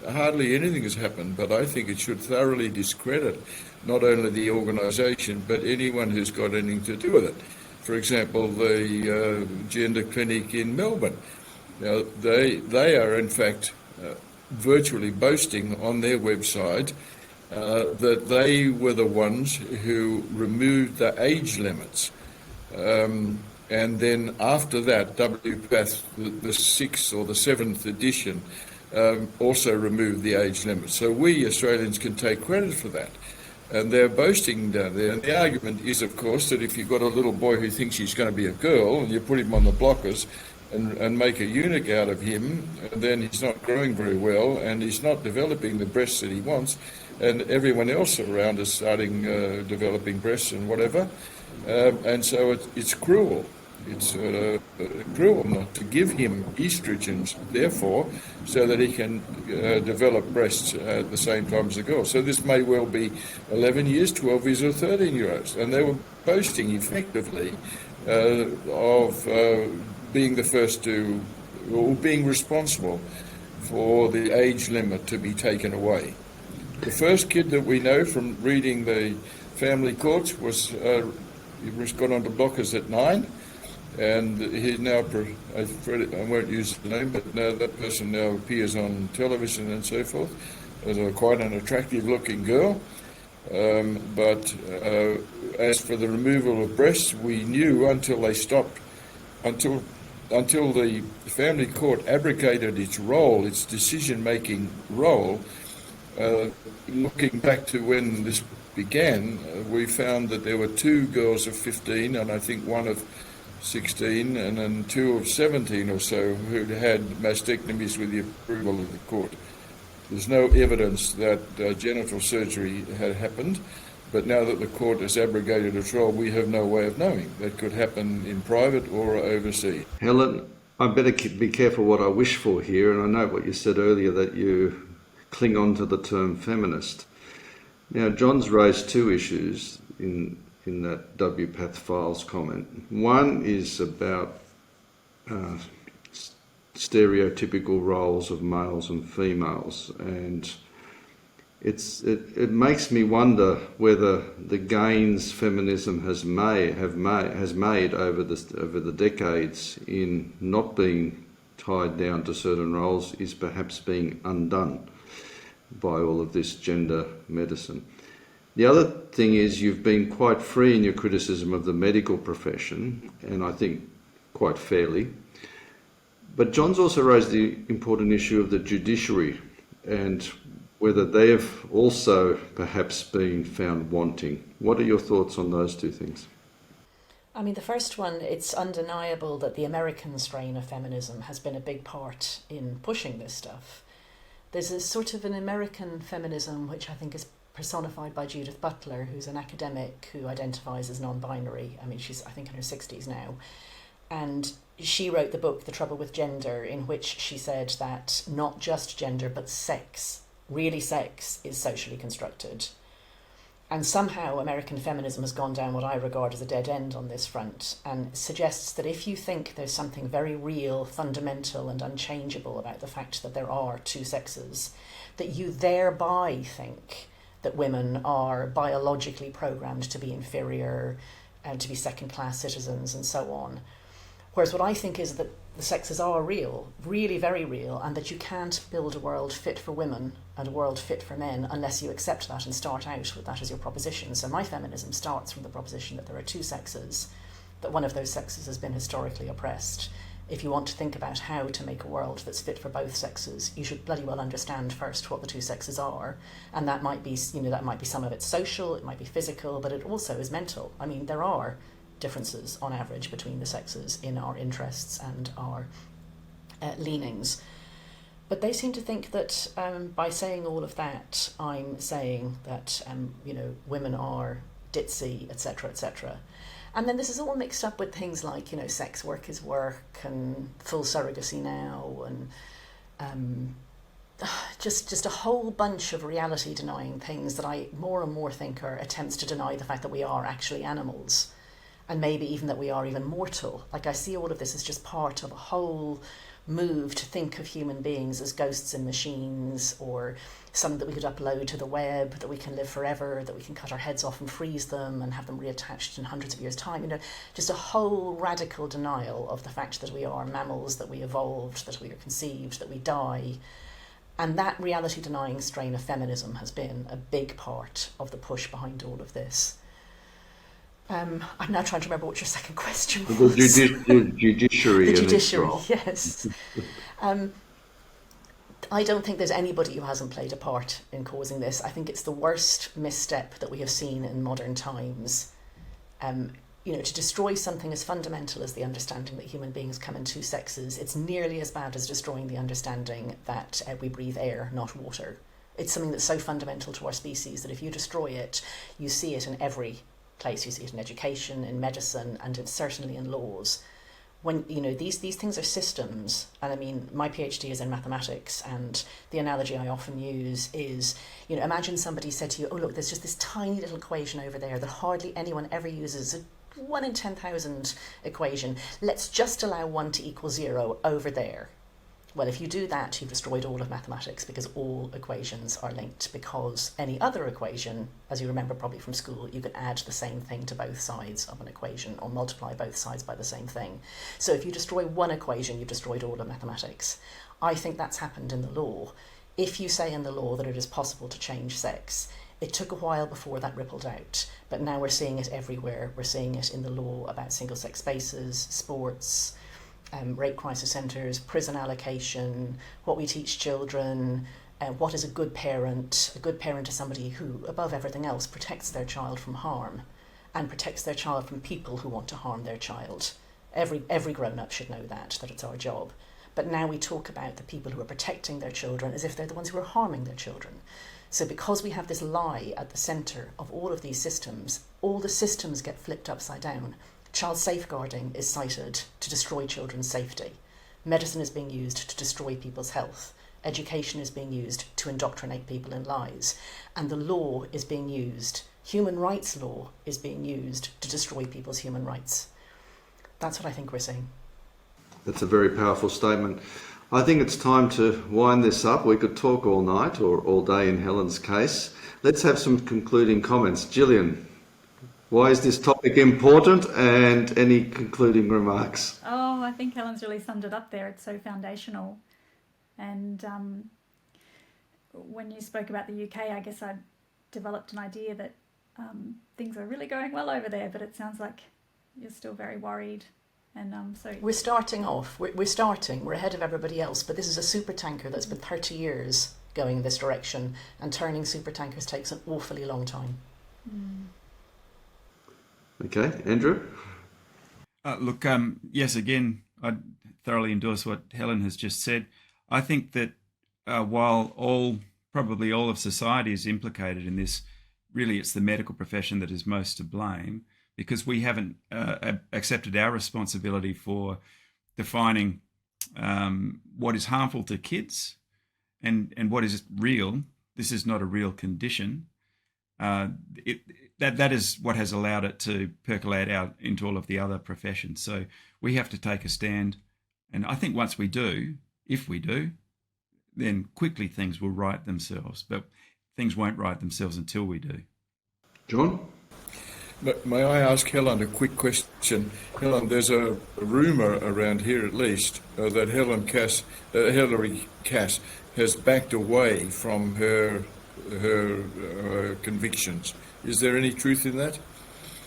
Speaker 4: hardly anything has happened, but I think it should thoroughly discredit not only the organisation, but anyone who's got anything to do with it. For example, the gender clinic in Melbourne. Now, they are in fact virtually boasting on their website that they were the ones who removed the age limits. And then after that, WPATH, the 6th or the 7th edition, also removed the age limit. So we Australians can take credit for that. And they're boasting down there. And the argument is, of course, that if you've got a little boy who thinks he's going to be a girl and you put him on the blockers and make a eunuch out of him, then he's not growing very well and he's not developing the breasts that he wants. And everyone else around is starting developing breasts and whatever. And so it's cruel. It's cruel not to give him estrogens, therefore, so that he can develop breasts at the same time as the girl. So this may well be 11 years, 12 years or 13-year-olds. And they were boasting effectively of being the first to, or being responsible for the age limit to be taken away. The first kid that we know from reading the family courts was got onto blockers at 9. And he now, I won't use the name, but now that person now appears on television and so forth as quite an attractive-looking girl. But as for the removal of breasts, we knew until they stopped, until the family court abrogated its role, its decision-making role. Looking back to when this began, we found that there were 2 girls of 15 and I think one of 16 and then 2 of 17 or so who'd had mastectomies with the approval of the court. There's no evidence that genital surgery had happened, but now that the court has abrogated its role, we have no way of knowing. That could happen in private or overseas.
Speaker 1: Helen, I better be careful what I wish for here, and I know what you said earlier, that you cling on to the term feminist. Now, John's raised 2 issues in that WPATH files comment. One is about stereotypical roles of males and females, and it makes me wonder whether the gains feminism has made over the decades in not being tied down to certain roles is perhaps being undone by all of this gender medicine. The other thing is you've been quite free in your criticism of the medical profession, and I think quite fairly. But John's also raised the important issue of the judiciary and whether they've also perhaps been found wanting. What are your thoughts on those 2 things?
Speaker 2: I mean, the first one, it's undeniable that the American strain of feminism has been a big part in pushing this stuff. There's a sort of an American feminism which I think is personified by Judith Butler, who's an academic who identifies as non-binary. I mean, she's, I think, in her 60s now. And she wrote the book, The Trouble with Gender, in which she said that not just gender, but sex, really sex, is socially constructed. And somehow American feminism has gone down what I regard as a dead end on this front, and suggests that if you think there's something very real, fundamental and unchangeable about the fact that there are 2 sexes, that you thereby think that women are biologically programmed to be inferior and to be second-class citizens and so on. Whereas what I think is that the sexes are real, really very real, and that you can't build a world fit for women and a world fit for men unless you accept that and start out with that as your proposition. So my feminism starts from the proposition that there are 2 sexes, that one of those sexes has been historically oppressed. If you want to think about how to make a world that's fit for both sexes, you should bloody well understand first what the 2 sexes are. And that might be, that might be some of it social, it might be physical, but it also is mental. I mean, there are differences on average between the sexes in our interests and our leanings. But they seem to think that by saying all of that, I'm saying that, women are ditzy, etc., etc. And then this is all mixed up with things like, sex work is work and full surrogacy now and just a whole bunch of reality denying things that I more and more think are attempts to deny the fact that we are actually animals and maybe even that we are even mortal. Like, I see all of this as just part of a whole move to think of human beings as ghosts in machines, or something that we could upload to the web, that we can live forever, that we can cut our heads off and freeze them and have them reattached in hundreds of years' time. You know, just a whole radical denial of the fact that we are mammals, that we evolved, that we are conceived, that we die. And that reality-denying strain of feminism has been a big part of the push behind all of this. I'm now trying to remember what your second question was.
Speaker 1: The judiciary.
Speaker 2: The judiciary, yes. I don't think there's anybody who hasn't played a part in causing this. I think it's the worst misstep that we have seen in modern times. To destroy something as fundamental as the understanding that human beings come in two sexes, it's nearly as bad as destroying the understanding that we breathe air, not water. It's something that's so fundamental to our species that if you destroy it, you see it in every place. You see it in education, in medicine, and certainly in laws. When these things are systems, and I mean, my PhD is in mathematics, and the analogy I often use is, imagine somebody said to you, oh look, there's just this tiny little equation over there that hardly anyone ever uses, a 1 in 10,000 equation. Let's just allow 1 to equal 0 over there. Well, if you do that, you've destroyed all of mathematics, because all equations are linked, because any other equation, as you remember probably from school, you can add the same thing to both sides of an equation or multiply both sides by the same thing. So if you destroy one equation, you've destroyed all of mathematics. I think that's happened in the law. If you say in the law that it is possible to change sex, it took a while before that rippled out, but now we're seeing it everywhere. We're seeing it in the law about single-sex spaces, sports, rape crisis centres, prison allocation, what we teach children, what is a good parent. A good parent is somebody who, above everything else, protects their child from harm and protects their child from people who want to harm their child. Every grown-up should know that it's our job. But now we talk about the people who are protecting their children as if they're the ones who are harming their children. So because we have this lie at the centre of all of these systems, all the systems get flipped upside down. Child safeguarding is cited to destroy children's safety. Medicine is being used to destroy people's health. Education is being used to indoctrinate people in lies. And the law is being used, human rights law is being used to destroy people's human rights. That's what I think we're seeing.
Speaker 1: That's a very powerful statement. I think it's time to wind this up. We could talk all night or all day in Helen's case. Let's have some concluding comments. Jillian, why is this topic important, and any concluding remarks?
Speaker 5: Oh, I think Helen's really summed it up there. It's so foundational. And when you spoke about the UK, I guess I developed an idea that things are really going well over there, but it sounds like you're still very worried. And so
Speaker 2: we're starting off. We're ahead of everybody else, but this is a super tanker that's been 30 years going in this direction, and turning super tankers takes an awfully long time.
Speaker 1: Okay, Andrew?
Speaker 3: Look, yes, again, I thoroughly endorse what Helen has just said. I think that while probably all of society is implicated in this, really it's the medical profession that is most to blame, because we haven't accepted our responsibility for defining what is harmful to kids and what is real. This is not a real condition. That is what has allowed it to percolate out into all of the other professions. So we have to take a stand. And I think once we do, if we do, then quickly things will right themselves. But things won't right themselves until we do.
Speaker 1: John?
Speaker 4: May I ask Helen a quick question? Helen, there's a rumour around here at least that Hilary Cass has backed away from her convictions. Is there any truth in that?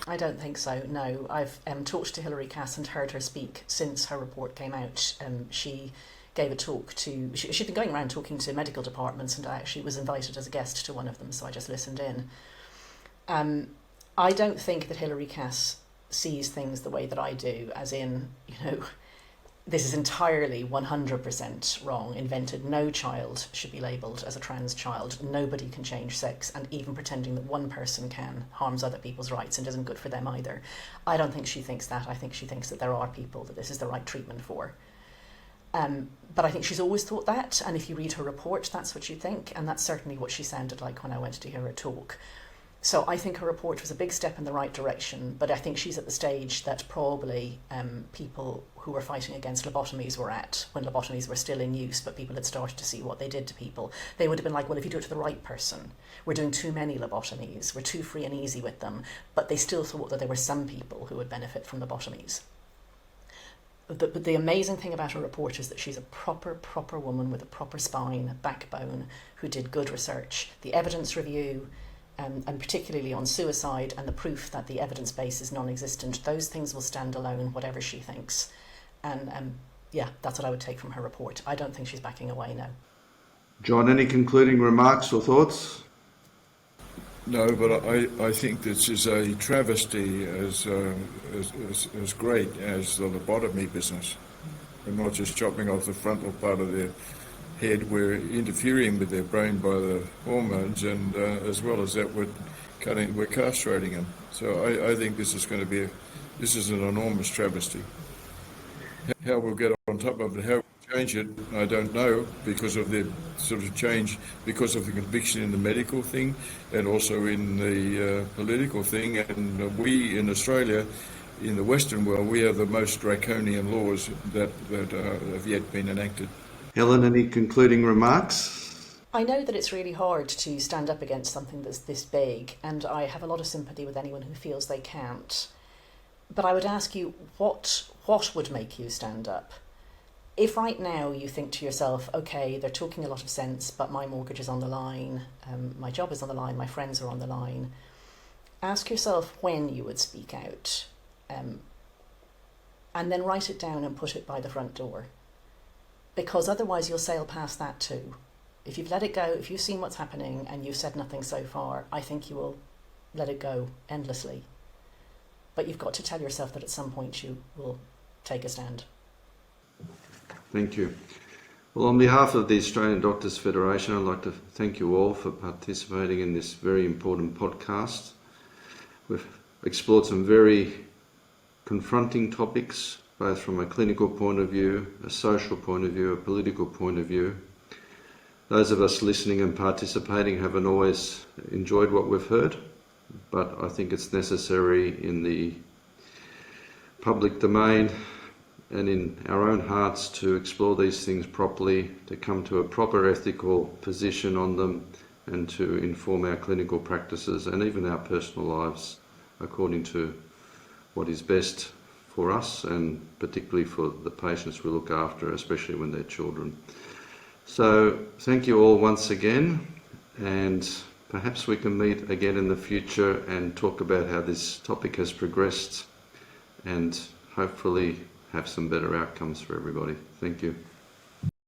Speaker 2: I don't think so, no. I've talked to Hilary Cass and heard her speak since her report came out. She gave a talk to... She'd been going around talking to medical departments, and I actually was invited as a guest to one of them, so I just listened in. I don't think that Hilary Cass sees things the way that I do, as in, this is entirely 100% wrong, invented. No child should be labelled as a trans child. Nobody can change sex, and even pretending that one person can harms other people's rights and isn't good for them either. I don't think she thinks that. I think she thinks that there are people that this is the right treatment for. But I think she's always thought that, and if you read her report, that's what you think, and that's certainly what she sounded like when I went to hear her talk. So I think her report was a big step in the right direction, but I think she's at the stage that probably people who were fighting against lobotomies were at when lobotomies were still in use, but people had started to see what they did to people. They would have been like, well, if you do it to the right person, we're doing too many lobotomies, we're too free and easy with them, but they still thought that there were some people who would benefit from lobotomies. But the amazing thing about her report is that she's a proper woman with a proper spine, a backbone, who did good research. The evidence review, and particularly on suicide, and the proof that the evidence base is non-existent, those things will stand alone, whatever she thinks. And yeah, that's what I would take from her report. I don't think she's backing away now.
Speaker 1: John, any concluding remarks or thoughts?
Speaker 4: No, but I think this is a travesty as great as the lobotomy business. We're not just chopping off the frontal part of their head, we're interfering with their brain by the hormones, and as well as that, we're castrating them. So I think this is an enormous travesty. How we'll get on top of it, how we'll change it, I don't know, because of the sort of change, because of the conviction in the medical thing, and also in the political thing. And we in Australia, in the Western world, we have the most draconian laws that have yet been enacted.
Speaker 1: Helen, any concluding remarks?
Speaker 2: I know that it's really hard to stand up against something that's this big, and I have a lot of sympathy with anyone who feels they can't. But I would ask you, what would make you stand up? If right now you think to yourself, okay, they're talking a lot of sense, but my mortgage is on the line, my job is on the line, my friends are on the line, ask yourself when you would speak out, and then write it down and put it by the front door. Because otherwise you'll sail past that too. If you've let it go, if you've seen what's happening and you've said nothing so far, I think you will let it go endlessly. But you've got to tell yourself that at some point you will take a stand.
Speaker 1: Thank you. Well, on behalf of the Australian Doctors Federation, I'd like to thank you all for participating in this very important podcast. We've explored some very confronting topics, both from a clinical point of view, a social point of view, a political point of view. Those of us listening and participating haven't always enjoyed what we've heard, but I think it's necessary in the public domain and in our own hearts to explore these things properly, to come to a proper ethical position on them, and to inform our clinical practices and even our personal lives according to what is best for us and particularly for the patients we look after, especially when they're children. So thank you all once again, and perhaps we can meet again in the future and talk about how this topic has progressed and hopefully have some better outcomes for everybody. Thank you.